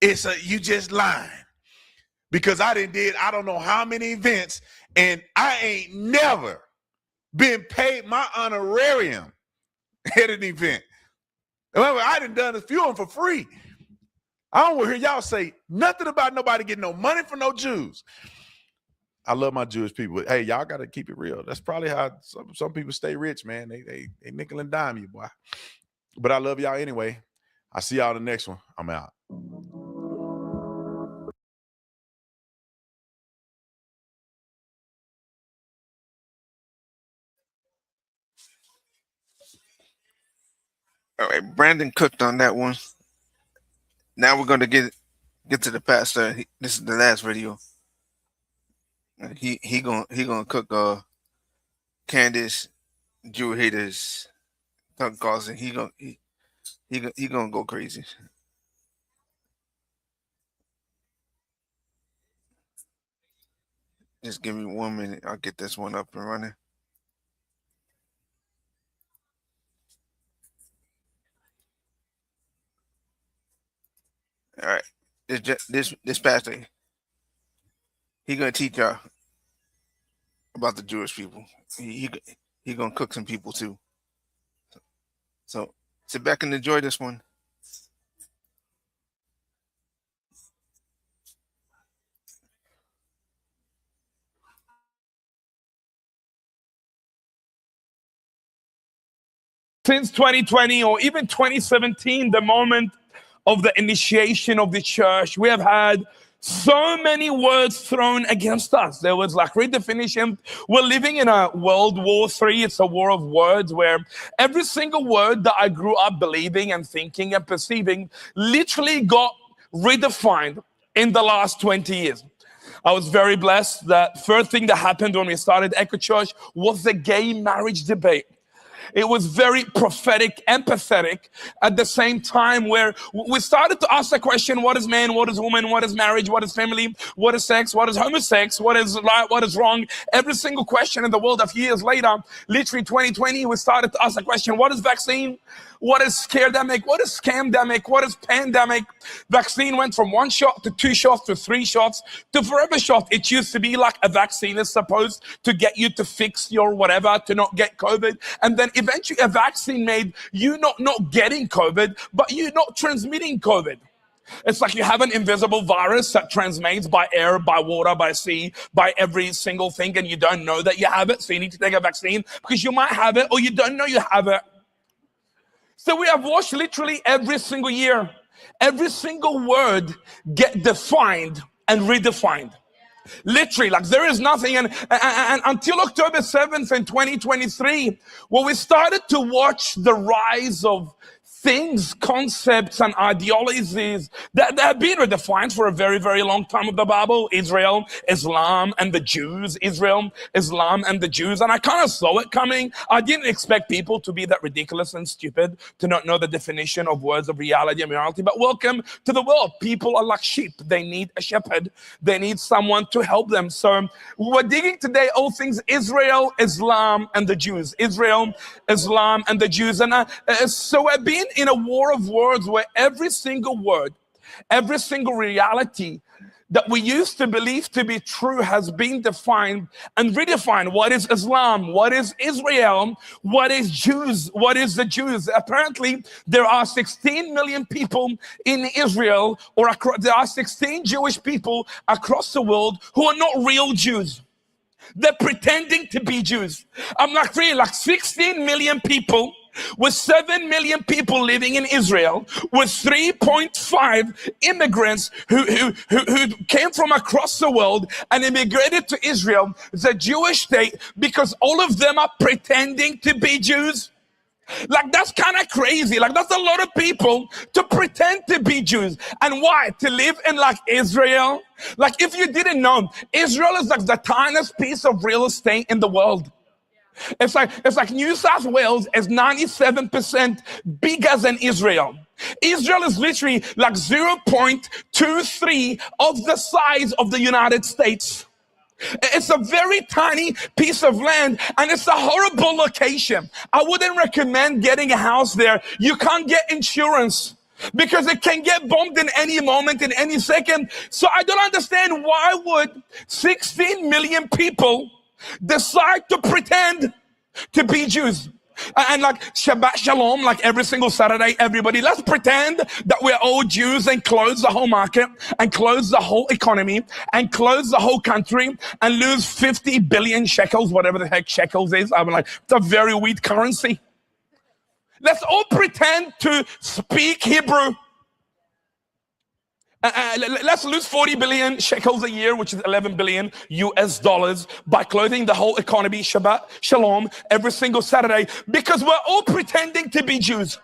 You just lying. Because I don't know how many events, and I ain't never been paid my honorarium at an event. Remember, I done a few of them for free. I don't want to hear y'all say nothing about nobody getting no money from no Jews. I love my Jewish people. Hey, y'all got to keep it real. That's probably how some people stay rich, man. They nickel and dime you, boy. But I love y'all anyway. I'll see y'all in the next one. I'm out. All right, Brandon cooked on that one. Now we're gonna get to the pastor. This is the last video. He gonna cook Candace, Jew haters, tongue causing. He gonna go crazy. Just give me 1 minute. I'll get this one up and running. All right, this pastor, he gonna teach y'all about the Jewish people. He gonna cook some people too. So sit back and enjoy this one. Since 2020 or even 2017, the moment of the initiation of the church, we have had so many words thrown against us. There was like redefinition. We're living in a World War III. It's a war of words where every single word that I grew up believing and thinking and perceiving literally got redefined in the last 20 years. I was very blessed that first thing that happened when we started Echo Church was the gay marriage debate. It was very prophetic, empathetic at the same time, where we started to ask the question, what is man, what is woman, what is marriage, what is family, what is sex, what is homosex, what is right, what is wrong? Every single question in the world. A few years later, literally 2020, we started to ask the question, what is vaccine? What is scaredemic? What is scamdemic? What is pandemic? Vaccine went from 1 shot to 2 shots to 3 shots to forever shot. It used to be like a vaccine is supposed to get you to fix your whatever, to not get COVID. And then eventually a vaccine made you not getting COVID, but you not transmitting COVID. It's like you have an invisible virus that transmits by air, by water, by sea, by every single thing, and you don't know that you have it. So you need to take a vaccine because you might have it or you don't know you have it. So we have watched literally every single year, every single word get defined and redefined. Literally, like there is nothing. And until October 7th in 2023, when we started to watch the rise of things, concepts, and ideologies that have been redefined for a very, very long time of the Bible. Israel, Islam, and the Jews. Israel, Islam, and the Jews. And I kind of saw it coming. I didn't expect people to be that ridiculous and stupid to not know the definition of words of reality and morality. But welcome to the world. People are like sheep. They need a shepherd. They need someone to help them. So we're digging today all things Israel, Islam, and the Jews. Israel, Islam, and the Jews. And so we've been in a war of words where every single word, every single reality that we used to believe to be true has been defined and redefined. What is Islam? What is Israel? What is Jews? What is the Jews? Apparently, there are 16 million people in Israel, or there are 16 Jewish people across the world who are not real Jews. They're pretending to be Jews. I'm not really like 16 million people with 7 million people living in Israel, with 3.5 immigrants who came from across the world and immigrated to Israel, the Jewish state, because all of them are pretending to be Jews. Like, that's kind of crazy. Like, that's a lot of people to pretend to be Jews. And why? To live in like Israel. Like, if you didn't know, Israel is like the tiniest piece of real estate in the world. It's like New South Wales is 97% bigger than Israel. Israel is literally like 0.23 of the size of the United States. It's a very tiny piece of land, and it's a horrible location. I wouldn't recommend getting a house there. You can't get insurance because it can get bombed in any moment, in any second. So I don't understand, why would 16 million people decide to pretend to be Jews? And like Shabbat Shalom, like every single Saturday, everybody, let's pretend that we're all Jews and close the whole market and close the whole economy and close the whole country and lose 50 billion shekels, whatever the heck shekels is. I'm like, it's a very weak currency. Let's all pretend to speak Hebrew. Let's lose 40 billion shekels a year, which is 11 billion US dollars, by clothing the whole economy, Shabbat Shalom, every single Saturday, because we're all pretending to be Jews.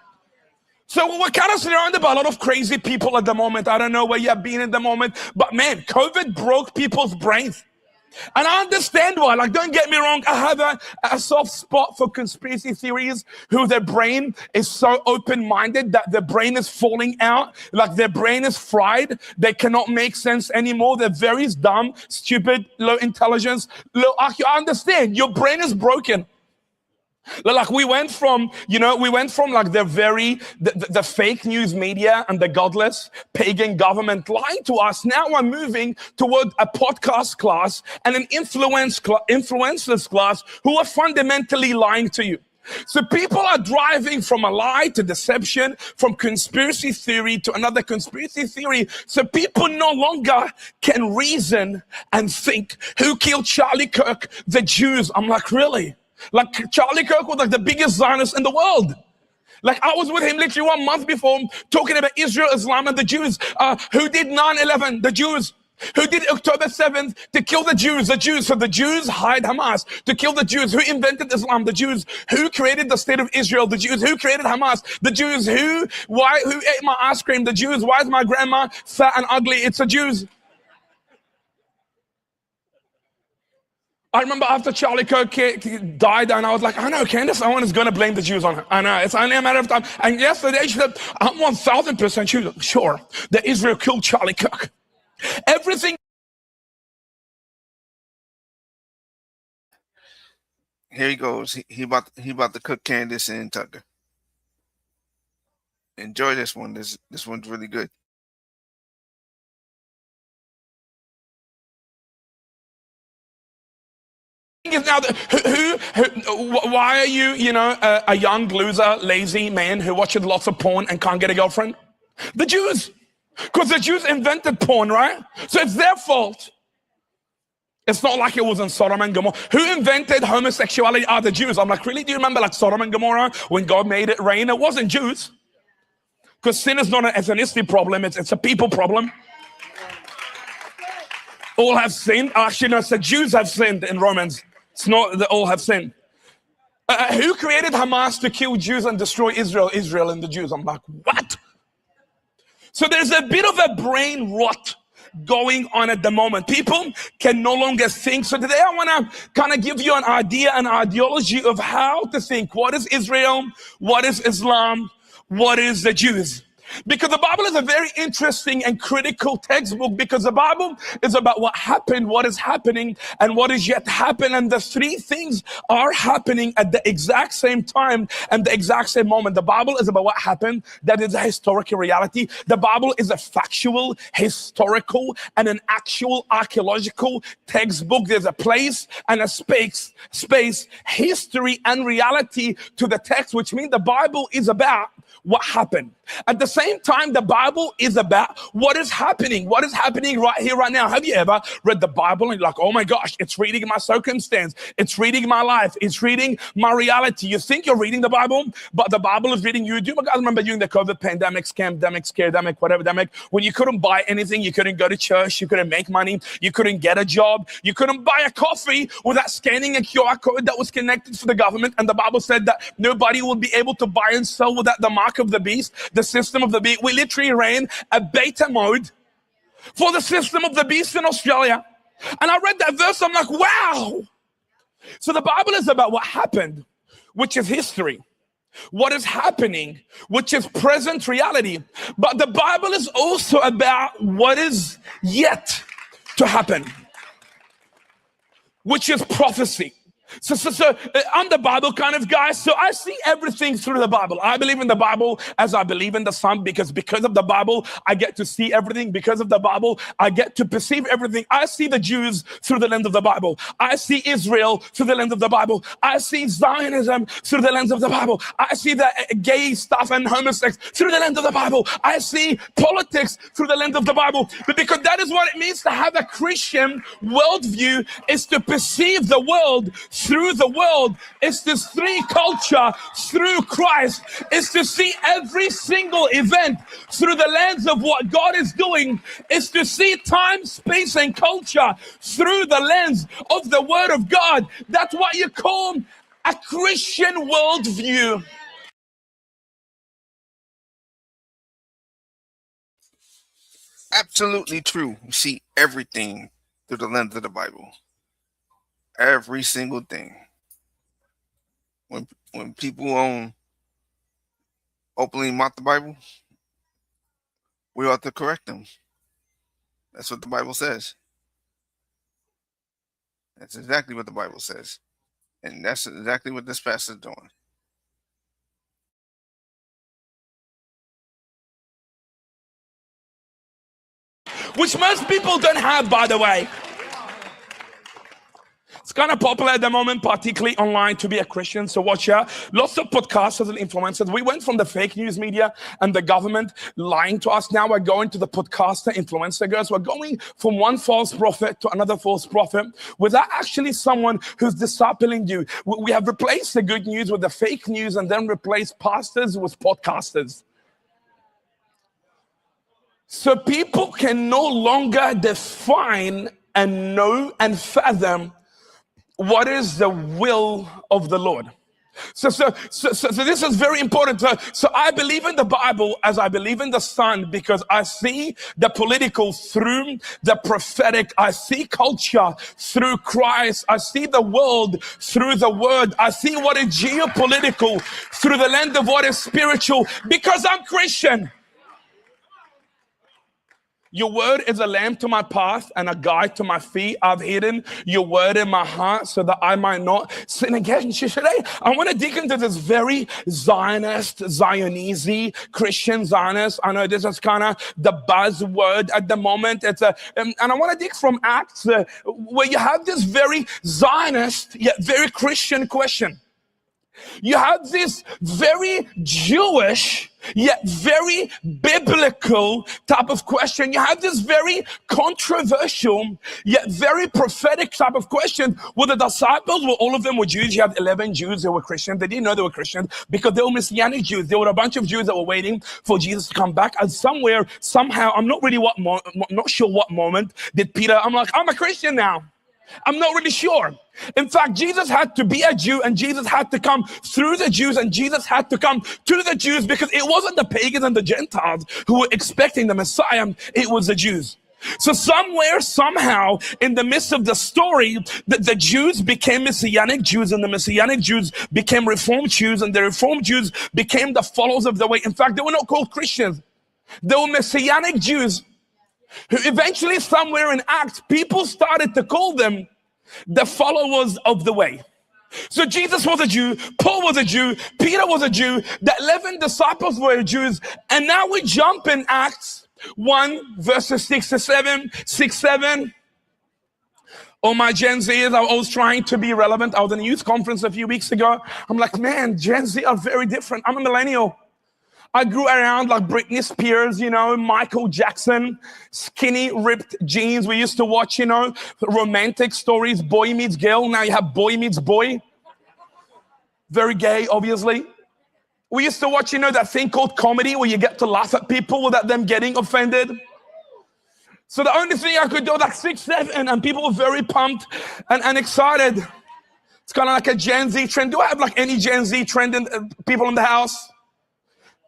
So we're kind of surrounded by a lot of crazy people at the moment. I don't know where you have been at the moment, but man, COVID broke people's brains. And I understand why. Like, don't get me wrong. I have a soft spot for conspiracy theories who their brain is so open-minded that their brain is falling out. Like, their brain is fried. They cannot make sense anymore. They're very dumb, stupid, low intelligence. I understand. Your brain is broken. Like we went from like the fake news media and the godless pagan government lying to us. Now we're moving toward a podcast class and an influencers class who are fundamentally lying to you. So people are driving from a lie to deception, from conspiracy theory to another conspiracy theory. So people no longer can reason and think, who killed Charlie Kirk? The Jews. I'm like, really? Like, Charlie Kirk was like the biggest Zionist in the world. Like, I was with him literally 1 month before, talking about Israel, Islam, and the Jews. Who did 9/11? The Jews. Who did October 7th to kill the Jews? The Jews. So the Jews hired Hamas to kill the Jews. Who invented Islam? The Jews. Who created the state of Israel? The Jews. Who created Hamas? The Jews. Who ate my ice cream? The Jews. Why is my grandma fat and ugly? It's the Jews. I remember after Charlie Kirk died, and I was like, I know, Candace Owens is going to blame the Jews on her. I know, it's only a matter of time. And yesterday she said, I'm 1,000% sure that Israel killed Charlie Kirk. Everything. Here he goes. He about to cook Candace and Tucker. Enjoy this one. This one's really good. Now, why are you, a young loser, lazy man who watches lots of porn and can't get a girlfriend? The Jews. Because the Jews invented porn, right? So it's their fault. It's not like it was in Sodom and Gomorrah. Who invented homosexuality? Are the Jews. I'm like, really? Do you remember like Sodom and Gomorrah when God made it rain? It wasn't Jews. Because sin is not an ethnicity problem. It's a people problem. All have sinned. Actually, no, it's the Jews have sinned in Romans. It's not that all have sinned. Who created Hamas to kill Jews and destroy Israel? Israel and the Jews. I'm like, what? So there's a bit of a brain rot going on at the moment. People can no longer think. So today I want to kind of give you an idea, an ideology of how to think. What is Israel? What is Islam? What is the Jews? Because the Bible is a very interesting and critical textbook, because the Bible is about what happened, what is happening, and what is yet to happen. And the three things are happening at the exact same time and the exact same moment. The Bible is about what happened. That is a historical reality. The Bible is a factual, historical, and an actual archaeological textbook. There's a place and a space, history and reality to the text, which means the Bible is about what happened. At the same time, the Bible is about what is happening. What is happening right here, right now? Have you ever read the Bible and you're like, oh my gosh, it's reading my circumstance. It's reading my life. It's reading my reality. You think you're reading the Bible, but the Bible is reading you. Do you guys remember during the COVID pandemic, scamdemic, whatever demic, when you couldn't buy anything, you couldn't go to church, you couldn't make money, you couldn't get a job, you couldn't buy a coffee without scanning a QR code that was connected to the government. And the Bible said that nobody will be able to buy and sell without the mark of the beast, the system of the beast. We literally ran a beta mode for the system of the beast in Australia. And I read that verse, I'm like, wow. So the Bible is about what happened, which is history. What is happening, which is present reality. But the Bible is also about what is yet to happen, which is prophecy. So I'm the Bible kind of guy, so I see everything through the Bible. I believe in the Bible as I believe in the sun, because of the Bible, I get to see everything. Because of the Bible, I get to perceive everything. I see the Jews through the lens of the Bible. I see Israel through the lens of the Bible. I see Zionism through the lens of the Bible. I see the gay stuff and homosex through the lens of the Bible. I see politics through the lens of the Bible. But because that is what it means to have a Christian worldview, is to perceive the world through the world. It's to see culture through Christ. It's to see every single event through the lens of what God is doing. It's to see time, space, and culture through the lens of the Word of God. That's what you call a Christian worldview. Absolutely true. You see everything through the lens of the Bible. Every single thing. When people openly mock the Bible, we ought to correct them. That's what the Bible says. That's exactly what the Bible says. And that's exactly what this pastor is doing. Which most people don't have, by the way. It's kind of popular at the moment, particularly online, to be a Christian. So watch out. Lots of podcasters and influencers. We went from the fake news media and the government lying to us. Now we're going to the podcaster, influencer girls. We're going from one false prophet to another false prophet without actually someone who's discipling you. We have replaced the good news with the fake news and then replaced pastors with podcasters. So people can no longer define and know and fathom what is the will of the Lord. So this is very important. So I believe in the Bible as I believe in the sun, because I see the political through the prophetic. I see culture through Christ. I see the world through the word. I see what is geopolitical through the lens of what is spiritual, because I'm Christian. Your word is a lamp to my path and a guide to my feet. I've hidden your word in my heart so that I might not sin against you. Today, I want to dig into this very Zionist, Christian Zionist. I know this is kind of the buzzword at the moment. And I want to dig from Acts, where you have this very Zionist yet very Christian question. You have this very Jewish yet very biblical type of question. You have this very controversial yet very prophetic type of question. Well, the disciples, all of them were Jews. You have 11 Jews that were Christians. They didn't know they were Christians because they were Messianic Jews. There were a bunch of Jews that were waiting for Jesus to come back. And somehow, I'm not really not sure what moment did Peter, I'm a Christian now. I'm not really sure. In fact, Jesus had to be a Jew, and Jesus had to come through the Jews, and Jesus had to come to the Jews, because it wasn't the pagans and the Gentiles who were expecting the Messiah. It was the Jews. So somewhere, somehow, in the midst of the story, the Jews became Messianic Jews, and the Messianic Jews became Reformed Jews, and the Reformed Jews became the followers of the way. In fact, they were not called Christians. They were Messianic Jews, who eventually, somewhere in Acts, people started to call them the followers of the way. So Jesus was a Jew, Paul was a Jew, Peter was a Jew, the 11 disciples were Jews, and now we jump in Acts 1, verses 6 to 7. Oh, my Gen Zers, I was trying to be relevant. I was in a youth conference a few weeks ago. I'm like, man, Gen Z are very different. I'm a millennial. I grew around like Britney Spears, Michael Jackson, skinny, ripped jeans. We used to watch, romantic stories, boy meets girl. Now you have boy meets boy. Very gay, obviously. We used to watch, that thing called comedy where you get to laugh at people without them getting offended. So the only thing I could do was like 6, 7, and people were very pumped and excited. It's kind of like a Gen Z trend. Do I have like any Gen Z trend in people in the house?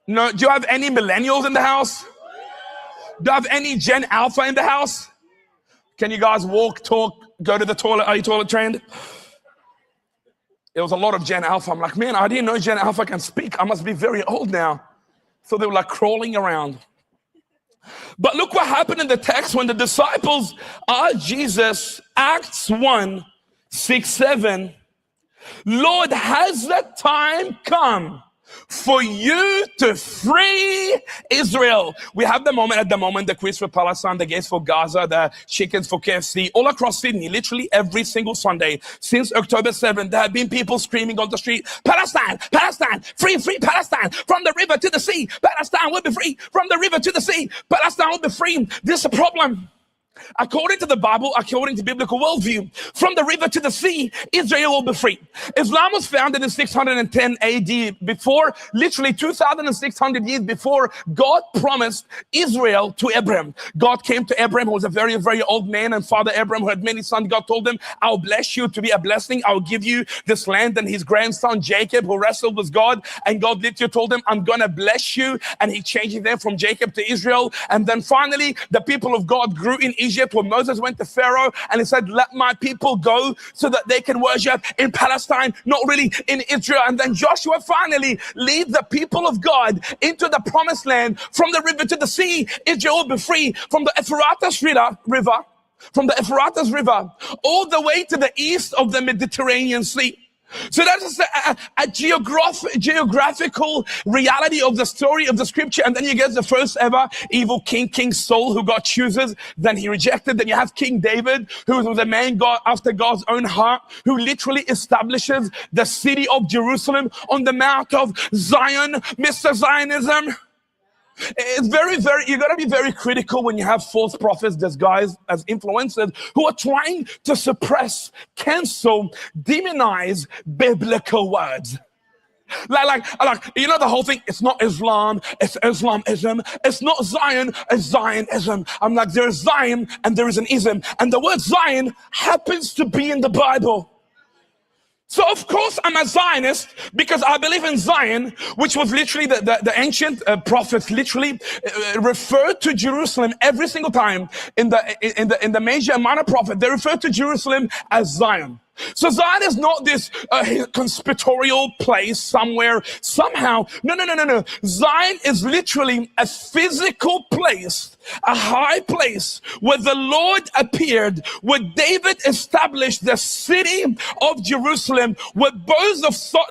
No, do you have any millennials in the house? Do you have any Gen Alpha in the house? Can you guys walk, talk, go to the toilet? Are you toilet trained? There was a lot of Gen Alpha. I'm like, man, I didn't know Gen Alpha can speak. I must be very old now. So they were like crawling around. But look what happened in the text when the disciples asked Jesus, Acts 1, 6, 7. Lord, has the time come for you to free Israel? We have the moment, the quiz for Palestine, the gates for Gaza, the chickens for KFC, all across Sydney, literally every single Sunday since October 7th, there have been people screaming on the street, Palestine, Palestine, free, free Palestine, from the river to the sea, Palestine will be free, from the river to the sea, Palestine will be free. This is a problem. According to the Bible, according to biblical worldview, from the river to the sea, Israel will be free. Islam was founded in 610 AD, before, literally 2,600 years before God promised Israel to Abraham. God came to Abraham, who was a very, very old man, and Father Abraham, who had many sons. God told him, I'll bless you to be a blessing. I'll give you this land. And his grandson, Jacob, who wrestled with God, and God literally told him, I'm going to bless you. And he changed his name from Jacob to Israel. And then finally, the people of God grew in Egypt, when Moses went to Pharaoh and he said, let my people go so that they can worship in Palestine, not really in Israel. And then Joshua finally lead the people of God into the promised land. From the river to the sea, Israel will be free. From the Euphrates River, all the way to the east of the Mediterranean Sea. So that's a geographical reality of the story of the scripture. And then you get the first ever evil King Saul, who God chooses, then he rejected. Then you have King David, who was a man God after God's own heart, who literally establishes the city of Jerusalem on the Mount of Zion. Mr. Zionism. It's you got to be very critical when you have false prophets disguised as influencers who are trying to suppress, cancel, demonize biblical words. Like, you know, the whole thing, it's not Islam, it's Islamism. It's not Zion, it's Zionism. I'm like, there is Zion and there is an ism. And the word Zion happens to be in the Bible. So of course I'm a Zionist because I believe in Zion, which was literally the ancient prophets literally referred to Jerusalem every single time in the major and minor prophet. They refer to Jerusalem as Zion. So Zion is not this conspiratorial place somewhere, somehow. No. Zion is literally a physical place, a high place where the Lord appeared, where David established the city of Jerusalem, where both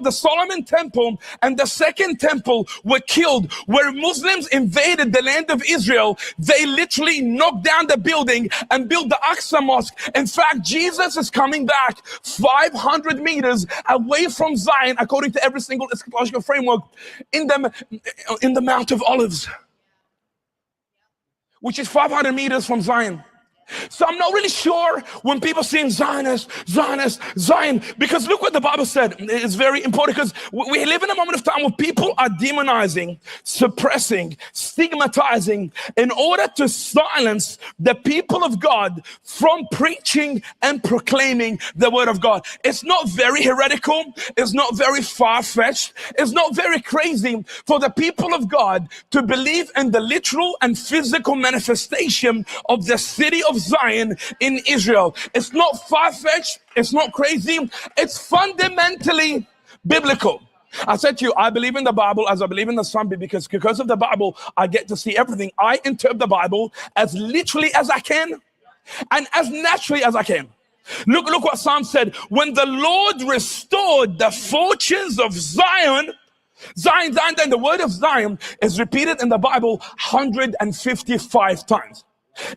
the Solomon temple and the second temple were killed, where Muslims invaded the land of Israel. They literally knocked down the building and built the Aqsa Mosque. In fact, Jesus is coming back 500 meters away from Zion, according to every single eschatological framework, in the Mount of Olives, which is 500 meters from Zion. So I'm not really sure when people saying Zionist, Zion, because look what the Bible said. It's very important because we live in a moment of time where people are demonizing, suppressing, stigmatizing in order to silence the people of God from preaching and proclaiming the word of God. It's not very heretical. It's not very far-fetched. It's not very crazy for the people of God to believe in the literal and physical manifestation of the city of Zion in Israel. It's not far-fetched, it's not crazy, it's fundamentally biblical. I said to you, I believe in the Bible as I believe in the sun, because of the Bible, I get to see everything. I interpret the Bible as literally as I can and as naturally as I can. Look what Psalm said. When the Lord restored the fortunes of Zion, the word of Zion is repeated in the Bible 155 times.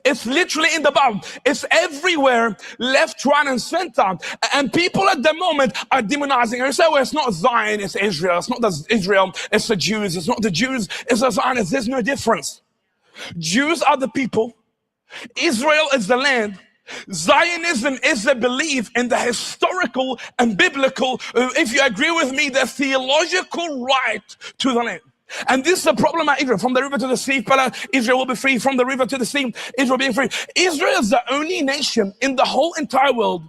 It's literally in the Bible. It's everywhere, left, right, and center. And people at the moment are demonizing. And they say, well, it's not Zion, it's Israel. It's not Israel, it's the Jews. It's not the Jews, it's the Zionists. There's no difference. Jews are the people. Israel is the land. Zionism is the belief in the historical and biblical, if you agree with me, the theological right to the land. And this is the problem at Israel. From the river to the sea, Israel will be free. From the river to the sea, Israel being free. Israel is the only nation in the whole entire world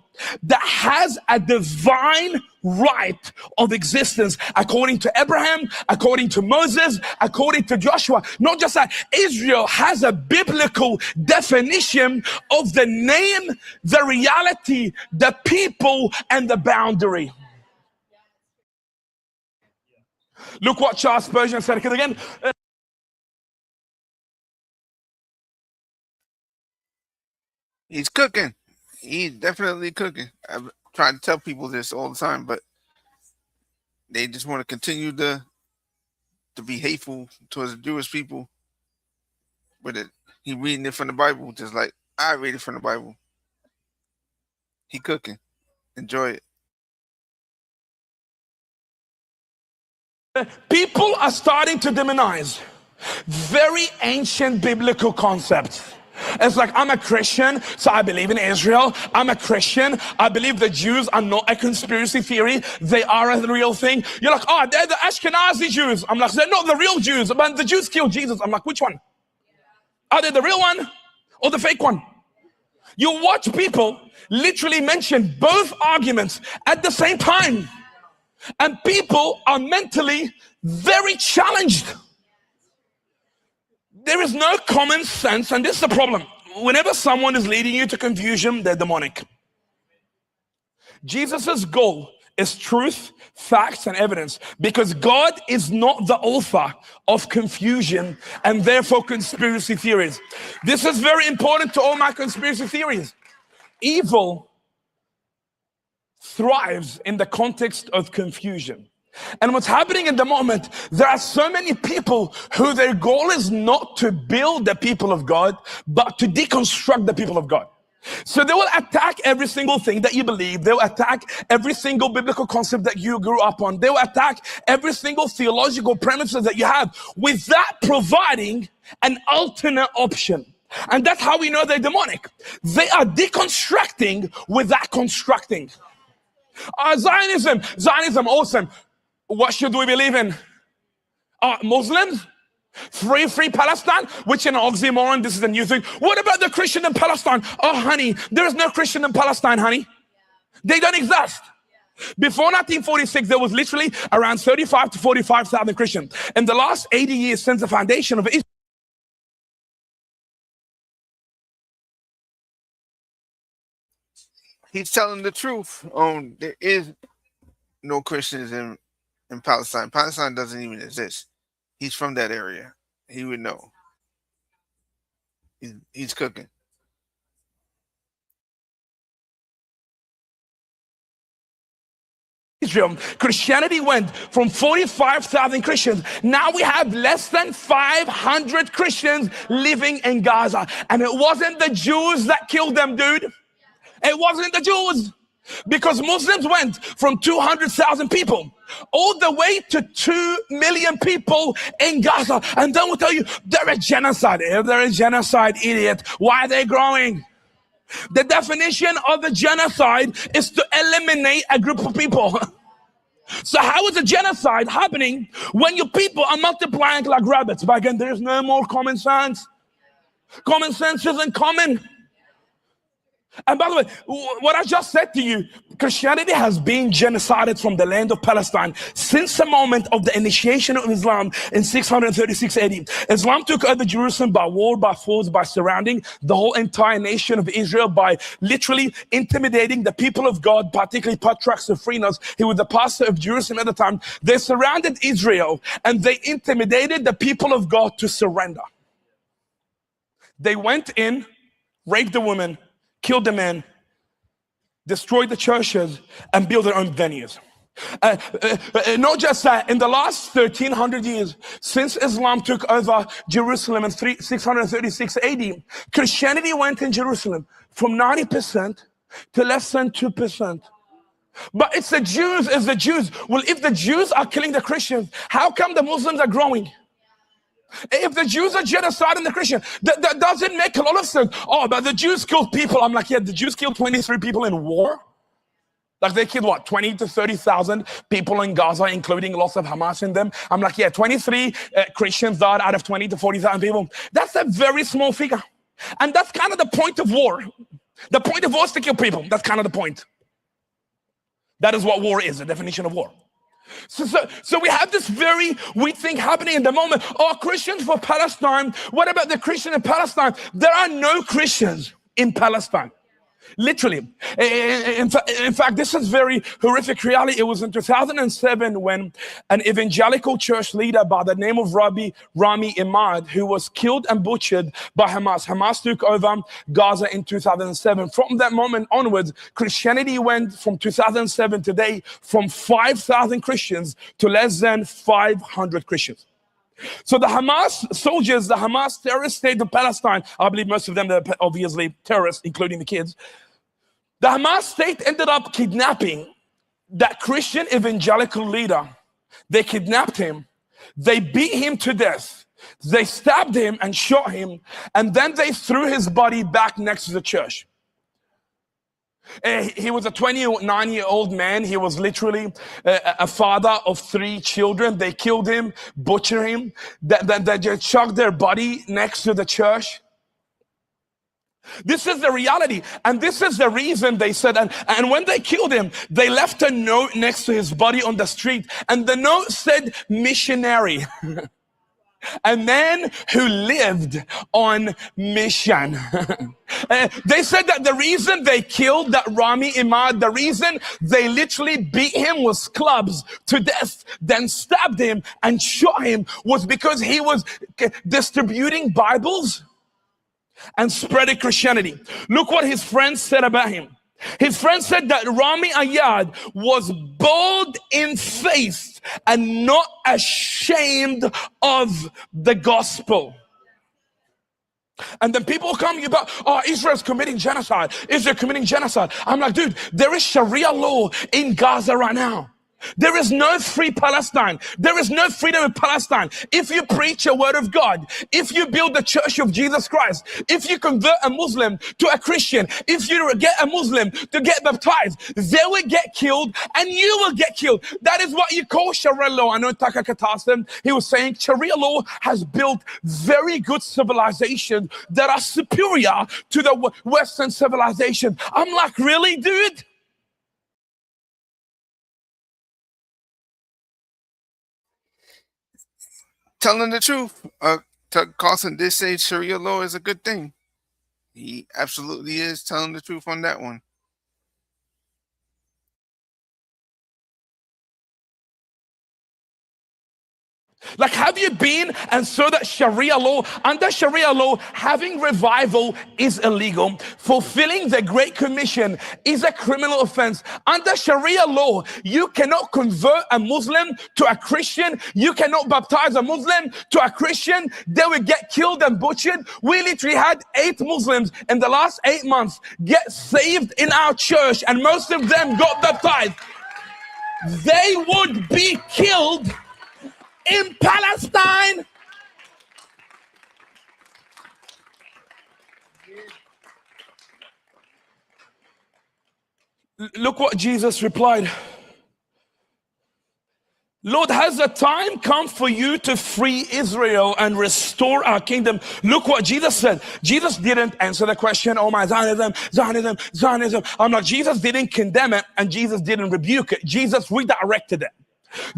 that has a divine right of existence, according to Abraham, according to Moses, according to Joshua. Not just that, Israel has a biblical definition of the name, the reality, the people, and the boundary. Look what Charles Spurgeon said. Because again, he's cooking. He's definitely cooking. I'm trying to tell people this all the time, but they just want to continue to be hateful towards the Jewish people. But he reading it from the Bible, just like I read it from the Bible. He cooking. Enjoy it. People are starting to demonize very ancient biblical concepts. It's like, I'm a Christian, so I believe in Israel. I'm a Christian. I believe the Jews are not a conspiracy theory. They are a real thing. You're like, oh, they're the Ashkenazi Jews. I'm like, they're not the real Jews. But the Jews killed Jesus. I'm like, which one? Are they the real one or the fake one? You watch people literally mention both arguments at the same time. And people are mentally very challenged. There is no common sense, and this is the problem. Whenever someone is leading you to confusion, they're demonic. Jesus's goal is truth, facts, and evidence, because God is not the author of confusion and therefore conspiracy theories. This is very important to all my conspiracy theories. Evil thrives in the context of confusion. And what's happening in the moment, there are so many people who their goal is not to build the people of God, but to deconstruct the people of God. So they will attack every single thing that you believe. They will attack every single biblical concept that you grew up on. They will attack every single theological premises that you have, without providing an alternate option. And that's how we know they're demonic. They are deconstructing without constructing. Zionism, awesome. What should we believe in? Muslims? Free Palestine? Which is an oxymoron. This is a new thing. What about the Christian in Palestine? Oh, honey, there is no Christian in Palestine, honey. They don't exist. Before 1946, there was literally around 35 to 45,000 Christians. In the last 80 years since the foundation of Israel, he's telling the truth. There is no Christians in Palestine. Palestine doesn't even exist. He's from that area. He would know. He's cooking. Israel, Christianity went from 45,000 Christians. Now we have less than 500 Christians living in Gaza. And it wasn't the Jews that killed them, dude. It wasn't the Jews. Because Muslims went from 200,000 people all the way to 2 million people in Gaza. And then we'll tell you, they're a genocide. If they're a genocide, idiot, why are they growing? The definition of a genocide is to eliminate a group of people. So how is a genocide happening when your people are multiplying like rabbits? But again, there's no more common sense. Common sense isn't common. And by the way, what I just said to you, Christianity has been genocided from the land of Palestine since the moment of the initiation of Islam in 636 AD. Islam took over Jerusalem by war, by force, by surrounding the whole entire nation of Israel, by literally intimidating the people of God, particularly Patriarch Sophronius. He was the pastor of Jerusalem at the time. They surrounded Israel and they intimidated the people of God to surrender. They went in, raped the women, killed the men, destroyed the churches, and built their own venues. Not just that, in the last 1300 years, since Islam took over Jerusalem in 636 AD, Christianity went in Jerusalem from 90% to less than 2%. But it's the Jews, Well, if the Jews are killing the Christians, how come the Muslims are growing? If the Jews are genociding the Christian, that doesn't make a lot of sense. Oh, but the Jews killed people. I'm like, yeah, the Jews killed 23 people in war. Like they killed what, 20 to 30,000 people in Gaza, including lots of Hamas in them. I'm like, yeah, 23 Christians died out of 20 to 40,000 people. That's a very small figure. And that's kind of the point of war. The point of war is to kill people. That's kind of the point. That is what war is, the definition of war. So we have this very weird thing happening in the moment. Oh, Christians for Palestine. What about the Christian in Palestine? There are no Christians in Palestine. Literally. In fact, this is very horrific reality. It was in 2007 when an evangelical church leader by the name of Rami Imad, who was killed and butchered by Hamas. Hamas took over Gaza in 2007. From that moment onwards, Christianity went from 2007 today from 5,000 Christians to less than 500 Christians. So the Hamas soldiers, the Hamas terrorist state of Palestine, I believe most of them are obviously terrorists, including the kids. The Hamas state ended up kidnapping that Christian evangelical leader. They kidnapped him. They beat him to death. They stabbed him and shot him. And then they threw his body back next to the church. He was a 29-year-old man. He was literally a father of 3 children. They killed him, butchered him. They just chucked their body next to the church. This is the reality. And this is the reason they said, and when they killed him, they left a note next to his body on the street. And the note said, missionary. A man who lived on mission. They said that the reason they killed that Rami Imad, the reason they literally beat him with clubs to death, then stabbed him and shot him, was because he was distributing Bibles and spreading Christianity. Look what his friends said about him. His friend said that Rami Ayad was bold in faith and not ashamed of the gospel. And then people come about, oh, Israel's committing genocide. Israel committing genocide. I'm like, dude, there is Sharia law in Gaza right now. There is no free Palestine. There is no freedom in Palestine. If you preach a word of God, if you build the church of Jesus Christ, if you convert a Muslim to a Christian, if you get a Muslim to get baptized, they will get killed and you will get killed. That is what you call Sharia law. I know Taka Katasem, he was saying Sharia law has built very good civilizations that are superior to the Western civilization. I'm like, really, dude? Telling the truth. Carlson did say Sharia law is a good thing. He absolutely is telling the truth on that one. Like, have you been and saw that Sharia law? Under Sharia law, having revival is illegal. Fulfilling the Great Commission is a criminal offense. Under Sharia law, you cannot convert a Muslim to a Christian. You cannot baptize a Muslim to a Christian. They will get killed and butchered. We literally had 8 Muslims in the last 8 months get saved in our church, and most of them got baptized. They would be killed in Palestine. Look what Jesus replied. Lord, has the time come for you to free Israel and restore our kingdom? Look what Jesus said. Jesus didn't answer the question, oh my, Zionism. I'm like, Jesus didn't condemn it and Jesus didn't rebuke it. Jesus redirected it.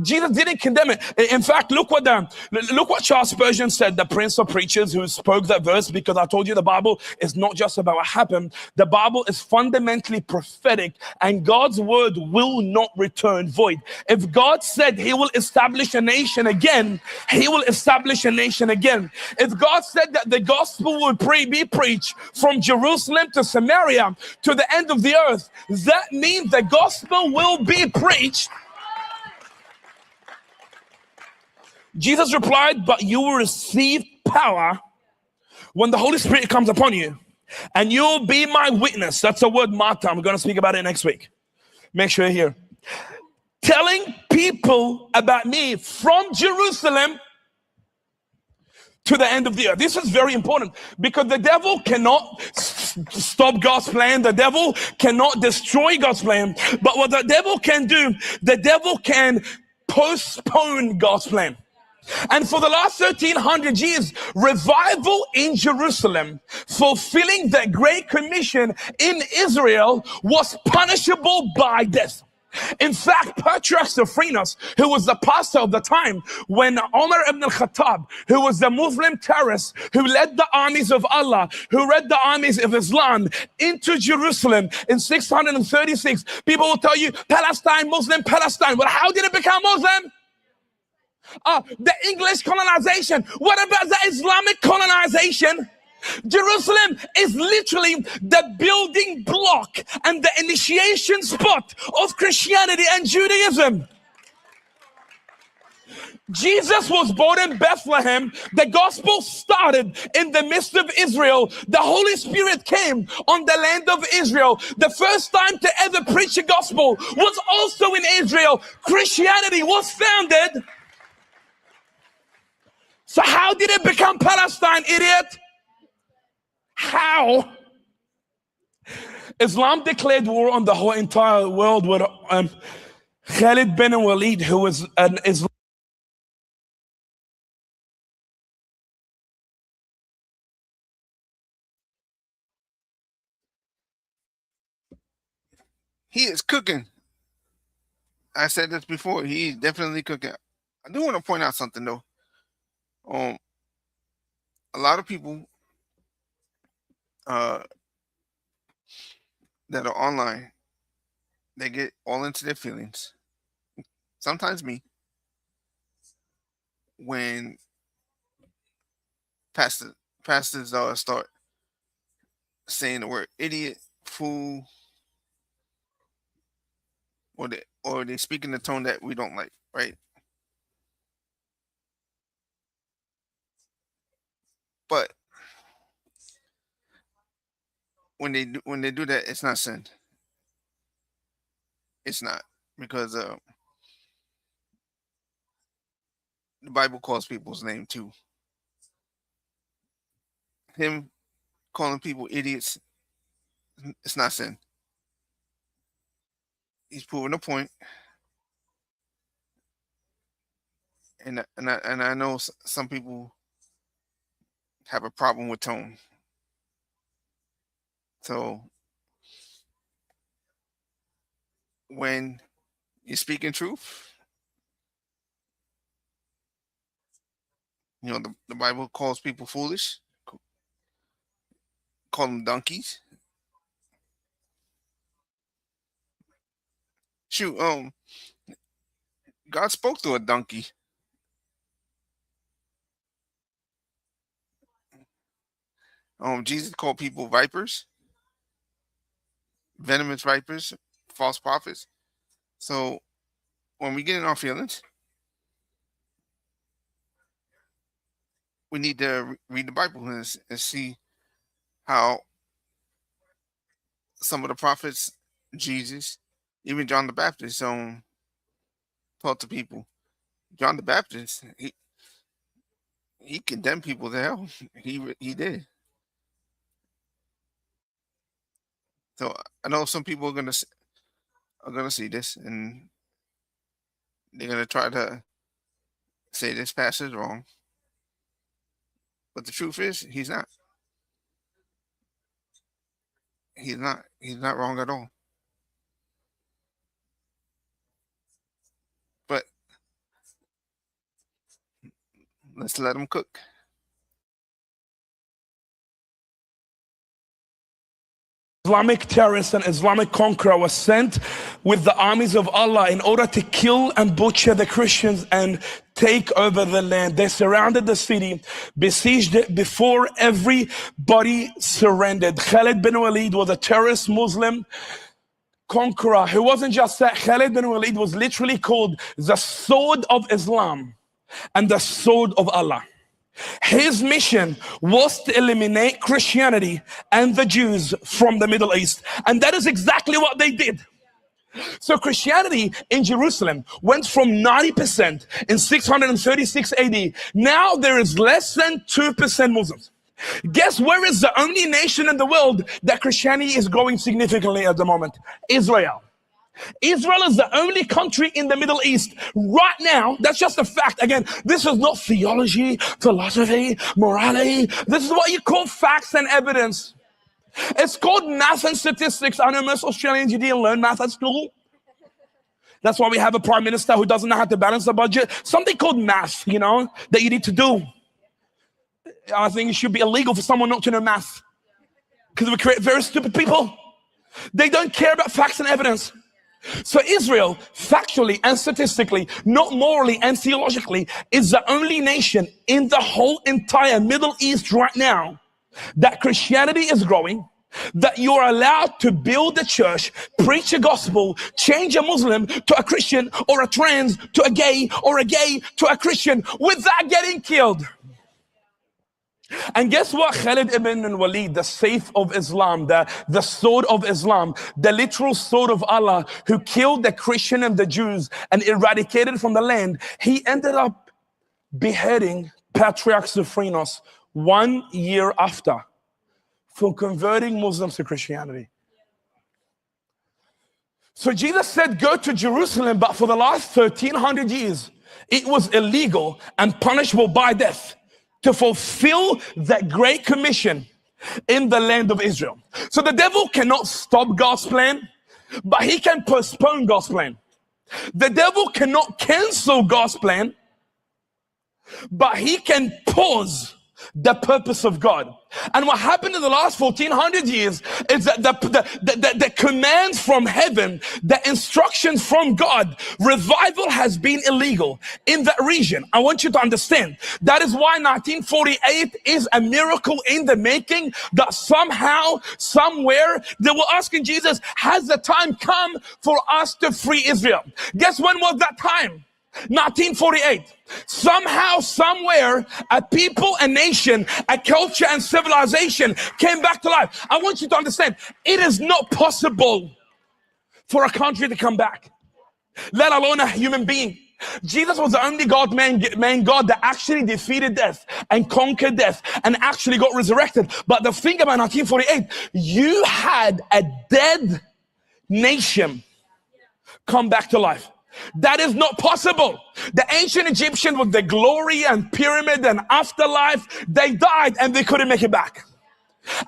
Jesus didn't condemn it. In fact, look what Charles Spurgeon said, the prince of preachers who spoke that verse, because I told you the Bible is not just about what happened. The Bible is fundamentally prophetic, and God's word will not return void. If God said he will establish a nation again, he will establish a nation again. If God said that the gospel will be preached from Jerusalem to Samaria to the end of the earth, that means the gospel will be preached. Jesus replied, but you will receive power when the Holy Spirit comes upon you, and you'll be my witness. That's the word martyr. I'm going to speak about it next week. Make sure you're here. Telling people about me from Jerusalem to the end of the earth. This is very important because the devil cannot stop God's plan. The devil cannot destroy God's plan. But what the devil can do, the devil can postpone God's plan. And for the last 1300 years, revival in Jerusalem, fulfilling the Great Commission in Israel, was punishable by death. In fact, Patriarch Sophronius, who was the pastor of the time, when Omar ibn al-Khattab, who was the Muslim terrorist, who led the armies of Allah, who led the armies of Islam into Jerusalem in 636, people will tell you, Palestine, Muslim, Palestine. Well, how did it become Muslim? The English colonization. What about the Islamic colonization? Jerusalem is literally the building block and the initiation spot of Christianity and Judaism. Jesus was born in Bethlehem. The gospel started in the midst of Israel. The Holy Spirit came on the land of Israel. The first time to ever preach the gospel was also in Israel. Christianity was founded. So how did it become Palestine, idiot? How? Islam declared war on the whole entire world with Khalid bin Walid, who was an Islam. He is cooking. I said this before. He's definitely cooking. I do want to point out something though. A lot of people that are online, they get all into their feelings. Sometimes me, when pastors start saying the word idiot, fool, or they speak in the tone that we don't like, right? But when they do that, it's not sin. It's not, because the Bible calls people's name too. Him calling people idiots, it's not sin. He's proving a point, and I know some people have a problem with tone. So when you're speaking truth, the Bible calls people foolish, call them donkeys. Shoot, God spoke to a donkey. Jesus called people vipers, venomous vipers, false prophets. So when we get in our feelings, we need to read the Bible and see how some of the prophets, Jesus, even John the Baptist, taught to people. John the Baptist, he condemned people to hell. He did. So I know some people are gonna see this, and they're gonna try to say this pastor is wrong. But the truth is, he's not. He's not. He's not wrong at all. But let's let him cook. Islamic terrorists and Islamic conqueror was sent with the armies of Allah in order to kill and butcher the Christians and take over the land. They surrounded the city, besieged it before everybody surrendered. Khalid bin Walid was a terrorist Muslim conqueror. He wasn't just that. Khalid bin Walid was literally called the sword of Islam and the sword of Allah. His mission was to eliminate Christianity and the Jews from the Middle East. And that is exactly what they did. So Christianity in Jerusalem went from 90% in 636 AD. Now there is less than 2% Muslims. Guess where is the only nation in the world that Christianity is growing significantly at the moment? Israel. Israel is the only country in the Middle East right now. That's just a fact. Again, this is not theology, philosophy, morality. This is what you call facts and evidence. It's called math and statistics. I know most Australians, you didn't learn math at school. That's why we have a prime minister who doesn't know how to balance the budget. Something called math, you know, that you need to do. I think it should be illegal for someone not to know math, because we create very stupid people. They don't care about facts and evidence. So Israel, factually and statistically, not morally and theologically, is the only nation in the whole entire Middle East right now that Christianity is growing, that you're allowed to build a church, preach a gospel, change a Muslim to a Christian, or a trans to a gay, or a gay to a Christian without getting killed. And guess what? Khalid ibn Walid, the Saif of Islam, the sword of Islam, the literal sword of Allah, who killed the Christian and the Jews and eradicated from the land, he ended up beheading Patriarch Sophronos 1 year after for converting Muslims to Christianity. So Jesus said, go to Jerusalem, but for the last 1300 years, it was illegal and punishable by death to fulfill that great commission in the land of Israel. So the devil cannot stop God's plan, but he can postpone God's plan. The devil cannot cancel God's plan, but he can pause the purpose of God. And what happened in the last 1400 years is that the commands from heaven, the instructions from God, revival has been illegal in that region. I want you to understand. That is why 1948 is a miracle in the making, that somehow, somewhere, they were asking Jesus, has the time come for us to free Israel? Guess when was that time? 1948. Somehow, somewhere, a people, a nation, a culture and civilization came back to life. I want you to understand, it is not possible for a country to come back, let alone a human being. Jesus was the only man God that actually defeated death and conquered death and actually got resurrected. But the thing about 1948, you had a dead nation come back to life. That is not possible. The ancient Egyptians with the glory and pyramid and afterlife, they died and they couldn't make it back.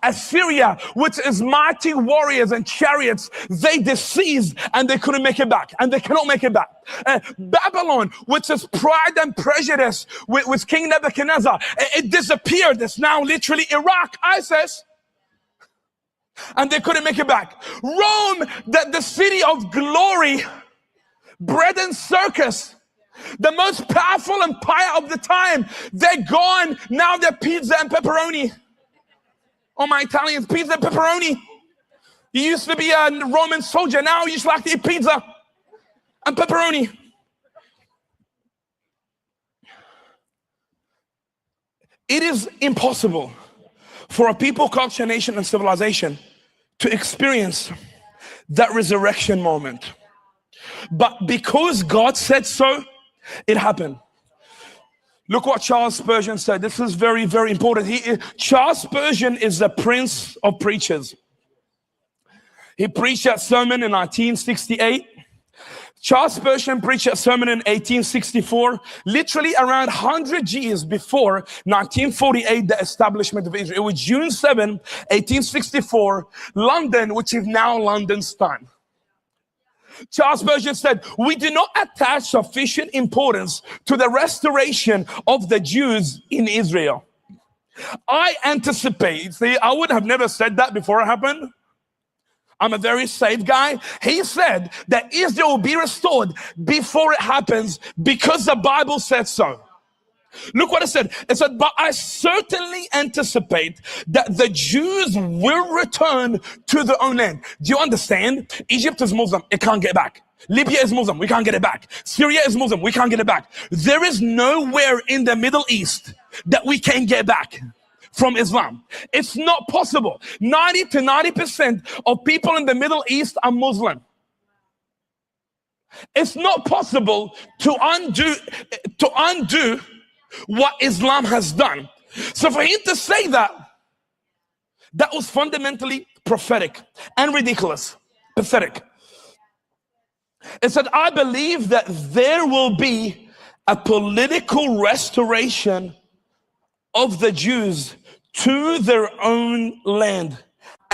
Assyria, which is mighty warriors and chariots, they deceased and they couldn't make it back, and they cannot make it back. Babylon, which is pride and prejudice with King Nebuchadnezzar, it disappeared. It's now literally Iraq, ISIS, and they couldn't make it back. Rome, the city of glory, bread and circus, the most powerful empire of the time, they're gone. Now they're pizza and pepperoni. Oh, my Italians, pizza and pepperoni. You used to be a Roman soldier, now you just like to eat pizza and pepperoni. It is impossible for a people, culture, nation, and civilization to experience that resurrection moment. But because God said so, it happened. Look what Charles Spurgeon said. This is very, very important. Charles Spurgeon is the prince of preachers. He preached a sermon in 1968. Charles Spurgeon preached a sermon in 1864, literally around 100 years before 1948, the establishment of Israel. It was June 7, 1864, London, which is now London's time. Charles Spurgeon said, we do not attach sufficient importance to the restoration of the Jews in Israel. I anticipate, see, I would have never said that before it happened. I'm a very safe guy. He said that Israel will be restored before it happens because the Bible said so. Look what it said. It said, but I certainly anticipate that the Jews will return to their own land. Do you understand? Egypt is Muslim. It can't get back. Libya is Muslim. We can't get it back. Syria is Muslim. We can't get it back. There is nowhere in the Middle East that we can get back from Islam. It's not possible. 90% of people in the Middle East are Muslim. It's not possible to undo what Islam has done. So for him to say that was fundamentally prophetic and ridiculous, pathetic. It said, I believe that there will be a political restoration of the Jews to their own land.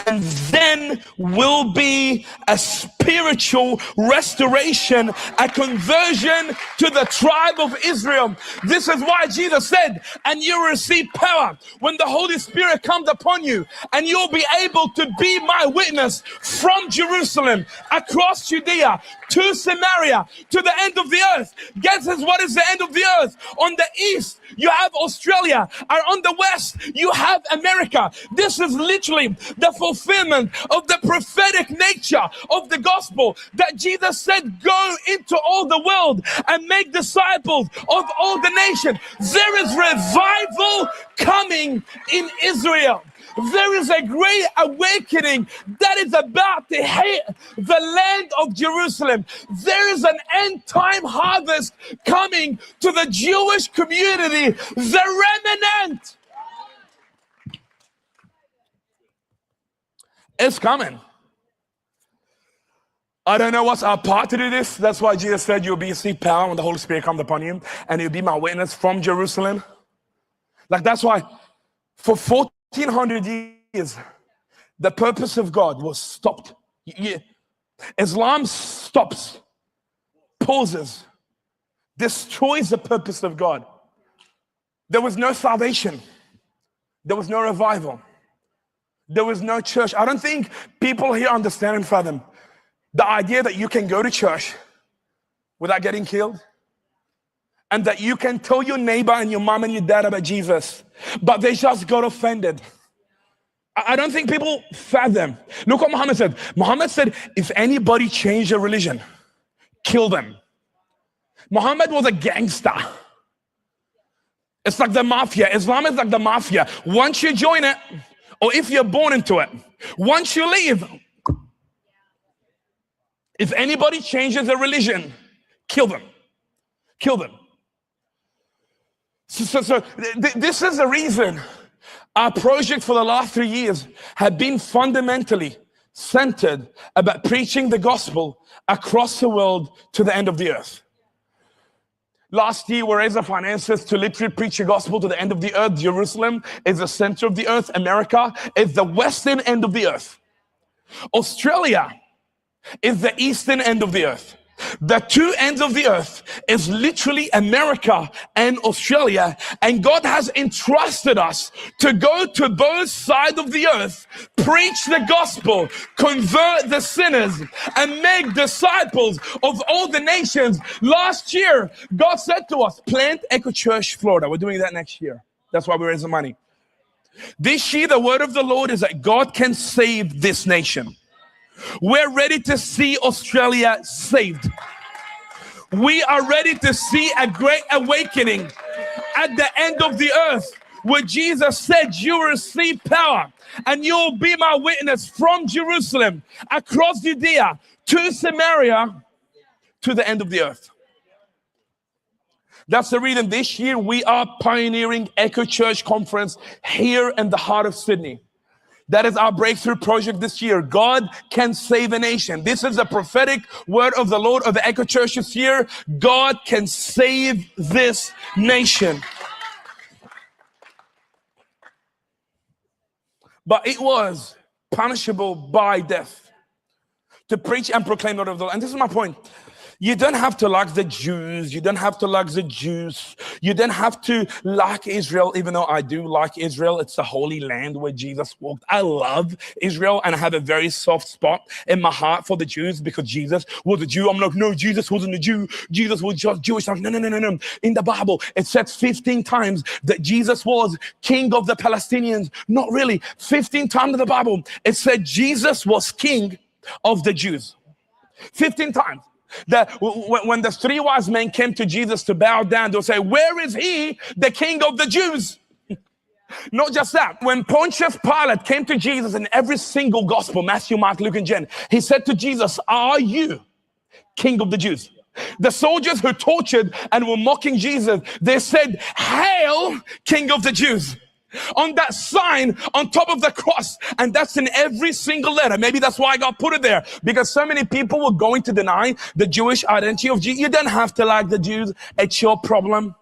And and then will be a spiritual restoration, a conversion to the tribe of Israel. This is why Jesus said, and you will receive power when the Holy Spirit comes upon you, and you'll be able to be my witness from Jerusalem, across Judea, to Samaria, to the end of the earth. Guess what is the end of the earth? On the east, you have Australia, and on the west, you have America. This is literally the fulfillment of the prophetic nature of the gospel, that Jesus said, go into all the world and make disciples of all the nations. There is revival coming in Israel. There is a great awakening that is about to hit the land of Jerusalem. There is an end time harvest coming to the Jewish community, the remnant. It's coming. I don't know what's our part to do this. That's why Jesus said you'll be receive power when the Holy Spirit comes upon you, and you'll be my witness from Jerusalem. Like, that's why for 1400 years, the purpose of God was stopped. Islam stops, pauses, destroys the purpose of God. There was no salvation. There was no revival. There was no church. I don't think people here understand and fathom the idea that you can go to church without getting killed, and that you can tell your neighbor and your mom and your dad about Jesus, but they just got offended. I don't think people fathom. Look what Muhammad said. Muhammad said, if anybody changed their religion, kill them. Muhammad was a gangster. It's like the mafia. Islam is like the mafia. Once you join it, or if you're born into it, once you leave, if anybody changes their religion, kill them. Kill them. So this is the reason our project for the last 3 years have been fundamentally centered about preaching the gospel across the world to the end of the earth. Last year, we raised the finances to literally preach the gospel to the end of the earth. Jerusalem is the center of the earth. America is the western end of the earth. Australia is the eastern end of the earth. The two ends of the earth is literally America and Australia, and God has entrusted us to go to both sides of the earth, preach the gospel, convert the sinners, and make disciples of all the nations. Last year, God said to us, plant Echo Church, Florida. We're doing that next year. That's why we raise the money. This year, the word of the Lord is that God can save this nation. We're ready to see Australia saved. We are ready to see a great awakening at the end of the earth, where Jesus said, you will receive power and you'll be my witness from Jerusalem, across Judea, to Samaria, to the end of the earth. That's the reason this year we are pioneering Echo Church Conference here in the heart of Sydney. That is our breakthrough project this year. God can save a nation. This is a prophetic word of the Lord of the Echo Church this year. God can save this nation. But it was punishable by death to preach and proclaim the word of the Lord. And this is my point. You don't have to like the Jews. You don't have to like the Jews. You don't have to like Israel, even though I do like Israel. It's the holy land where Jesus walked. I love Israel, and I have a very soft spot in my heart for the Jews because Jesus was a Jew. I'm like, no, Jesus wasn't a Jew. Jesus was just Jewish. I'm like, no. In the Bible, it says 15 times that Jesus was king of the Palestinians. Not really. 15 times in the Bible, it said Jesus was king of the Jews. 15 times. That when the three wise men came to Jesus to bow down, they'll say, where is he, the king of the Jews? Not just that. When Pontius Pilate came to Jesus in every single gospel, Matthew, Mark, Luke, and John, he said to Jesus, are you king of the Jews? The soldiers who tortured and were mocking Jesus, they said, hail, king of the Jews. On that sign on top of the cross, and that's in every single letter. Maybe that's why God put it there, because so many people were going to deny the Jewish identity of Jesus. You don't have to like the Jews. It's your problem.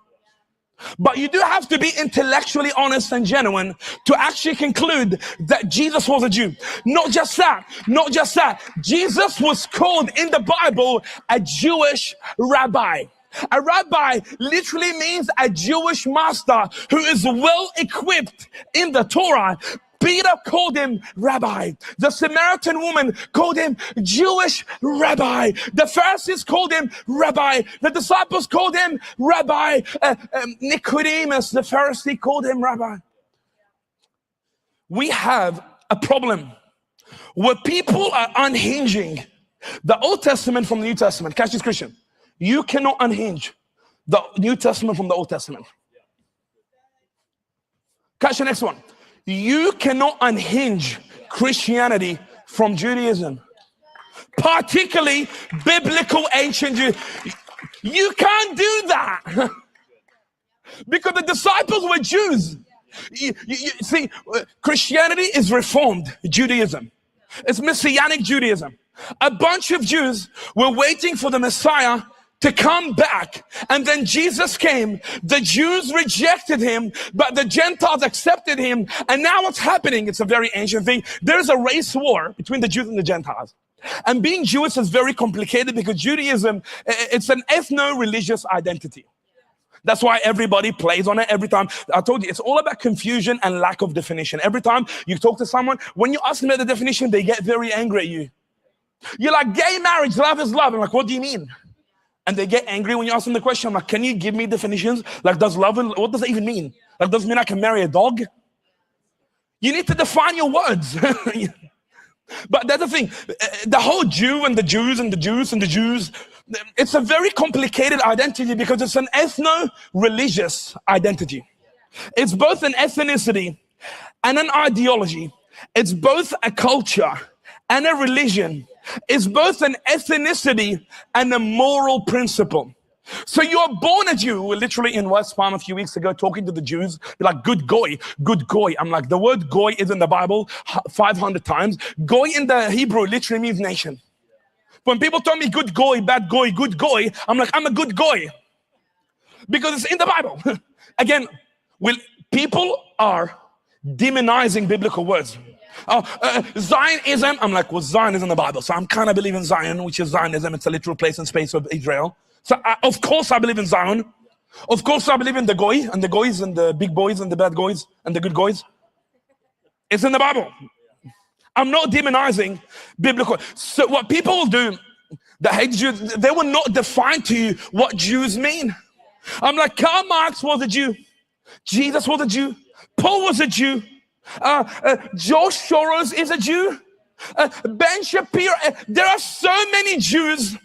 But you do have to be intellectually honest and genuine to actually conclude that Jesus was a Jew. Not just that. Jesus was called in the Bible a Jewish rabbi. A rabbi literally means a Jewish master who is well equipped in the Torah. Peter called him rabbi. The Samaritan woman called him Jewish rabbi. The Pharisees called him rabbi. The disciples called him rabbi. Nicodemus, the Pharisee, called him rabbi. We have a problem where people are unhinging the Old Testament from the New Testament. Catch this, Christian. You cannot unhinge the New Testament from the Old Testament. Catch the next one. You cannot unhinge Christianity from Judaism, particularly biblical ancient Judaism. You can't do that because the disciples were Jews. You see, Christianity is Reformed Judaism. It's Messianic Judaism. A bunch of Jews were waiting for the Messiah to come back, and then Jesus came. The Jews rejected him, but the Gentiles accepted him. And now what's happening, it's a very ancient thing. There's a race war between the Jews and the Gentiles. And being Jewish is very complicated because Judaism, it's an ethno-religious identity. That's why everybody plays on it every time. I told you, it's all about confusion and lack of definition. Every time you talk to someone, when you ask them about the definition, they get very angry at you. You're like, gay marriage, love is love. I'm like, what do you mean? And they get angry when you ask them the question. I'm like, can you give me definitions? Like, does love, what does that even mean? Like, does it mean I can marry a dog? You need to define your words. But that's the thing. The whole Jew and the Jews and the Jews and the Jews, it's a very complicated identity because it's an ethno-religious identity. It's both an ethnicity and an ideology. It's both a culture and a religion. It's both an ethnicity and a moral principle. So you're born a Jew. We're literally in West Palm a few weeks ago talking to the Jews. They're like, good goy, good goy. I'm like, the word goy is in the Bible 500 times. Goy in the Hebrew literally means nation. When people tell me good goy, bad goy, good goy, I'm like, I'm a good goy. Because it's in the Bible. Again, people are demonizing biblical words. Zionism, I'm like, well, Zion is in the Bible. So I'm kind of believing Zion, which is Zionism. It's a literal place and space of Israel. So of course I believe in Zion. Of course I believe in the goy and the goys and the big boys and the bad goys and the good goys. It's in the Bible. I'm not demonizing biblical. So what people will do that hate Jews, they will not define to you what Jews mean. I'm like, Karl Marx was a Jew. Jesus was a Jew. Paul was a Jew. George Soros is a Jew. Ben Shapiro. There are so many Jews.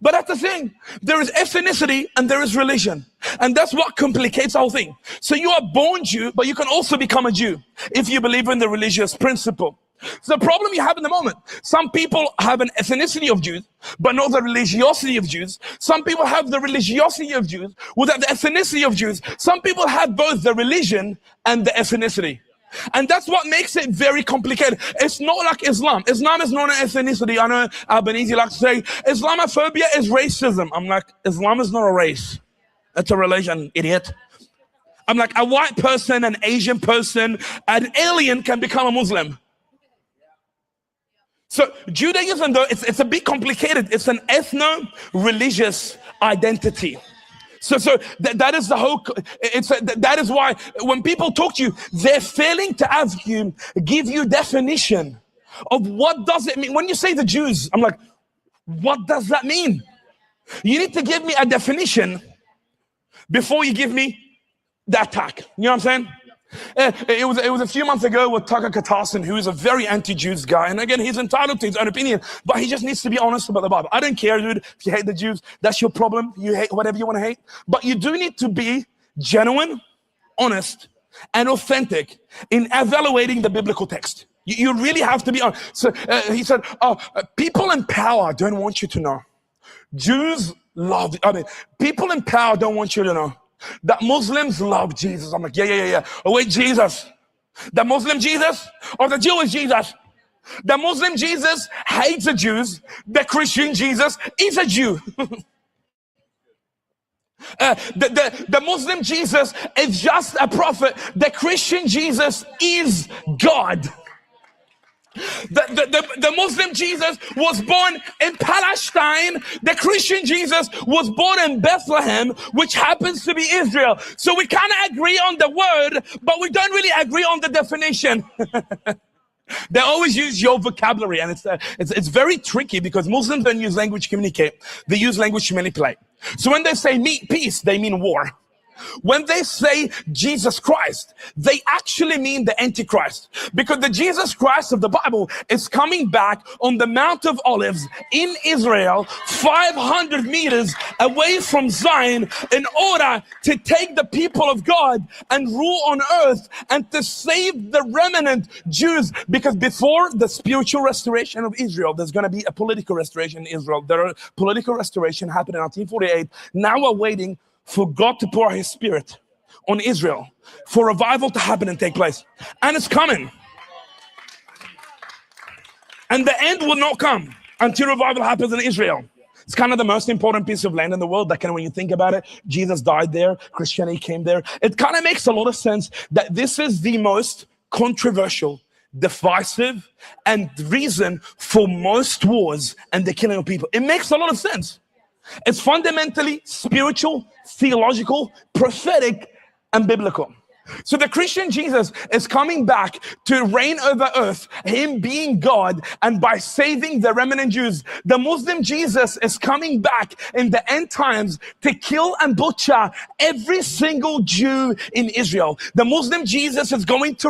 But that's the thing. There is ethnicity and there is religion. And that's what complicates the whole thing. So you are born Jew, but you can also become a Jew if you believe in the religious principle. So the problem you have in the moment, some people have an ethnicity of Jews, but not the religiosity of Jews. Some people have the religiosity of Jews without the ethnicity of Jews. Some people have both the religion and the ethnicity. And that's what makes it very complicated. It's not like Islam. Islam is not an ethnicity. I know Albanese likes to say Islamophobia is racism. I'm like, Islam is not a race. It's a religion, idiot. I'm like, a white person, an Asian person, an alien can become a Muslim. So Judaism, though, it's a bit complicated. It's an ethno-religious identity. So that is the whole. That is why when people talk to you, they're failing to give you definition of what does it mean. When you say the Jews, I'm like, what does that mean? You need to give me a definition before you give me the attack. You know what I'm saying? It was a few months ago with Tucker Carlson, who is a very anti-Jews guy. And again, he's entitled to his own opinion, but he just needs to be honest about the Bible. I don't care, dude, if you hate the Jews, that's your problem. You hate whatever you want to hate. But you do need to be genuine, honest, and authentic in evaluating the biblical text. You really have to be honest. So he said, people in power don't want you to know. Jews love, people in power don't want you to know that Muslims love Jesus. I'm like, yeah. Oh, wait, Jesus. The Muslim Jesus or the Jewish Jesus? The Muslim Jesus hates the Jews. The Christian Jesus is a Jew. The Muslim Jesus is just a prophet. The Christian Jesus is God. The Muslim Jesus was born in Palestine. The Christian Jesus was born in Bethlehem, which happens to be Israel. So we kind of agree on the word, but we don't really agree on the definition. They always use your vocabulary, and it's very tricky because Muslims don't use language to communicate. They use language to manipulate. So when they say peace, they mean war. When they say Jesus Christ, they actually mean the Antichrist, because the Jesus Christ of the Bible is coming back on the Mount of Olives in Israel, 500 meters away from Zion, in order to take the people of God and rule on earth and to save the remnant Jews. Because before the spiritual restoration of Israel, there's going to be a political restoration in Israel. There are political restoration happened in 1948. Now we're waiting for God to pour his spirit on Israel, for revival to happen and take place. And it's coming. And the end will not come until revival happens in Israel. It's kind of the most important piece of land in the world. That kind of, when you think about it, Jesus died there, Christianity came there. It kind of makes a lot of sense that this is the most controversial, divisive, and reason for most wars and the killing of people. It makes a lot of sense. It's fundamentally spiritual, theological, prophetic, and biblical. So the Christian Jesus is coming back to reign over earth, him being God, and by saving the remnant Jews. The Muslim Jesus is coming back in the end times to kill and butcher every single Jew in Israel. The Muslim Jesus is going to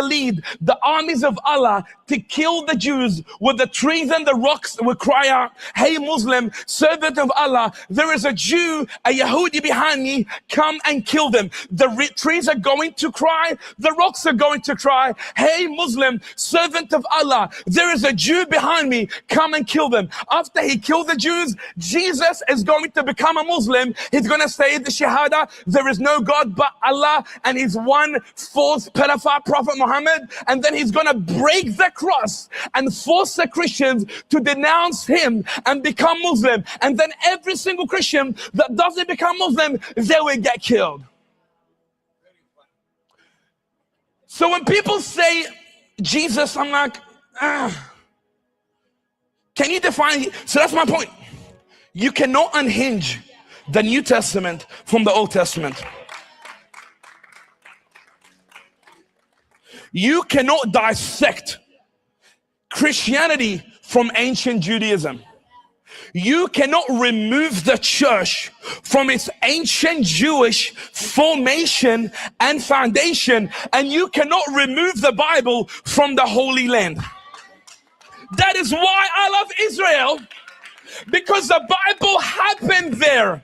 lead the armies of Allah to kill the Jews. With the trees and the rocks will cry out, "Hey Muslim, servant of Allah, there is a Jew, a Yahudi behind me. Come and kill them." The trees are going to cry, the rocks are going to cry, "Hey Muslim, servant of Allah, there is a Jew behind me. Come and kill them." After he killed the Jews, Jesus is going to become a Muslim. He's going to say the Shahada, there is no God but Allah, and he's one false pedophile prophet Muhammad. And then he's going to break the cross and force the Christians to denounce him and become Muslim. And then every single Christian that doesn't become Muslim, they will get killed. So when people say Jesus, I'm like, can you define? So that's my point. You cannot unhinge the New Testament from the Old Testament. You cannot dissect Christianity from ancient Judaism. You cannot remove the church from its ancient Jewish formation and foundation, and you cannot remove the Bible from the Holy Land. That is why I love Israel, because the Bible happened there.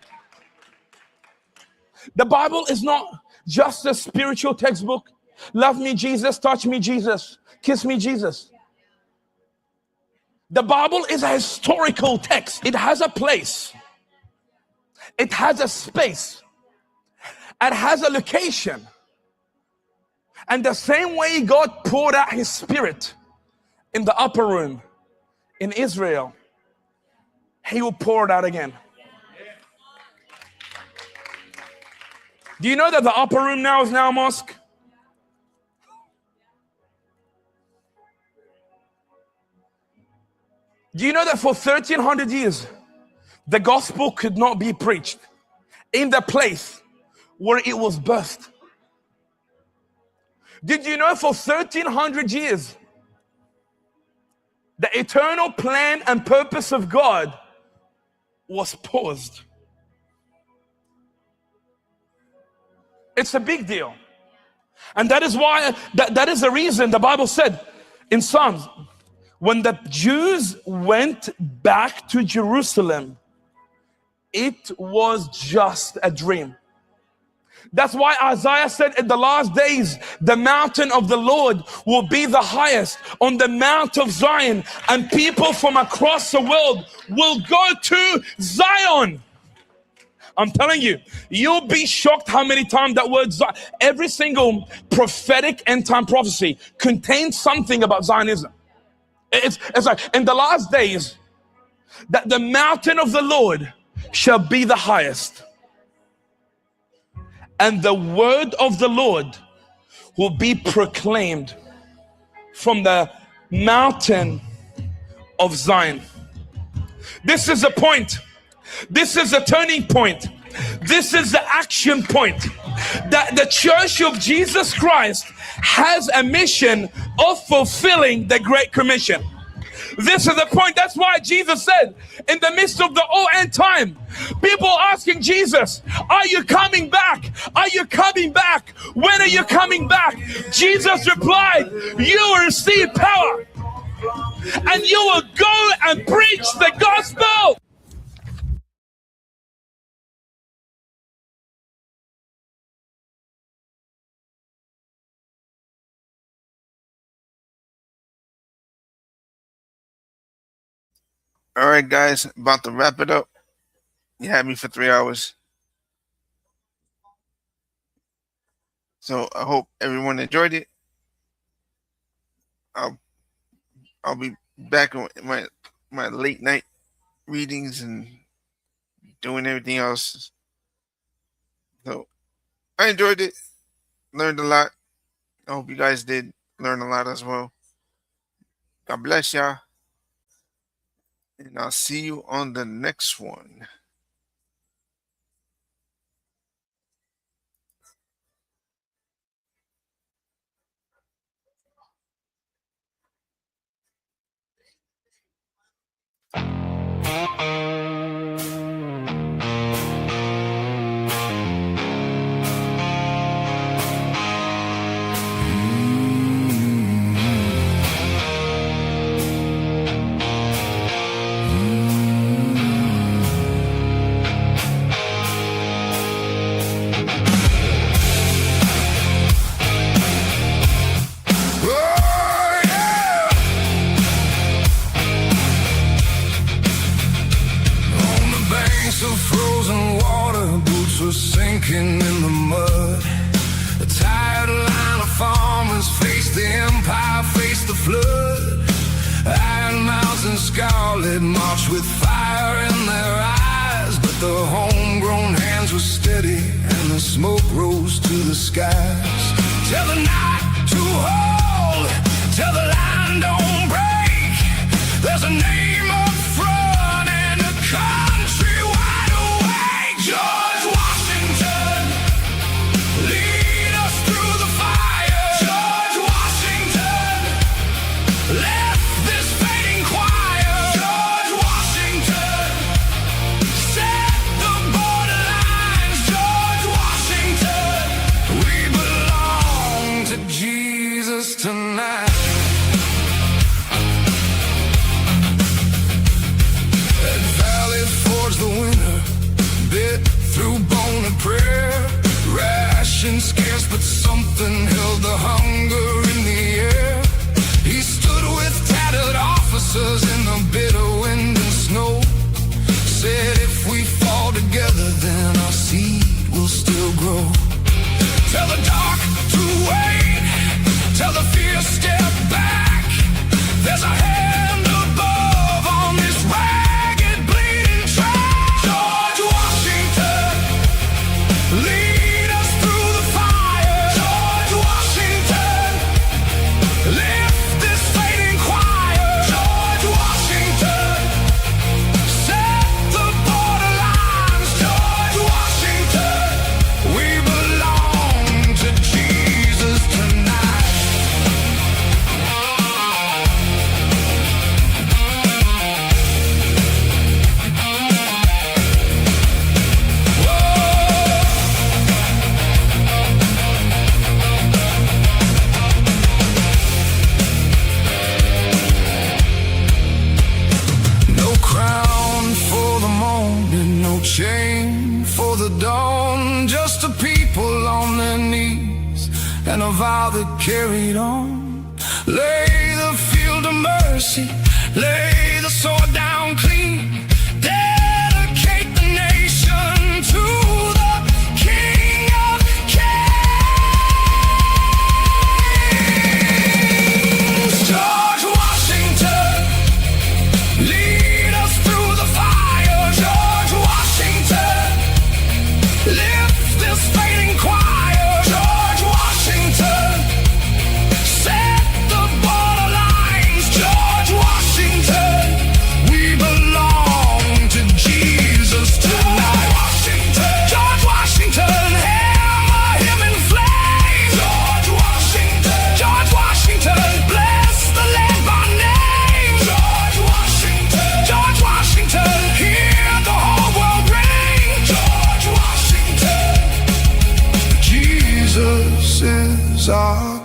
The Bible is not just a spiritual textbook. Love me, Jesus. Touch me, Jesus. Kiss me, Jesus. The Bible is a historical text. It has a place. It has a space. It has a location. And the same way God poured out his spirit in the upper room in Israel, he will pour it out again. Do you know that the upper room now is now a mosque? Do you know that for 1300 years, the gospel could not be preached in the place where it was birthed? Did you know for 1300 years, the eternal plan and purpose of God was paused? It's a big deal. And that is why, that is the reason the Bible said in Psalms, when the Jews went back to Jerusalem, it was just a dream. That's why Isaiah said in the last days, the mountain of the Lord will be the highest on the Mount of Zion, and people from across the world will go to Zion. I'm telling you, you'll be shocked how many times that word Zion, every single prophetic end time prophecy contains something about Zionism. It's like in the last days that the mountain of the Lord shall be the highest, and the word of the Lord will be proclaimed from the mountain of Zion. This is a point. This is a turning point. This is the action point that the Church of Jesus Christ has a mission of fulfilling the Great Commission. This is the point. That's why Jesus said, in the midst of the end time, people asking Jesus, are you coming back? Are you coming back? When are you coming back? Jesus replied, you will receive power and you will go and preach the gospel. All right, guys, about to wrap it up. You had me for 3 hours. So I hope everyone enjoyed it. I'll be back on my late night readings and doing everything else. So I enjoyed it. Learned a lot. I hope you guys did learn a lot as well. God bless y'all. And I'll see you on the next one. Sinking in the mud. A tired line of farmers face the empire, face the flood. Iron mouths and scarlet march with fire in their eyes, but the homegrown hands were steady and the smoke rose to the skies. Tell the night to hold, tell the line don't break. There's a name up front and a country wide awake. George Washington, lead us through the fire. George Washington, lift this fading choir. George Washington, set the border lines. George Washington, we belong to Jesus tonight. That valley forged the winter, bit through bone and prayer. Ration scarce, but something held the hunger in the air. He stood with tattered officers in the bitter wind and snow. Said if we fall together, then our seed will still grow. Tell the dark to wait, tell the fear step back. There's a hand above on this ragged, bleeding track. George Washington, lead us through the fire. George Washington, lift this fading choir. George Washington, set the border lines. George Washington, we belong to Jesus tonight. No crown for the morning, no chain for the dawn. Just a people on their knees and a vow that carried on. Lay the field of mercy, lay the sword down clean. Dedicate the nation to the King of Kings. George Washington, lead us through the fire. George Washington.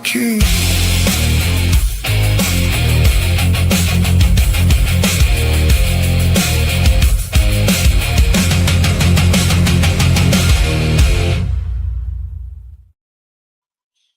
king.